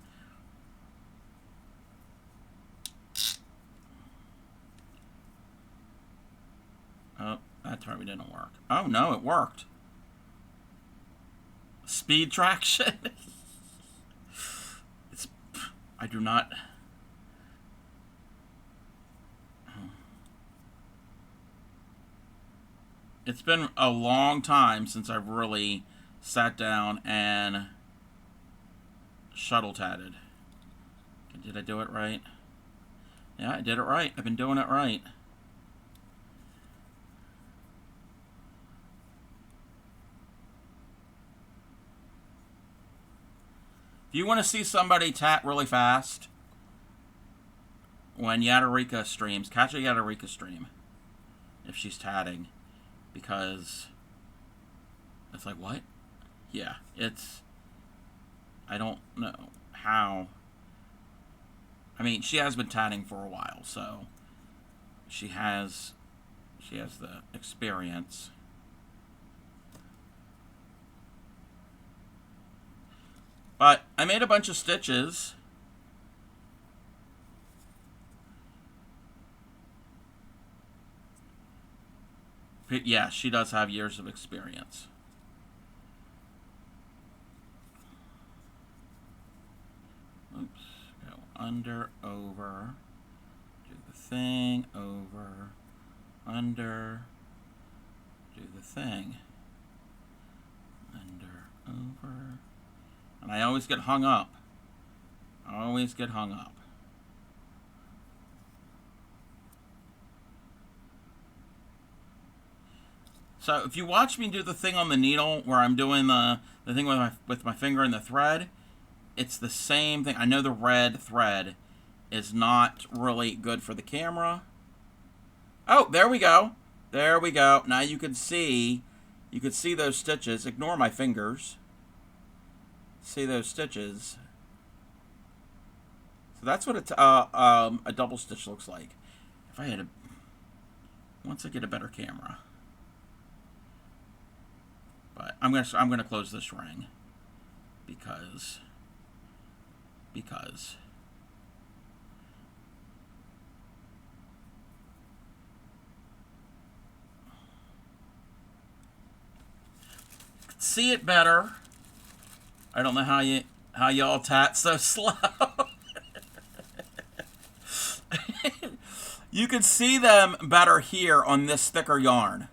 Oh, that probably didn't work. Oh, no, it worked. Speed traction. I do not... It's been a long time since I've really sat down and shuttle tatted. Did I do it right? Yeah, I did it right. I've been doing it right. If you want to see somebody tat really fast, when Yadarika streams, catch a Yadarika stream if she's tatting, because it's like, what? Yeah, it's, I don't know how. I mean, she has been tatting for a while, so she has the experience. But I made a bunch of stitches. But yeah, she does have years of experience. Oops. Go under, over. Do the thing, over, under. Do the thing. Under, over. And I always get hung up. I always get hung up. So if you watch me do the thing on the needle where I'm doing the thing with my finger and the thread, it's the same thing. I know the red thread is not really good for the camera. Oh, there we go. There we go. Now you can see those stitches. Ignore my fingers. See those stitches. So that's what a double stitch looks like. If I had once I get a better camera. But I'm gonna close this ring because see it better. I don't know how y'all tat so slow. You can see them better here on this thicker yarn.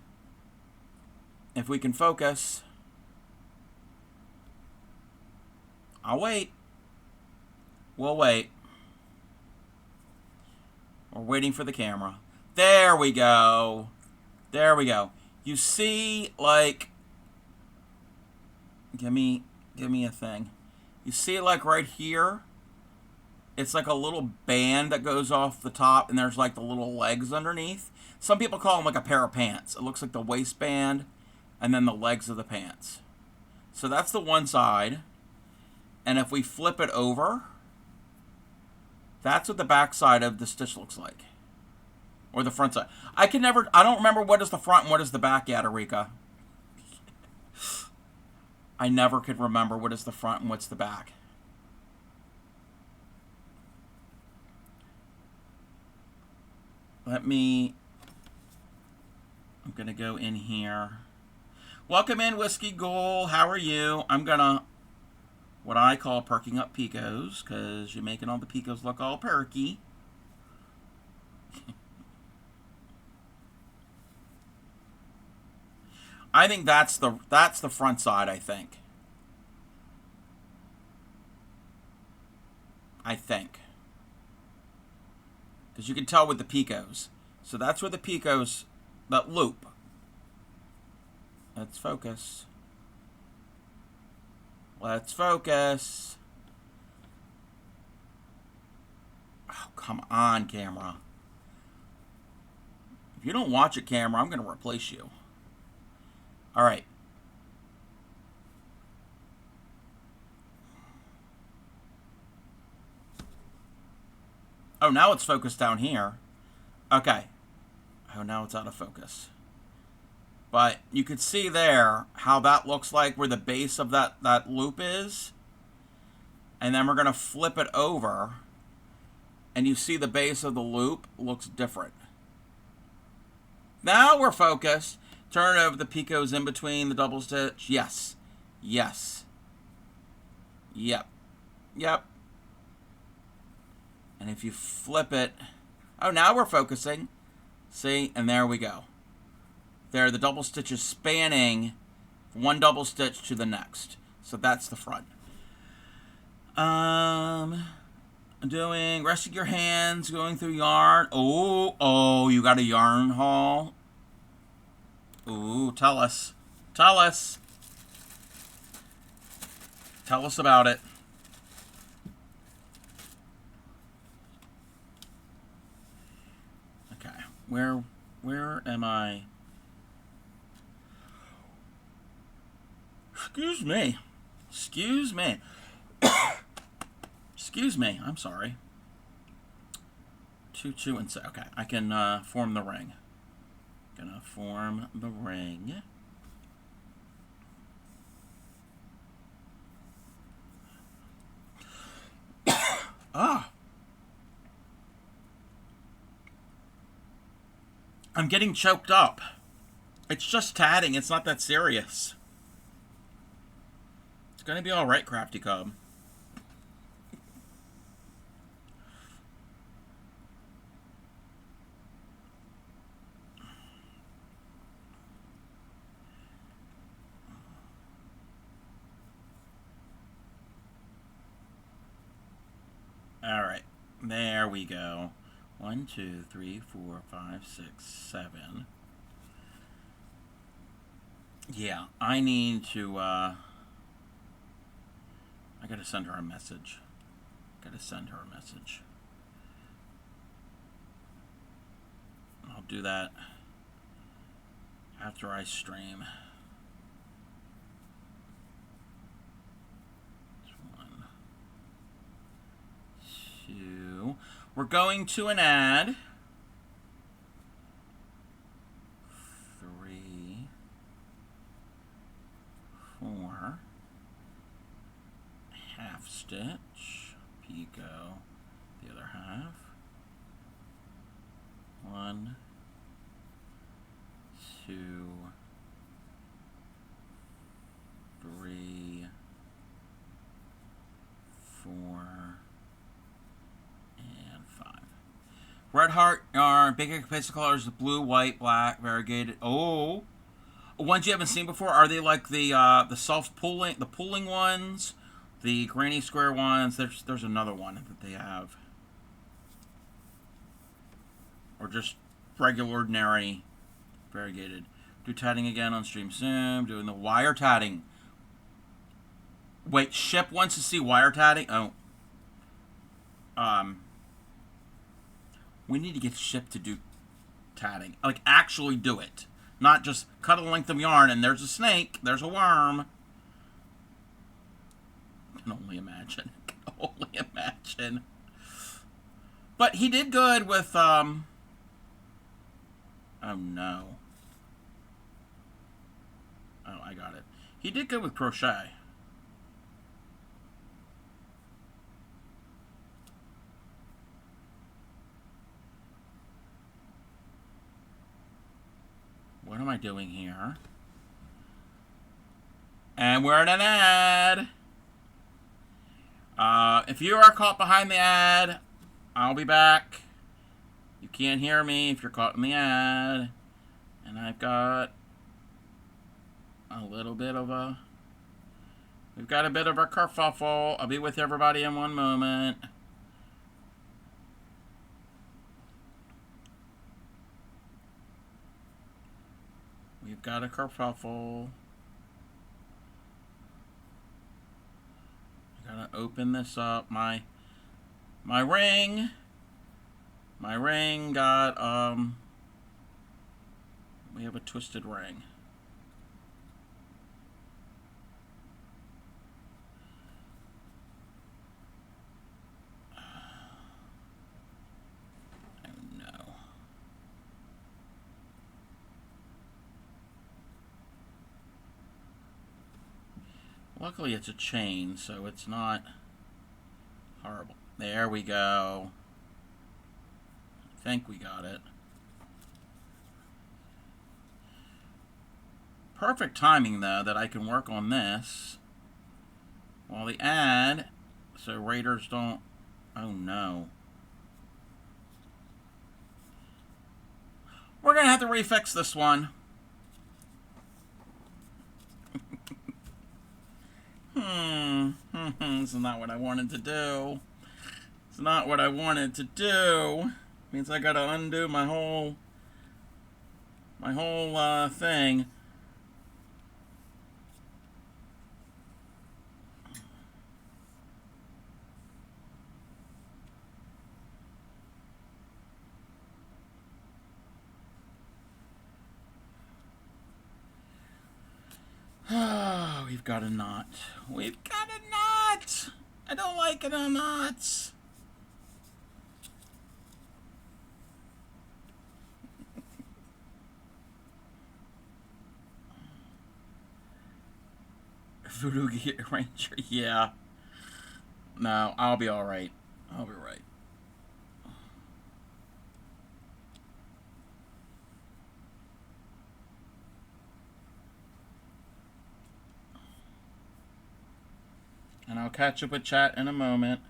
If we can focus. I'll wait. We'll wait. We're waiting for the camera. There we go. There we go. You see, like, give me a thing. You see, like, right here, it's like a little band that goes off the top, and there's like the little legs underneath. Some people call them like a pair of pants. It looks like the waistband and then the legs of the pants. So that's the one side. And if we flip it over, that's what the back side of the stitch looks like. Or the front side. I don't remember what is the front and what is the back yet, Erika. I never could remember what is the front and what's the back. I'm going to go in here. Welcome in, Whiskey Ghoul. How are you? I'm going to, what I call perking up picos, because you're making all the picos look all perky. I think that's the front side, I think. Because you can tell with the picos. So that's where the picos, that loop. Let's focus. Let's focus. Oh, come on, camera. If you don't watch it, camera, I'm going to replace you. All right. Oh, now it's focused down here. Okay. Oh, now it's out of focus. But you could see there how that looks like where the base of that loop is. And then we're going to flip it over. And you see the base of the loop looks different. Now we're focused. Turn over the picots in between the double stitch. Yes. Yes. Yep. Yep. And if you flip it, oh, now we're focusing. See, and there we go. There, the double stitch is spanning one double stitch to the next. So that's the front. Doing, resting your hands, going through yarn. Oh, you got a yarn haul. Ooh, tell us. Tell us. Tell us about it. Where am I? Excuse me. Excuse me. Excuse me. I'm sorry. 2, 2, and 6. Okay, I can form the ring. Gonna form the ring. Ah. I'm getting choked up. It's just tatting. It's not that serious. It's gonna be all right, Crafty Cub. All right, there we go. 1, 2, 3, 4, 5, 6, 7. Yeah, I need to I gotta send her a message. Gotta send her a message. I'll do that after I stream. One, two. We're going to an ad. 3, 4. Half stitch. Picot. The other half. 1, 2, 3, 4, and 5. Red heart yarn, basic colors: blue, white, black, variegated. Oh, ones you haven't seen before. Are they like the self-pulling, the pulling ones, the granny square ones? There's another one that they have, or just regular ordinary variegated. Do tatting again on stream soon. Doing the wire tatting. Wait, Ship wants to see wire tatting? Oh. We need to get Ship to do tatting. Like, actually do it. Not just cut a length of yarn and there's a snake, there's a worm. I can only imagine. I can only imagine. But he did good with, oh no. Oh, I got it. He did good with crochet. What am I doing here? And we're in an ad. If you are caught behind the ad, I'll be back. You can't hear me if you're caught in the ad. And I've got a little bit of a... We've got a bit of a kerfuffle. I'll be with everybody in one moment. We've got a kerfuffle. I gotta open this up. My ring. My ring got, we have a twisted ring. Oh no. Luckily it's a chain, so it's not horrible. There we go. I think we got it. Perfect timing, though, that I can work on this while the ad, so raiders don't... Oh, no. We're going to have to refix this one. This is not what I wanted to do. It's not what I wanted to do. Means I gotta undo my whole thing. Oh, we've got a knot. We've got a knot! I don't like it on knots. Voodoo Ranger, yeah. No, I'll be alright. I'll be right. And I'll catch up with chat in a moment.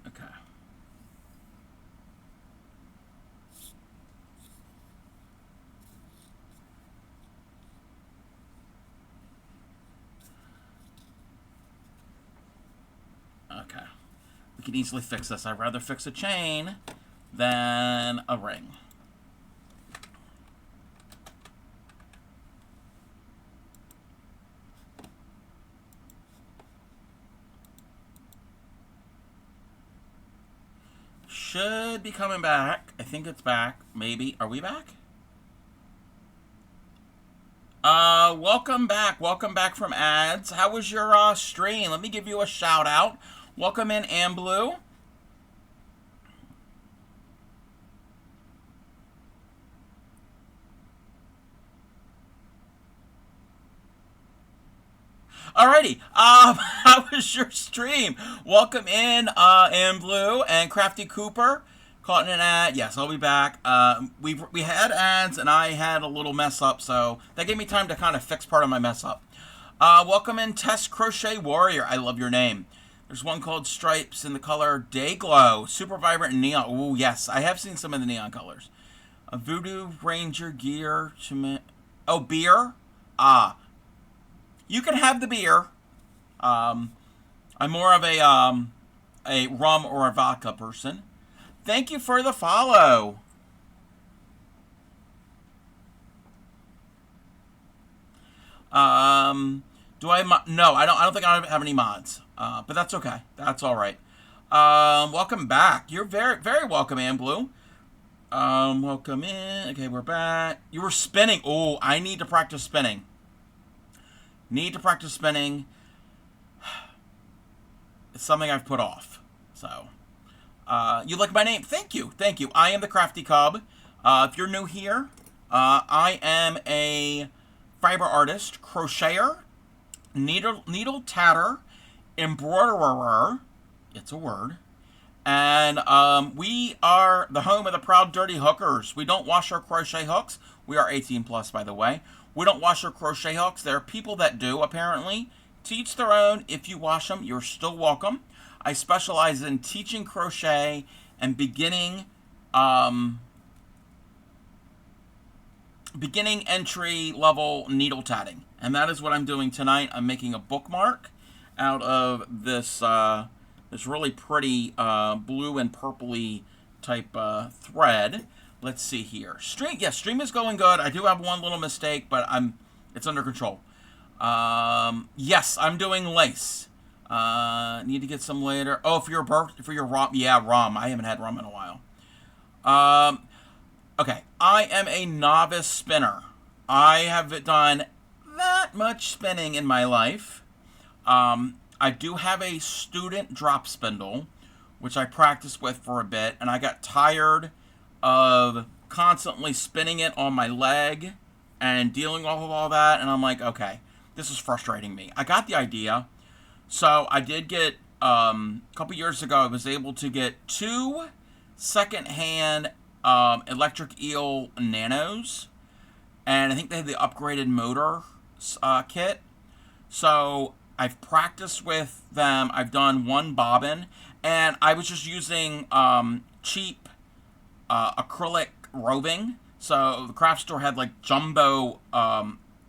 Okay. Okay. We can easily fix this. I'd rather fix a chain than a ring. should be coming back. I think it's back. Maybe. Are we back? Welcome back. Welcome back from ads. How was your stream? Let me give you a shout out. Welcome in, Amblue. Alrighty, how was your stream? Welcome in, Amblue and Crafty Cooper. Caught in an ad. Yes, I'll be back. We had ads, and I had a little mess up, so that gave me time to kind of fix part of my mess up. Welcome in, Test Crochet Warrior. I love your name. There's one called Stripes in the color Dayglow. Super vibrant and neon. Oh, yes, I have seen some of the neon colors. A Voodoo Ranger gear. Oh, beer? You can have the beer. I'm more of a rum or a vodka person. Thank you for the follow. Do I? No, I don't think I have any mods. But that's okay. That's all right. Welcome back. You're very, very welcome, Amblue. Welcome in. Okay, we're back. You were spinning. Oh, I need to practice spinning. Need to practice spinning. It's something I've put off. So, you like my name? Thank you. Thank you. I am the Crafty Cub. If you're new here, I am a fiber artist, crocheter, needle tatter, embroiderer. It's a word. And we are the home of the proud dirty hookers. We don't wash our crochet hooks. We are 18 plus, by the way. We don't wash our crochet hooks. There are people that do, apparently. To each their own. If you wash them, you're still welcome. I specialize in teaching crochet and beginning entry level needle tatting. And that is what I'm doing tonight. I'm making a bookmark out of this this really pretty blue and purpley type thread. Let's see here. Stream, yes, stream is going good. I do have one little mistake, but it's under control. Yes, I'm doing lace. Need to get some later. Oh, for your rum, yeah, rum. I haven't had rum in a while. Okay, I am a novice spinner. I haven't done that much spinning in my life. I do have a student drop spindle, which I practiced with for a bit, and I got tired of constantly spinning it on my leg and dealing with all that, and I'm like, okay, this is frustrating me. I got the idea, so I did get, a couple years ago, I was able to get 2 secondhand electric eel nanos, and I think they had the upgraded motor kit, so I've practiced with them. I've done 1 bobbin, and I was just using cheap acrylic roving. So the craft store had like jumbo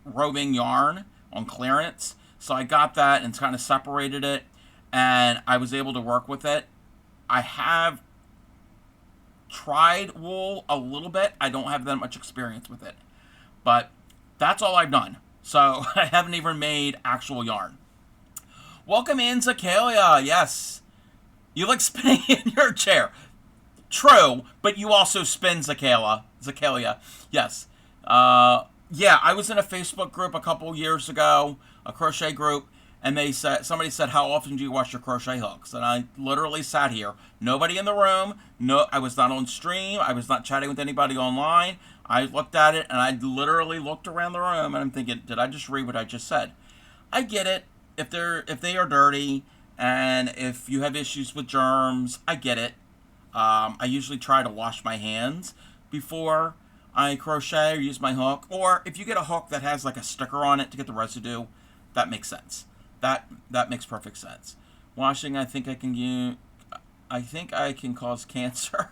roving yarn on clearance. So I got that and kind of separated it, and I was able to work with it. I have tried wool a little bit. I don't have that much experience with it, but that's all I've done. So I haven't even made actual yarn. Welcome in, Zakalia. Yes. You like spinning in your chair. True, but you also spin, Zakalia. Yes. Yeah, I was in a Facebook group a couple years ago, a crochet group, and somebody said, how often do you wash your crochet hooks? And I literally sat here. Nobody in the room. No, I was not on stream. I was not chatting with anybody online. I looked at it, and I literally looked around the room, and I'm thinking, did I just read what I just said? I get it. If they are dirty, and if you have issues with germs, I get it. I usually try to wash my hands before I crochet or use my hook. Or if you get a hook that has like a sticker on it to get the residue, that makes sense. That makes perfect sense. Washing, I think I can cause cancer.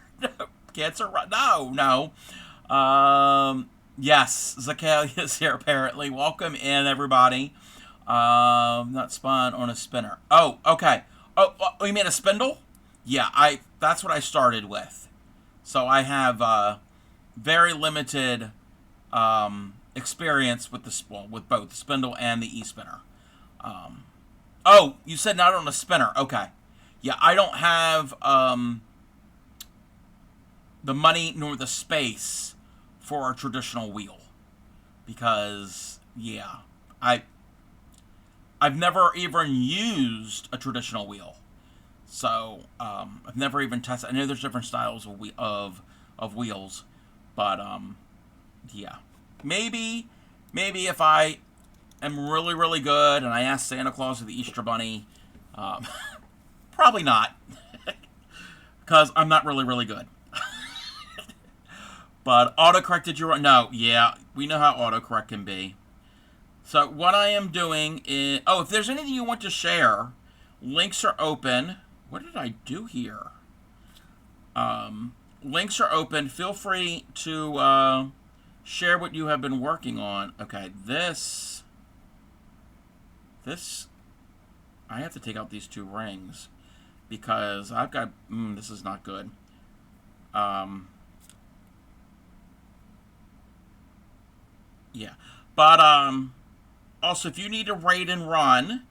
Cancer? No. Yes, Zacalia's here apparently. Welcome in, everybody. Not spun on a spinner. Oh, okay. Oh, you mean a spindle? Yeah, that's what I started with. So I have very limited experience with with both the spindle and the e-spinner. Oh, you said not on a spinner. Okay. Yeah, I don't have the money nor the space for a traditional wheel. Because, yeah, I've never even used a traditional wheel. So, I've never even tested. I know there's different styles of wheels, but, yeah. Maybe if I am really, really good and I ask Santa Claus or the Easter Bunny, probably not, because I'm not really, really good. But autocorrect, did you run? No, yeah, we know how autocorrect can be. So what I am doing is, oh, if there's anything you want to share, links are open. What did I do here? Links are open. Feel free to share what you have been working on. Okay, this, I have to take out these 2 rings because I've got, this is not good. Yeah, but also if you need to raid and run,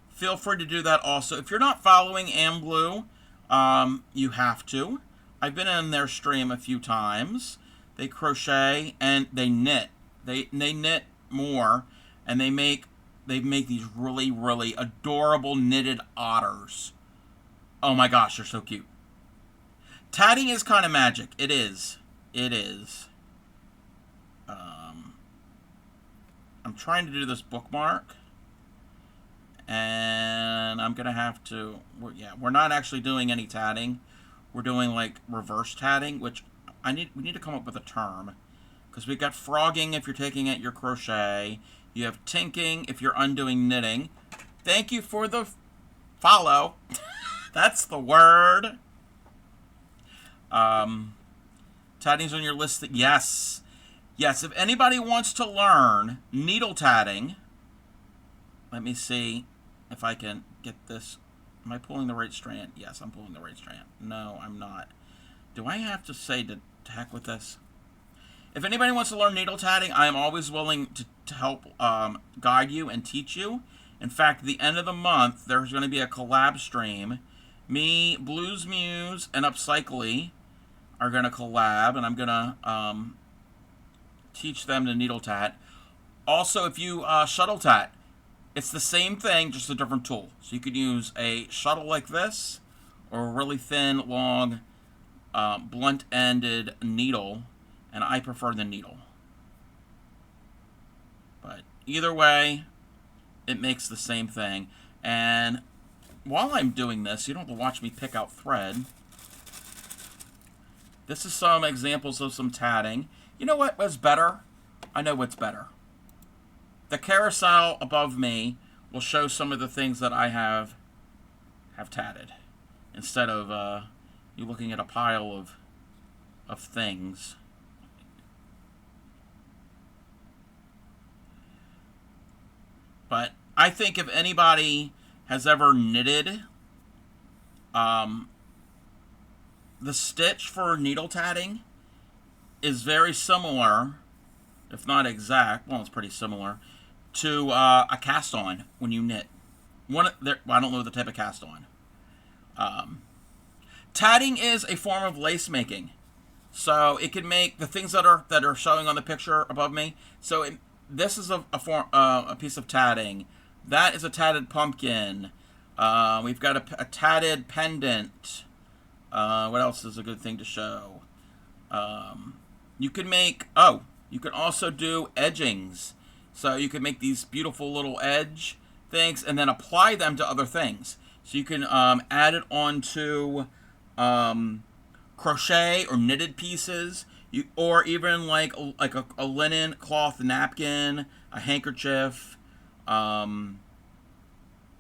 feel free to do that also. If you're not following AmBlue, you have to. I've been in their stream a few times. They crochet and they knit. They knit more, and they make these really, really adorable knitted otters. Oh my gosh, they're so cute. Tatting is kind of magic. It is. It is. I'm trying to do this bookmark, and I'm gonna have to. We're not actually doing any tatting. We're doing like reverse tatting, which we need to come up with a term, because we've got frogging if you're taking out your crochet. You have tinking if you're undoing knitting. Thank you for the follow. That's the word. Tatting's on your list. Yes. Yes, if anybody wants to learn needle tatting, let me see if I can get this. Am I pulling the right strand? Yes, I'm pulling the right strand. No, I'm not. Do I have to say to heck with this? If anybody wants to learn needle tatting, I am always willing to help guide you and teach you. In fact, at the end of the month, there's going to be a collab stream. Me, Blues Muse, and Upcycly are going to collab, and I'm going to teach them to needle tat. Also, if you shuttle tat, it's the same thing, just a different tool. So you could use a shuttle like this, or a really thin, long, blunt-ended needle, and I prefer the needle. But either way, it makes the same thing. And while I'm doing this, you don't have to watch me pick out thread. This is some examples of some tatting. You know what was better? I know what's better. The carousel above me will show some of the things that I have tatted, instead of you looking at a pile of things. But I think if anybody has ever knitted, the stitch for needle tatting is very similar, if not exact, well, it's pretty similar, to a cast-on when you knit. I don't know the type of cast-on. Tatting is a form of lace making. So it can make the things that are showing on the picture above me. So this is a piece of tatting. That is a tatted pumpkin. We've got a tatted pendant. What else is a good thing to show? You can make, you can also do edgings. So you can make these beautiful little edge things and then apply them to other things. So you can add it onto crochet or knitted pieces, or even like a linen cloth napkin, a handkerchief,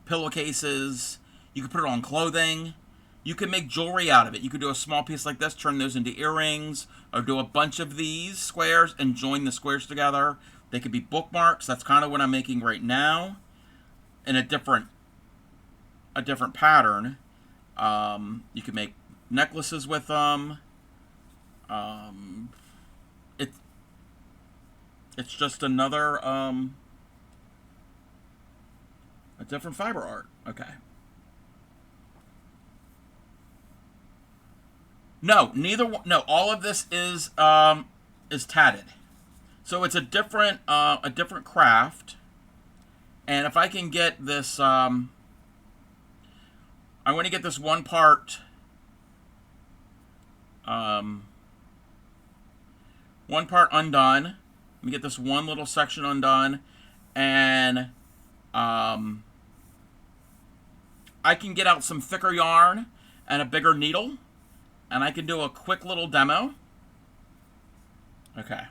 pillowcases. You can put it on clothing. You can make jewelry out of it. You could do a small piece like this, turn those into earrings, or do a bunch of these squares and join the squares together. They could be bookmarks. That's kind of what I'm making right now, in a different pattern. You can make necklaces with them. It's just another a different fiber art. Okay. No, neither one. No, all of this is tatted. So it's a different craft. And if I can get this, I want to get this one part, undone. Let me get this one little section undone, and I can get out some thicker yarn and a bigger needle, and I can do a quick little demo. Okay.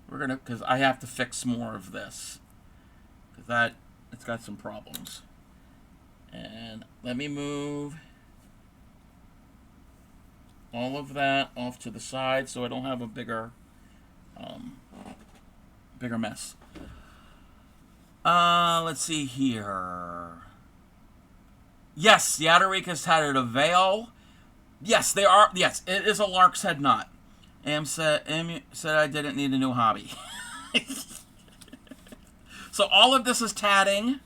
We're gonna, because I have to fix more of this, because it's got some problems. And let me move all of that off to the side so I don't have a bigger mess. Let's see here. Yes, the Atarika's tatted a veil. Yes, they are. Yes, it is a lark's head knot. Am said I didn't need a new hobby. So all of this is tatting.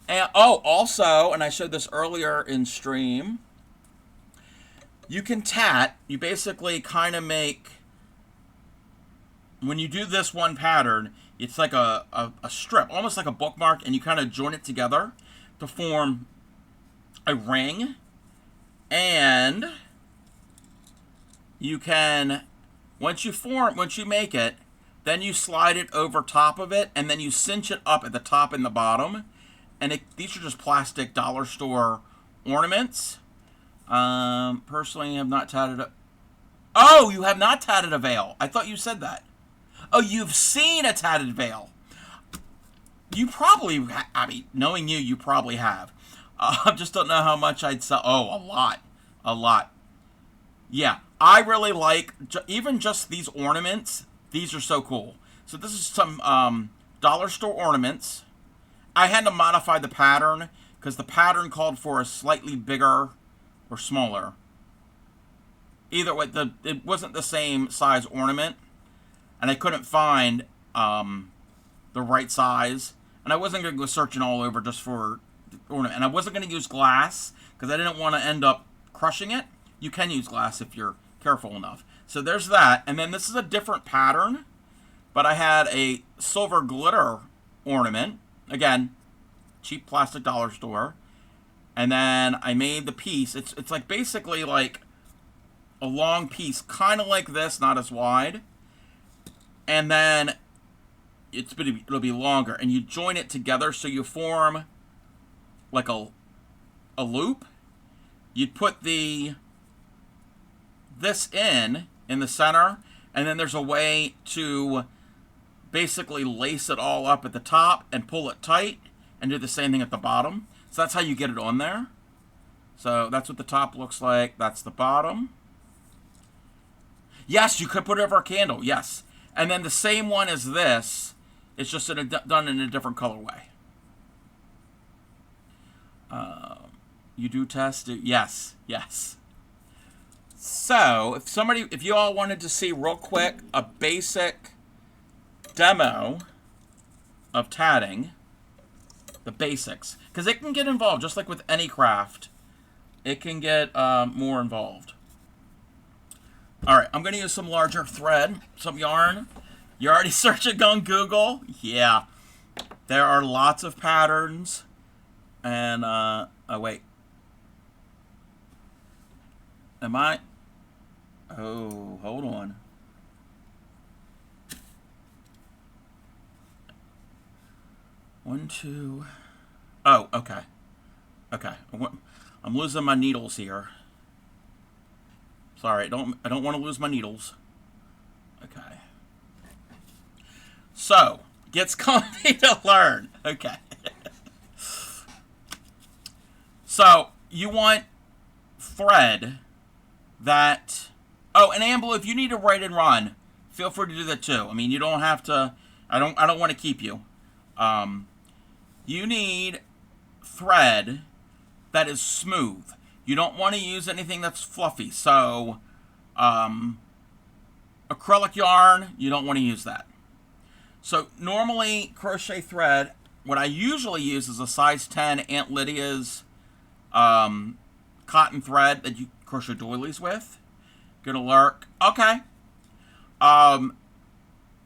And also, and I showed this earlier in stream, you can tat. You basically kind of make, when you do this one pattern, it's like a strip, almost like a bookmark, and you kind of join it together to form a ring. And you can, once you make it, then you slide it over top of it, and then you cinch it up at the top and the bottom. And these are just plastic dollar store ornaments. Personally, I have not tatted a... Oh, you have not tatted a veil. I thought you said that. Oh, you've seen a tatted veil. You probably, I mean, knowing you, you probably have. I just don't know how much I'd sell. Oh, a lot. A lot. Yeah, I really like, even just these ornaments. These are so cool. So this is some dollar store ornaments. I had to modify the pattern because the pattern called for a slightly bigger or smaller. Either way, it wasn't the same size ornament, and I couldn't find the right size. And I wasn't going to go searching all over just for the ornament. And I wasn't going to use glass because I didn't want to end up crushing it. You can use glass if you're careful enough. So there's that. And then this is a different pattern, but I had a silver glitter ornament. Again, cheap plastic dollar store. And then I made the piece. It's like basically like a long piece, kind of like this, not as wide. And then it'll be longer. And you join it together so you form like a loop. You'd put this in the center, and then there's a way to basically lace it all up at the top and pull it tight and do the same thing at the bottom. So that's how you get it on there. So that's what the top looks like. That's the bottom. Yes, you could put it over a candle. Yes. And then the same one as this. It's just done in a different colorway. You do test it? Yes. Yes. So, if you all wanted to see real quick a basic demo of tatting, the basics, because it can get involved, just like with any craft, it can get more involved. Alright, I'm going to use some larger thread, some yarn. You're already searching on Google? Yeah. There are lots of patterns. And, oh wait. Am I? Oh, hold on. One, two. Oh, okay. Okay. I'm losing my needles here. Sorry, I don't want to lose my needles. Okay. So, gets comfy to learn. Okay. So, you want thread that... Oh, and Amble, if you need to write and run, feel free to do that too. I mean, you don't have to... I don't want to keep you. You need thread that is smooth. You don't want to use anything that's fluffy. So, acrylic yarn, you don't want to use that. So, normally, crochet thread, what I usually use is a size 10 Aunt Lydia's cotton thread that you crochet doilies with. Gonna lurk. Okay.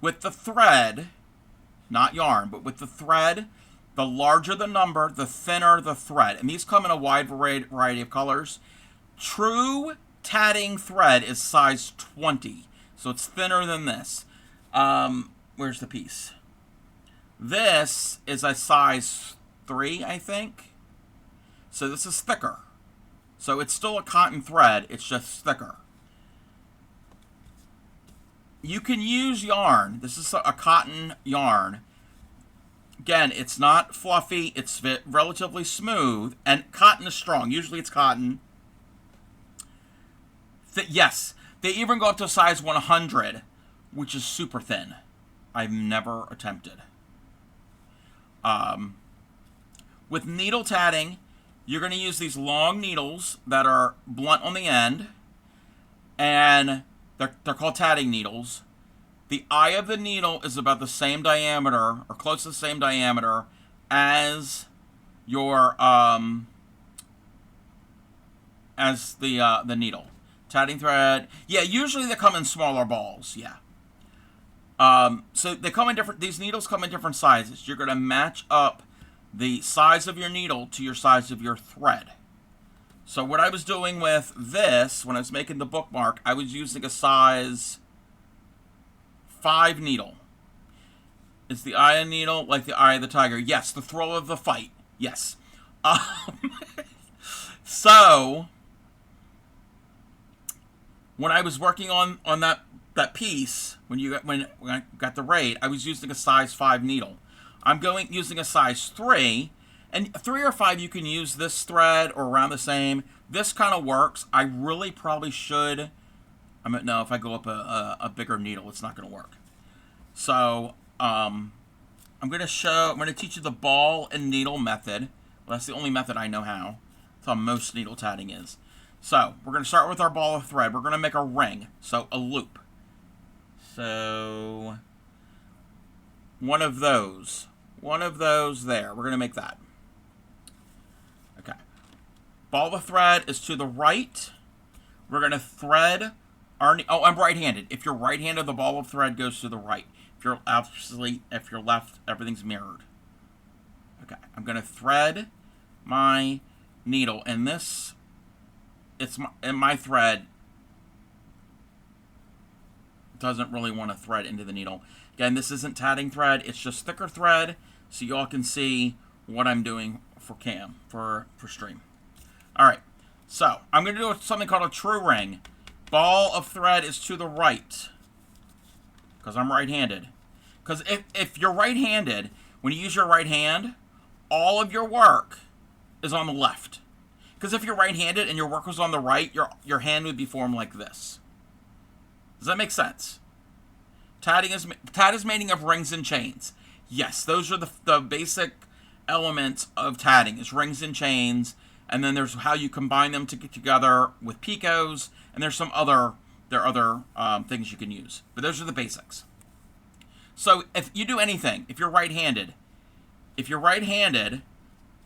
With the thread, not yarn, but with the thread, the larger the number, the thinner the thread. And these come in a wide variety of colors. True tatting thread is size 20, so it's thinner than this. Where's the piece? This is a size 3, I think. So this is thicker. So it's still a cotton thread, it's just thicker. You can use yarn. This is a cotton yarn. Again, it's not fluffy, it's relatively smooth, and cotton is strong. Usually it's cotton. Yes, they even go up to size 100, which is super thin. I've never attempted. With needle tatting, you're going to use these long needles that are blunt on the end, and they're called tatting needles. The eye of the needle is about the same diameter, or close to the same diameter, as your the needle. Tatting thread. Yeah, usually they come in smaller balls. Yeah. So they come in different. These needles come in different sizes. You're going to match up the size of your needle to your size of your thread. So what I was doing with this, when I was making the bookmark, I was using a size 5 needle. Is the eye of the needle like the eye of the tiger? Yes. The thrill of the fight. Yes. So when I was working on that piece, when I got the raid, I was using a size 5 needle. I'm using a size 3, and 3 or 5 you can use this thread or around the same. This kind of works. I really probably should. No, if I go up a bigger needle, it's not going to work. So I'm going to teach you the ball and needle method. Well, that's the only method I know how. That's how most needle tatting is. So we're going to start with our ball of thread. We're going to make a ring, so a loop. So one of those there. We're going to make that. Okay. Ball of thread is to the right. We're going to thread our... Oh, I'm right-handed. If you're right-handed, the ball of thread goes to the right. If you're left, everything's mirrored. Okay. I'm going to thread my needle, and this... my thread doesn't really want to thread into the needle. Again, this isn't tatting thread, it's just thicker thread, so y'all can see what I'm doing for stream. Alright, so I'm going to do something called a true ring. Ball of thread is to the right, because I'm right-handed. Because if you're right-handed, when you use your right hand, all of your work is on the left. Because if you're right-handed and your work was on the right, your hand would be formed like this. Does that make sense? Tat is made of rings and chains. Yes, those are the basic elements of tatting, is rings and chains, and then there's how you combine them to get together with picots, and there's other things you can use. But those are the basics. So if you do anything, if you're right-handed,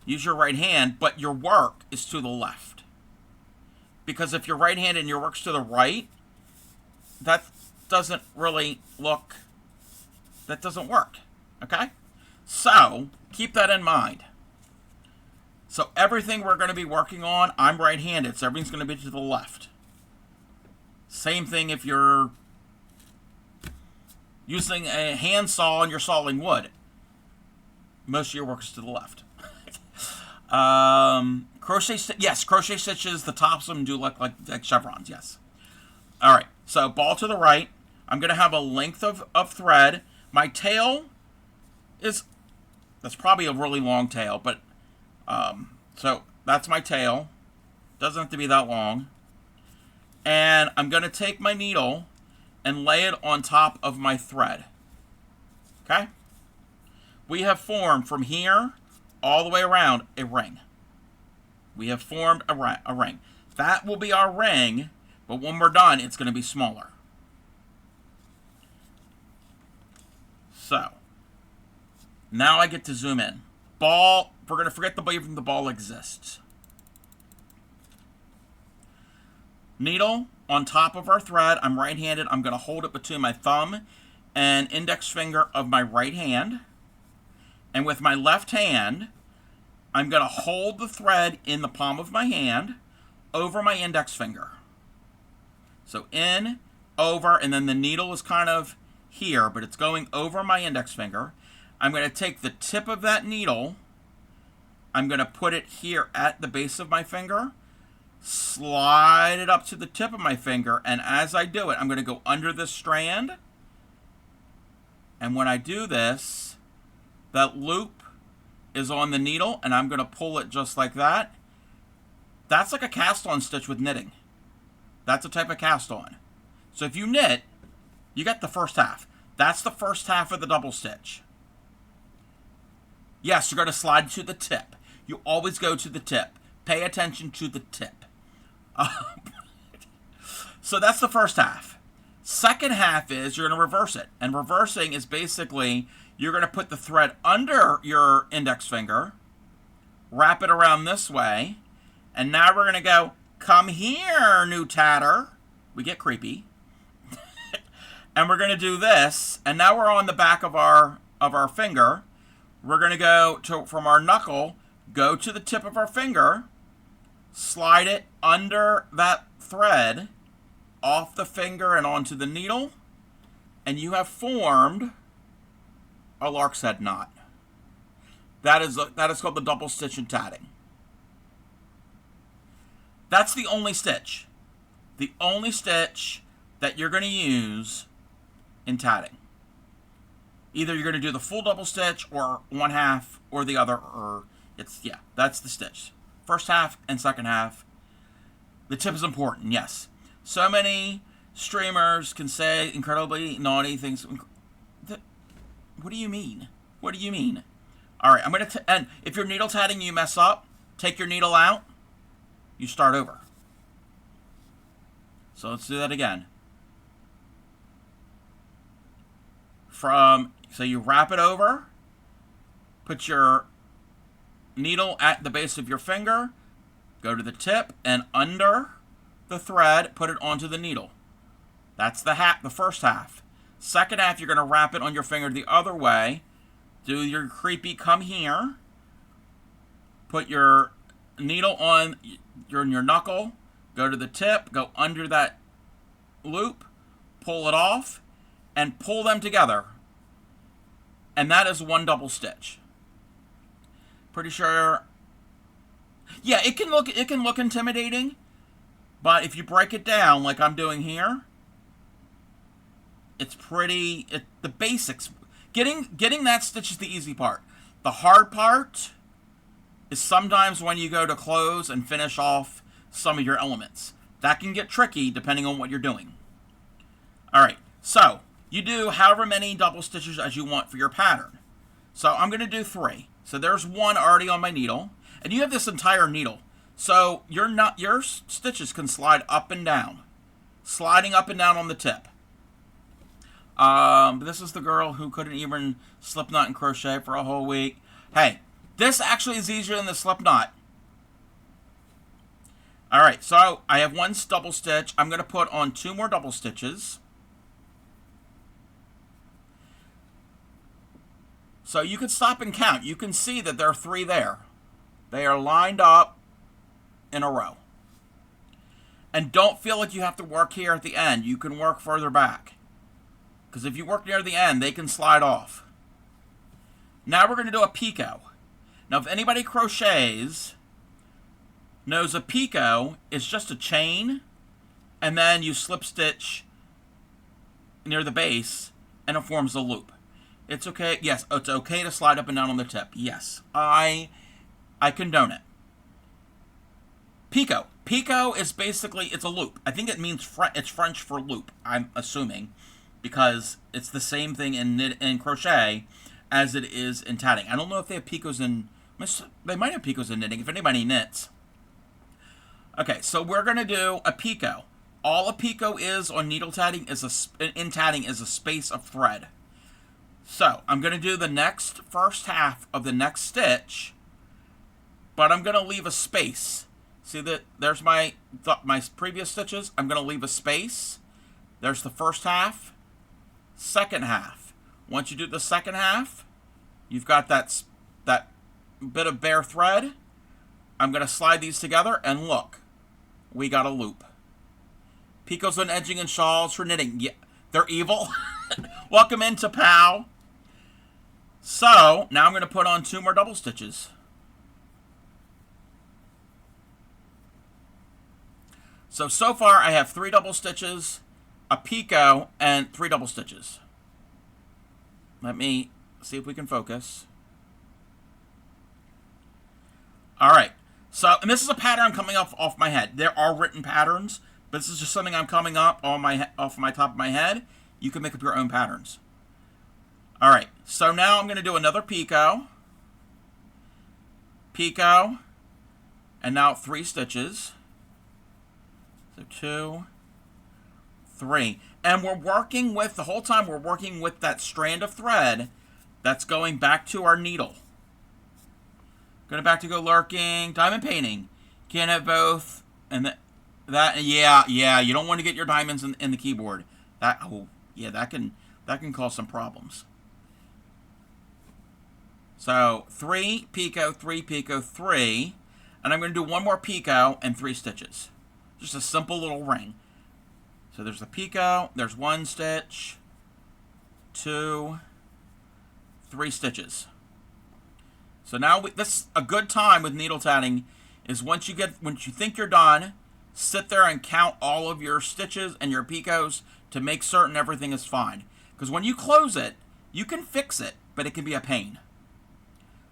use your right hand, but your work is to the left. Because if you're right-handed and your work's to the right, that doesn't really look... That doesn't work. Okay? So, keep that in mind. So, everything we're going to be working on, I'm right-handed, so everything's going to be to the left. Same thing if you're using a handsaw and you're sawing wood. Most of your work is to the left. Crochet stitches, the tops of them do look like chevrons, yes. Alright, so ball to the right. I'm going to have a length of thread. My tail that's probably a really long tail, but, so that's my tail. Doesn't have to be that long. And I'm going to take my needle and lay it on top of my thread. Okay? We have formed from here all the way around a ring. We have formed a ring. That will be our ring, but when we're done, it's going to be smaller. So, now I get to zoom in. Ball, we're going to forget even the ball exists. Needle on top of our thread. I'm right-handed. I'm going to hold it between my thumb and index finger of my right hand. And with my left hand, I'm going to hold the thread in the palm of my hand over my index finger. So in, over, and then the needle is kind of here, but it's going over my index finger. I'm going to take the tip of that needle. I'm going to put it here at the base of my finger, slide it up to the tip of my finger, and as I do it, I'm going to go under this strand. And when I do this, that loop is on the needle, and I'm going to pull it just like that. That's like a cast-on stitch with knitting. That's a type of cast-on. So if you knit, you get the first half. That's the first half of the double stitch. Yes, you're going to slide to the tip. You always go to the tip. Pay attention to the tip. So that's the first half. Second half is you're going to reverse it. And reversing is basically you're going to put the thread under your index finger, wrap it around this way, and now we're going to go, come here, new tatter. We get creepy. And we're going to do this, and now we're on the back of our finger. We're going to go from our knuckle, go to the tip of our finger, slide it under that thread, off the finger and onto the needle, and you have formed a lark's head knot. That is called the double stitch in tatting. That's the only stitch. The only stitch that you're going to use in tatting. Either you're going to do the full double stitch or one half or the other, or that's the stitch. First half and second half. The tip is important, yes. So many streamers can say incredibly naughty things. What do you mean? What do you mean? All right, I'm going to, and if you're needle tatting, you mess up, take your needle out, you start over. So let's do that again. So you wrap it over, put your needle at the base of your finger, go to the tip, and under the thread, put it onto the needle. That's the first half. Second half, you're going to wrap it on your finger the other way. Do your creepy come here. Put your needle on your knuckle, go to the tip, go under that loop, pull it off, and pull them together. And that is one double stitch. Pretty sure. Yeah, it can look intimidating, but if you break it down like I'm doing here, it's the basics. Getting that stitch is the easy part. The hard part is sometimes when you go to close and finish off some of your elements. That can get tricky depending on what you're doing. All right, so you do however many double stitches as you want for your pattern. So I'm going to do 3. So there's one already on my needle, and you have this entire needle. So your stitches can slide up and down, sliding up and down on the tip. This is the girl who couldn't even slip knot and crochet for a whole week. Hey, this actually is easier than the slip knot. All right, so I have one double stitch. I'm going to put on 2 more double stitches. So you can stop and count. You can see that there are 3 there. They are lined up in a row. And don't feel like you have to work here at the end. You can work further back. Because if you work near the end, they can slide off. Now we're going to do a picot. Now if anybody crochets, knows a picot is just a chain, and then you slip stitch near the base, and it forms a loop. It's okay. Yes, it's okay to slide up and down on the tip. Yes, I condone it. Picot. Picot is basically, it's a loop. I think it means it's French for loop, I'm assuming, because it's the same thing in crochet as it is in tatting. I don't know if they have picots in, they might have picots in knitting, if anybody knits. Okay, so we're going to do a picot. All a picot is on needle tatting in tatting is a space of thread. So I'm going to do the first half of the next stitch, but I'm going to leave a space. See that there's my previous stitches. I'm going to leave a space. There's the first half, second half. Once you do the second half, you've got that bit of bare thread. I'm going to slide these together, and look, we got a loop. Picots and edging and shawls for knitting. Yeah, they're evil. Welcome into POW. So now I'm going to put on 2 more double stitches. So far I have 3 double stitches, a picot, and 3 double stitches. Let me see if we can focus. All right. So, and this is a pattern coming off my head. There are written patterns, but this is just something I'm coming up off my top of my head. You can make up your own patterns. All right. So now I'm going to do another picot, and now 3 stitches. So 2, 3. And we're working with, the whole time we're working with that strand of thread that's going back to our needle. Going back to go lurking, diamond painting. Can't have both. And yeah, you don't want to get your diamonds in the keyboard. That can cause some problems. So 3 picot, 3 picot, 3. And I'm going to do 1 more picot and 3 stitches. Just a simple little ring. So there's the picot, there's 1 stitch, 2, 3 stitches. So now this is a good time with needle tatting is once you think you're done, sit there and count all of your stitches and your picots to make certain everything is fine. Because when you close it, you can fix it, but it can be a pain.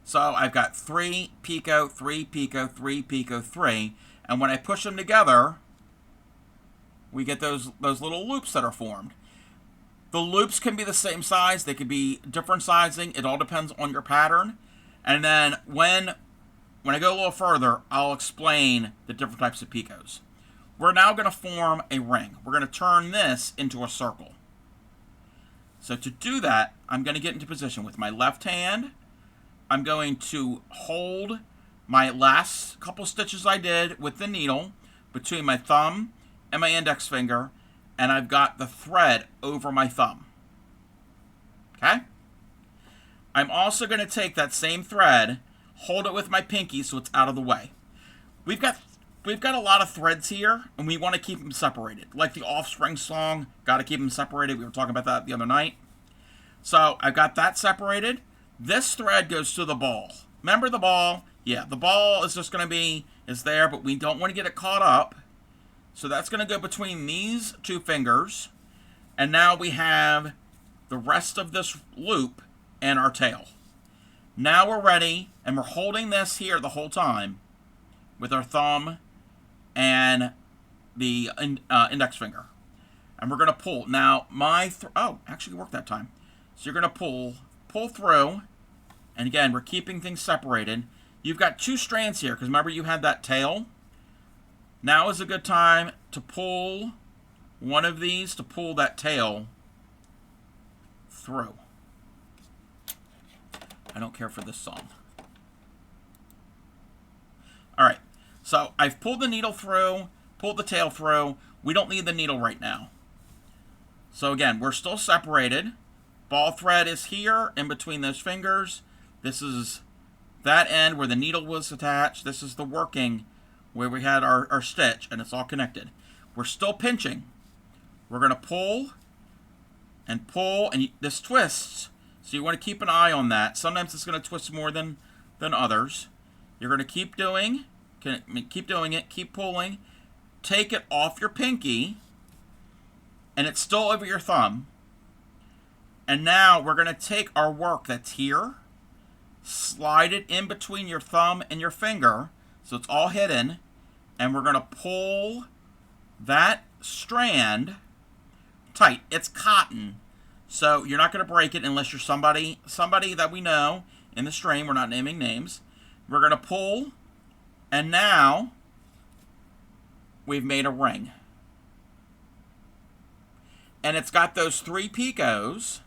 So I've got 3 picot, 3 picot, 3 picot, 3, and when I push them together, we get those little loops that are formed. The loops can be the same size, they could be different sizing, it all depends on your pattern. And then when I go a little further, I'll explain the different types of picots. We're now going to form a ring. We're going to turn this into a circle. So to do that, I'm going to get into position with my left hand. I'm going to hold my last couple stitches I did with the needle between my thumb and my index finger, and I've got the thread over my thumb. Okay? I'm also going to take that same thread, hold it with my pinky so it's out of the way. We've got a lot of threads here, and we want to keep them separated. Like the Offspring song, got to keep them separated. We were talking about that the other night. So I've got that separated. This thread goes to the ball. Remember the ball? Yeah, the ball is just going to is there, but we don't want to get it caught up. So that's going to go between these 2 fingers. And now we have the rest of this loop and our tail. Now we're ready, and we're holding this here the whole time with our thumb and the index finger. And we're going to pull. Now, actually worked that time. So you're going to pull through, and again, we're keeping things separated. You've got 2 strands here, because remember you had that tail? Now is a good time to pull one of these to pull that tail through. I don't care for this song. All right, so I've pulled the needle through, pulled the tail through. We don't need the needle right now. So again, we're still separated. Ball thread is here in between those fingers. This is that end where the needle was attached. This is the working where we had our stitch, and it's all connected. We're still pinching. We're going to pull, and this twists. So you want to keep an eye on that. Sometimes it's going to twist more than others. You're going to keep doing it, keep pulling. Take it off your pinky, and it's still over your thumb. And now we're going to take our work that's here, slide it in between your thumb and your finger, so it's all hidden, and we're going to pull that strand tight. It's cotton. So you're not going to break it unless you're somebody that we know in the stream. We're not naming names. We're going to pull, and now we've made a ring. And it's got those 3 picots.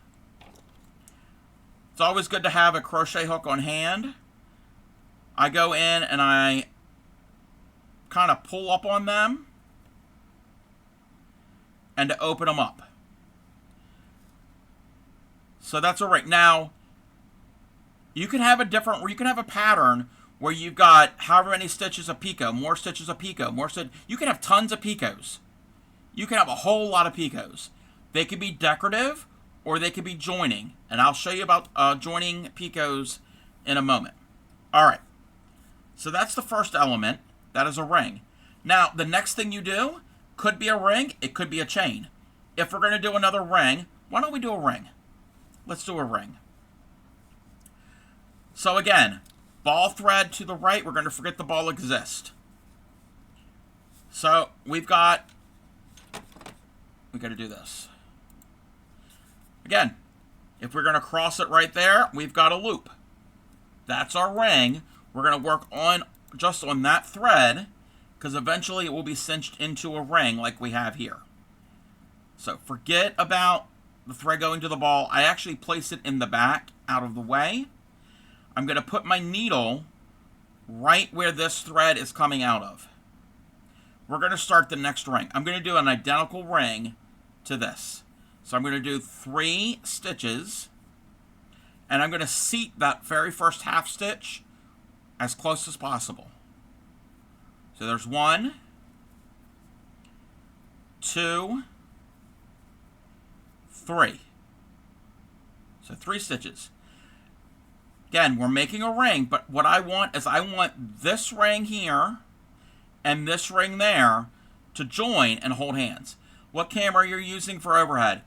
It's always good to have a crochet hook on hand. I go in and I kind of pull up on them and to open them up. So that's a ring. Now, you can have a pattern where you've got however many stitches of picot, more stitches of picot, you can have tons of picots. You can have a whole lot of picots. They could be decorative or they could be joining. And I'll show you about joining picots in a moment. All right. So that's the first element. That is a ring. Now, the next thing you do could be a ring. It could be a chain. If we're going to do another ring, why don't we do a ring? Let's do a ring. So again, ball thread to the right. We're going to forget the ball exists. So we got to do this. Again, if we're going to cross it right there, we've got a loop. That's our ring. We're going to work on just on that thread because eventually it will be cinched into a ring like we have here. So forget about the thread going to the ball. I actually place it in the back out of the way. I'm going to put my needle right where this thread is coming out of. We're going to start the next ring. I'm going to do an identical ring to this. So I'm going to do 3 stitches, and I'm going to seat that very first half stitch as close as possible. So there's 1, 2, 3. So 3 stitches. Again, we're making a ring, but what I want is I want this ring here and this ring there to join and hold hands. What camera you're using for overhead?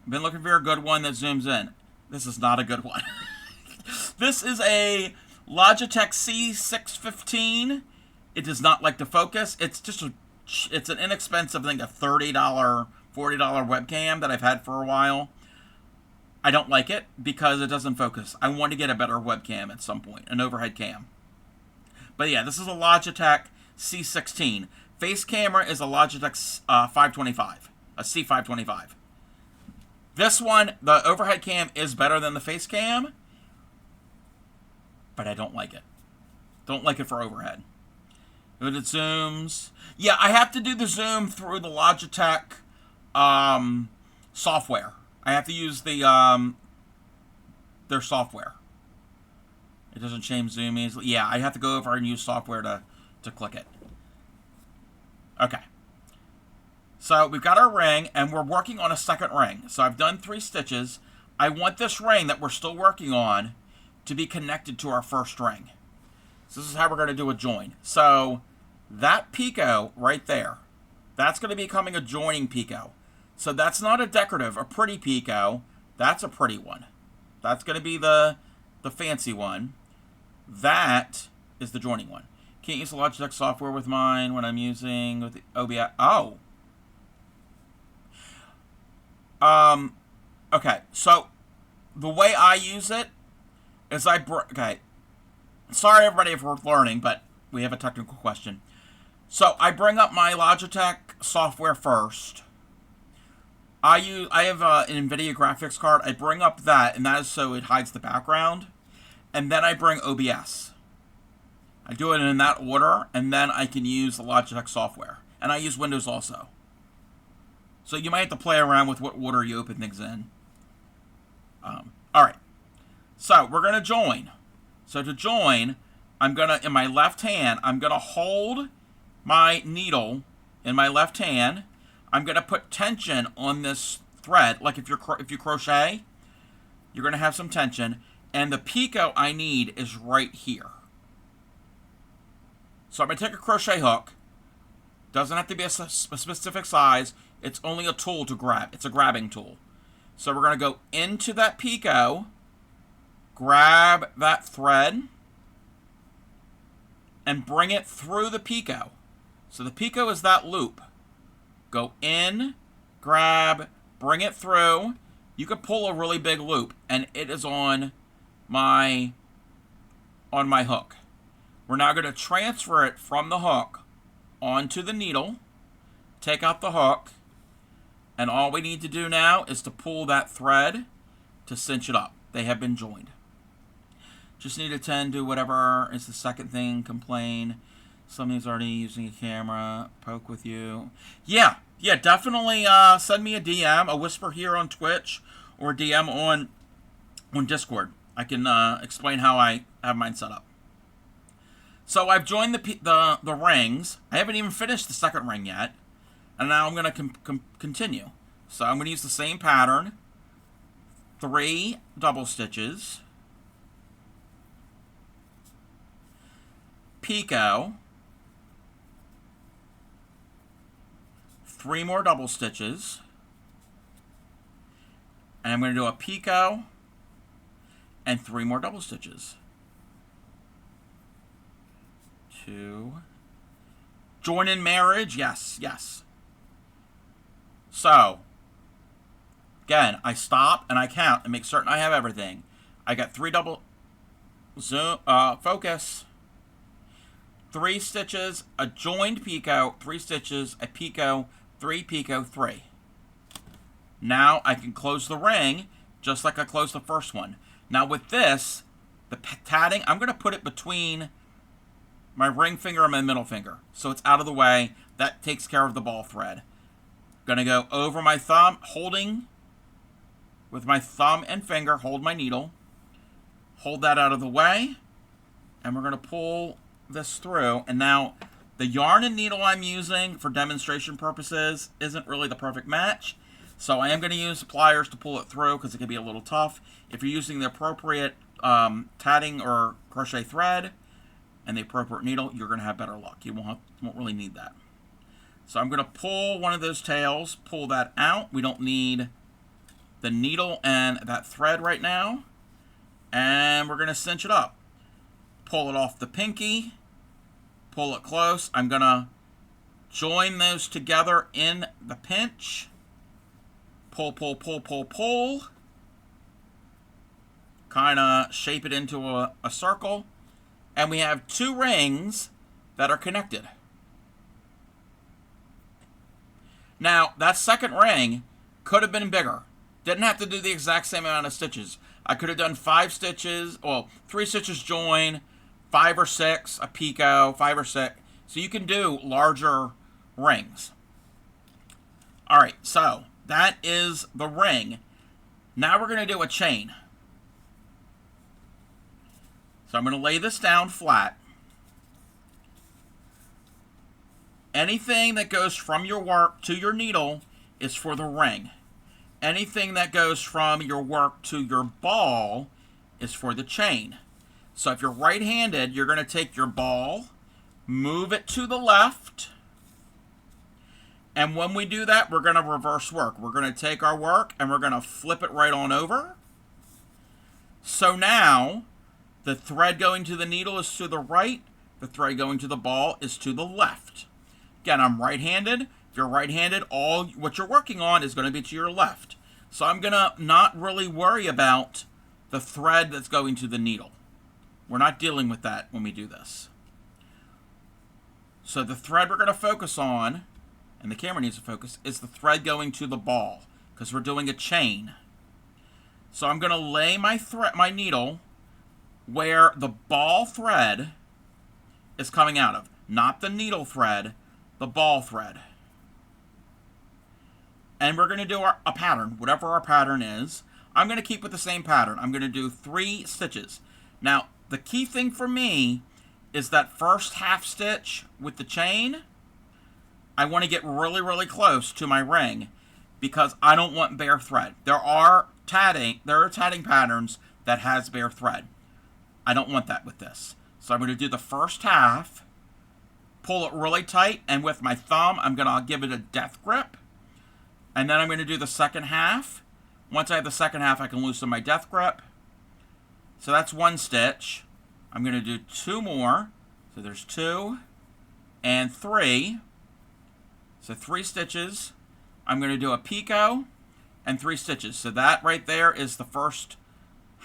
I've been looking for a good one that zooms in. This is not a good one. This is a Logitech C615. It does not like to focus. It's an inexpensive, I think, a $30, $40 webcam that I've had for a while. I don't like it because it doesn't focus. I want to get a better webcam at some point, an overhead cam. But yeah, this is a Logitech C16. Face camera is a Logitech 525, a C525. This one, the overhead cam is better than the face cam, but I don't like it. Don't like it for overhead. When it zooms, yeah, I have to do the zoom through the Logitech software. I have to use the their software. It doesn't change zoom easily. Yeah, I have to go over and use software to click it. Okay. So we've got our ring, and we're working on a second ring. So I've done 3 stitches. I want this ring that we're still working on to be connected to our first ring. So this is how we're going to do a join. So that picot right there, that's going to be becoming a joining picot. So that's not a decorative, a pretty picot. That's a pretty one. That's going to be the fancy one. That is the joining one. Can't use the Logitech software with mine when I'm using with the OBS. Oh. Okay. So the way I use it is okay. Sorry everybody if we're learning, but we have a technical question. So I bring up my Logitech software first. I have an NVIDIA graphics card. I bring up that, and that is so it hides the background. And then I bring OBS. I do it in that order, and then I can use the Logitech software. And I use Windows also. So you might have to play around with what order you open things in. Alright. So we're going to join. So to join, I'm going to, in my left hand, I'm going to hold my needle in my left hand. I'm going to put tension on this thread. Like if you crochet, you're going to have some tension. And the picot I need is right here. So I'm going to take a crochet hook. Doesn't have to be a specific size. It's only a tool to grab. It's a grabbing tool. So we're going to go into that picot, grab that thread, and bring it through the picot. So the picot is that loop. Go in, grab, bring it through. You could pull a really big loop, and it is on my hook. We're now going to transfer it from the hook onto the needle, take out the hook, and all we need to do now is to pull that thread to cinch it up. They have been joined. Just need to tend to whatever is the second thing, complain. Somebody's already using a camera. Poke with you. Yeah, definitely send me a DM, a whisper here on Twitch, or a DM on Discord. I can explain how I have mine set up. So I've joined the rings. I haven't even finished the second ring yet. And now I'm going to continue. So I'm going to use the same pattern. 3 double stitches. Picot. 3 more double stitches. And I'm going to do a picot and 3 more double stitches. 2. Join in marriage, yes. So, again, I stop and I count and make certain I have everything. I got 3 double zoom focus. 3 stitches, a joined picot, 3 stitches, a picot, 3 picot, 3. Now I can close the ring just like I closed the first one. Now with this, the tatting, I'm going to put it between my ring finger and my middle finger, so it's out of the way. That takes care of the ball thread. Going to go over my thumb, holding with my thumb and finger, hold my needle, hold that out of the way, and we're going to pull this through. And now the yarn and needle I'm using for demonstration purposes isn't really the perfect match, so I am going to use pliers to pull it through because it can be a little tough. If you're using the appropriate tatting or crochet thread and the appropriate needle, you're going to have better luck. You won't really need that. So I'm going to pull one of those tails, pull that out. We don't need the needle and that thread right now. And we're going to cinch it up. Pull it off the pinky, pull it close. I'm going to join those together in the pinch. Pull, pull, pull, pull, pull. Kind of shape it into a circle. And we have 2 rings that are connected. Now, that second ring could have been bigger. Didn't have to do the exact same amount of stitches. I could have done 5 stitches, well, 3 stitches join, 5 or 6, a picot, 5 or 6. So you can do larger rings. All right, so that is the ring. Now we're going to do a chain. So I'm going to lay this down flat. Anything that goes from your work to your needle is for the ring. Anything that goes from your work to your ball is for the chain. So if you're right-handed, you're going to take your ball, move it to the left, and when we do that, we're going to reverse work. We're going to take our work and we're going to flip it right on over. So now, the thread going to the needle is to the right, the thread going to the ball is to the left. Again, I'm right-handed. If you're right-handed, all what you're working on is going to be to your left. So I'm going to not really worry about the thread that's going to the needle. We're not dealing with that when we do this. So the thread we're going to focus on, and the camera needs to focus, is the thread going to the ball, because we're doing a chain. So I'm going to lay my needle where the ball thread is coming out of. Not the needle thread, the ball thread. And we're going to do a pattern, whatever our pattern is. I'm going to keep with the same pattern. I'm going to do 3 stitches. Now, the key thing for me is that first half stitch with the chain. I want to get really, really close to my ring because I don't want bare thread. There are tatting patterns that has bare thread. I don't want that with this. So I'm going to do the first half, pull it really tight, and with my thumb, I'm going to give it a death grip. And then I'm going to do the second half. Once I have the second half, I can loosen my death grip. So that's 1 stitch. I'm going to do 2 more. So there's 2 and 3. So 3 stitches. I'm going to do a picot and 3 stitches. So that right there is the first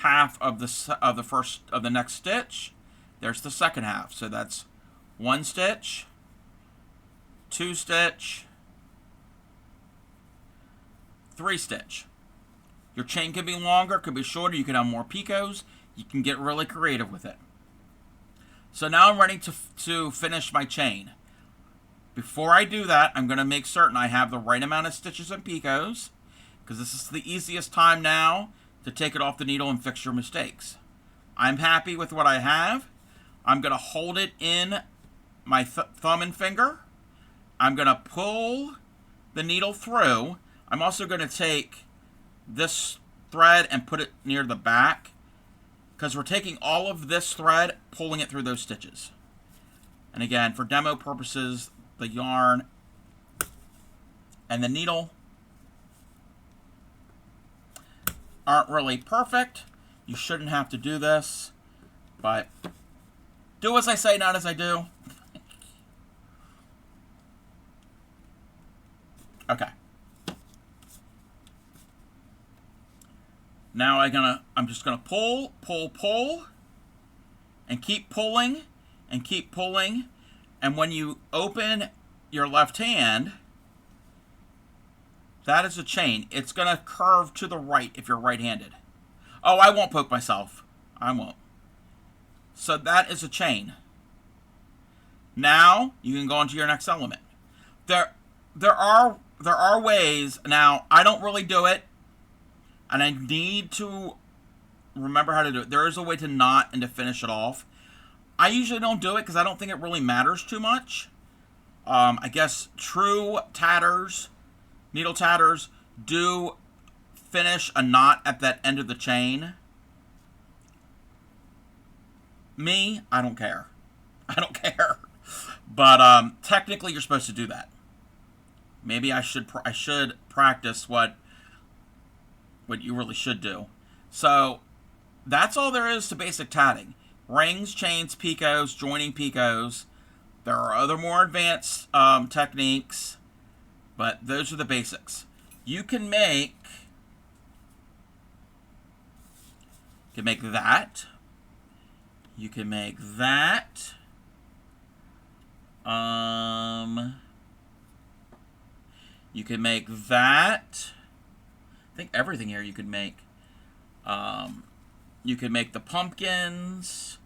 half of the next stitch. There's the second half. So that's 1 stitch, 2 stitch, 3 stitch. Your chain can be longer, could be shorter. You can have more picots. You can get really creative with it. So now I'm ready to finish my chain. Before I do that, I'm going to make certain I have the right amount of stitches and picots, because this is the easiest time now to take it off the needle and fix your mistakes. I'm happy with what I have. I'm going to hold it in my thumb and finger. I'm going to pull the needle through. I'm also going to take this thread and put it near the back, because we're taking all of this thread, pulling it through those stitches. And again, for demo purposes, the yarn and the needle aren't really perfect. You shouldn't have to do this, but do as I say, not as I do. Okay. Now I'm just gonna pull, and keep pulling, and keep pulling. And when you open your left hand, that is a chain. It's gonna curve to the right if you're right-handed. Oh, I won't poke myself. I won't. So that is a chain. Now you can go on to your next element. There are ways. Now I don't really do it, and I need to remember how to do it. There is a way to knot and to finish it off. I usually don't do it because I don't think it really matters too much. I guess true tatters, needle tatters, do finish a knot at that end of the chain. Me, I don't care. I don't care. But technically, you're supposed to do that. Maybe I should practice what you really should do. So that's all there is to basic tatting. Rings, chains, picots, joining picots. There are other more advanced techniques, but those are the basics. You can make that. You can make that. You can make that. I think everything here you could make. You can make the pumpkins.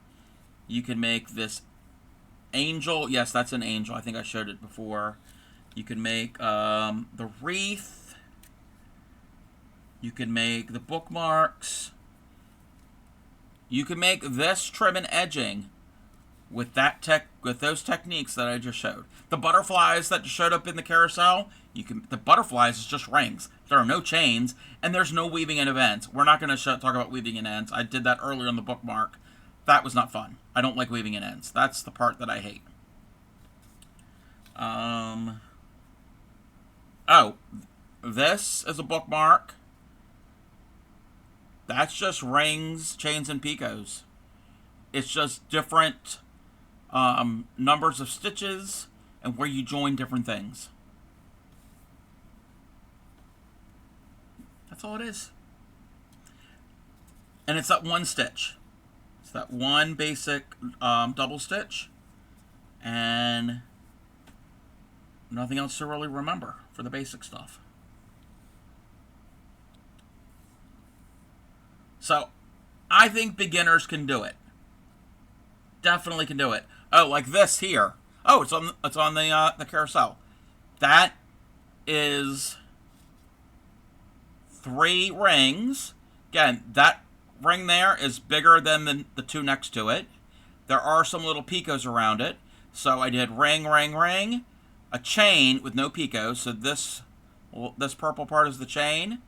You can make this angel. Yes, that's an angel. I think I showed it before. You can make the wreath. You can make the bookmarks. You can make this trim and edging with those techniques that I just showed. The butterflies that showed up in the carousel, the butterflies is just rings. There are no chains, and there's no weaving in ends. We're not going to talk about weaving in ends. I did that earlier in the bookmark. That was not fun. I don't like weaving in ends. That's the part that I hate. Oh, this is a bookmark. That's just rings, chains, and picots. It's just different numbers of stitches and where you join different things. That's all it is. And it's that one stitch. It's that one basic double stitch. And nothing else to really remember for the basic stuff. So, I think beginners can do it. Definitely can do it. Oh, like this here. Oh, it's on the carousel. That is 3 rings. Again, that ring there is bigger than the 2 next to it. There are some little picots around it. So I did ring, ring, ring, a chain with no picots. So this purple part is the chain.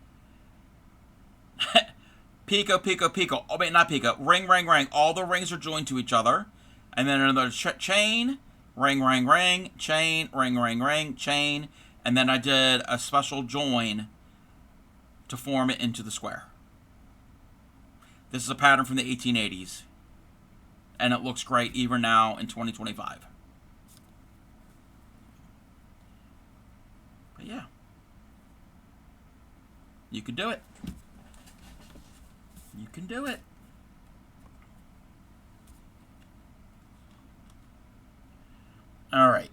Pico, pico, pico. Oh, wait, not pico. Ring, ring, ring. All the rings are joined to each other. And then another chain, ring, ring, ring, chain, ring, ring, ring, chain. And then I did a special join to form it into the square. This is a pattern from the 1880s. And it looks great even now in 2025. But yeah. You can do it. You can do it. All right.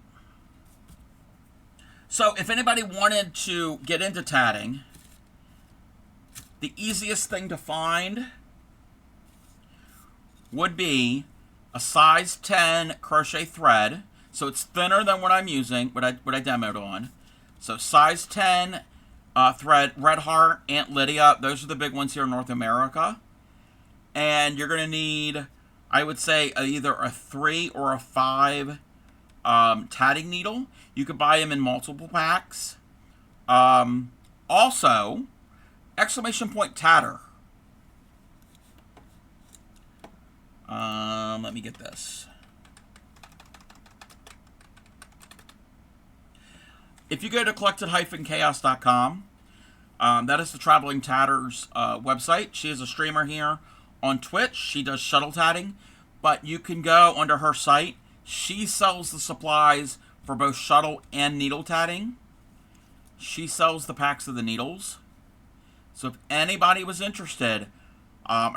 So if anybody wanted to get into tatting, the easiest thing to find would be a size 10 crochet thread. So it's thinner than what I'm using, what I demoed on. So size 10 thread, Red Heart, Aunt Lydia. Those are the big ones here in North America. And you're going to need, I would say, either a 3 or a 5 tatting needle. You could buy them in multiple packs. Also, exclamation point tatter. Let me get this. If you go to collected-chaos.com, that is the Traveling Tatter's website. She is a streamer here on Twitch. She does shuttle tatting, but you can go under her site. She sells the supplies for both shuttle and needle tatting. She sells the packs of the needles. So if anybody was interested, I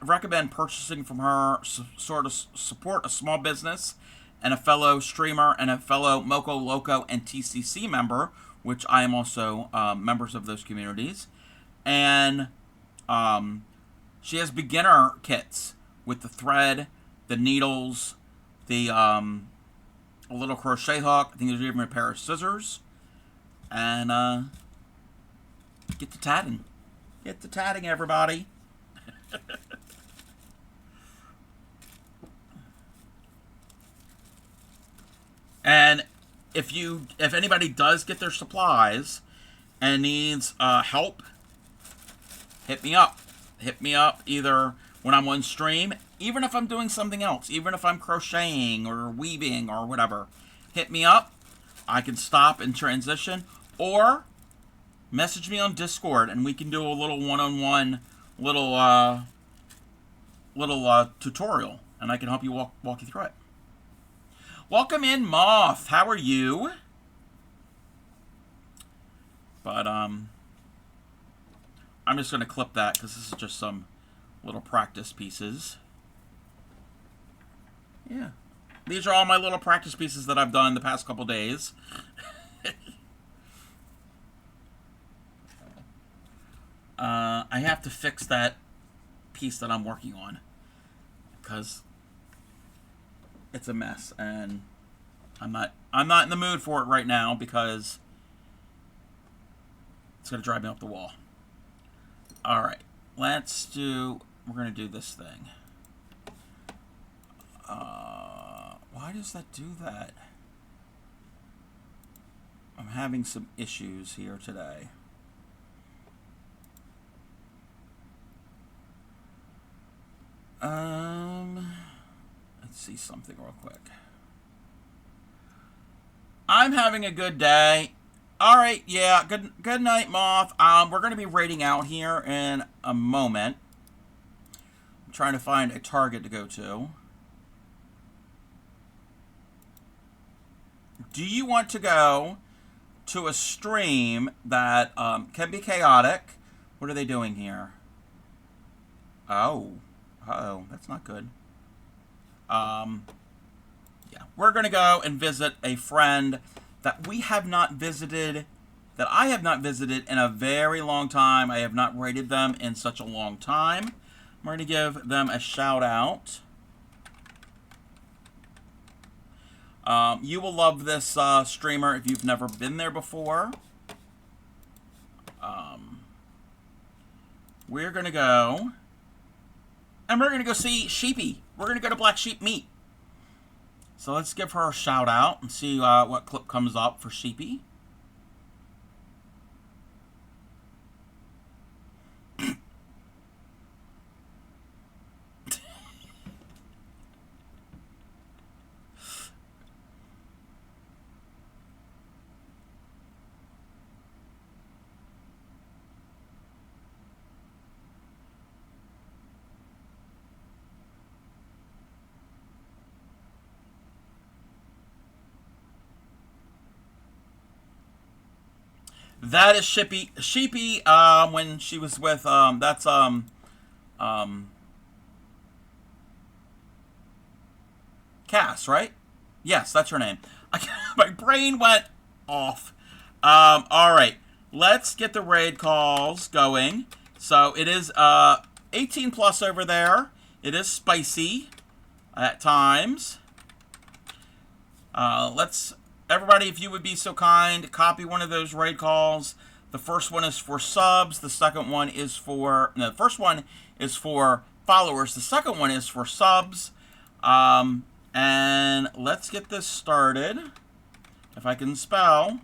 recommend purchasing from her, sort of support a small business and a fellow streamer and a fellow Moco Loco and TCC member, which I am also members of those communities. And she has beginner kits with the thread, the needles, the a little crochet hook. I think there's even a pair of scissors. And get to tatting. Get to tatting, everybody. And if anybody does get their supplies and needs help, hit me up. Hit me up either when I'm on stream, even if I'm doing something else, even if I'm crocheting or weaving or whatever. Hit me up. I can stop and transition, or message me on Discord and we can do a little one-on-one little tutorial, and I can help you walk you through it. Welcome in, Moth. How are you? But I'm just going to clip that because this is just some little practice pieces. Yeah. These are all my little practice pieces that I've done the past couple days. I have to fix that piece that I'm working on because it's a mess, and I'm not in the mood for it right now because it's gonna drive me up the wall. All right, we're gonna do this thing. Why does that do that? I'm having some issues here today. Let's see something real quick. I'm having a good day. All right, yeah, good night, Moth. We're going to be raiding out here in a moment. I'm trying to find a target to go to. Do you want to go to a stream that can be chaotic? What are they doing here? Oh. Uh-oh, that's not good. Yeah, we're going to go and visit a friend that we have not visited, that I have not visited in a very long time. I have not rated them in such a long time. I'm going to give them a shout out. You will love this streamer if you've never been there before. We're going to go... and we're going to go see Sheepy. We're going to go to Black Sheep Meat. So let's give her a shout out and see what clip comes up for Sheepy. That is Sheepy, when she was with, that's, Cass, right? Yes, that's her name. My brain went off. Alright. Let's get the raid calls going. So, it is, 18 plus over there. It is spicy. at times. Everybody, if you would be so kind, copy one of those raid calls. The first one is for subs. The second one is for, no, the first one is for followers. The second one is for subs. And let's get this started. If I can spell.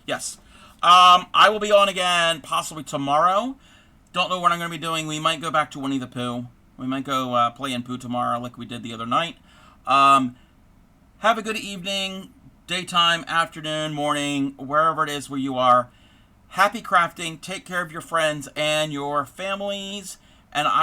Yes. I will be on again possibly tomorrow. Don't know what I'm going to be doing. We might go back to Winnie the Pooh. We might go play in Pooh tomorrow like we did the other night. Have a good evening, daytime, afternoon, morning, wherever it is where you are. Happy crafting. Take care of your friends and your families. And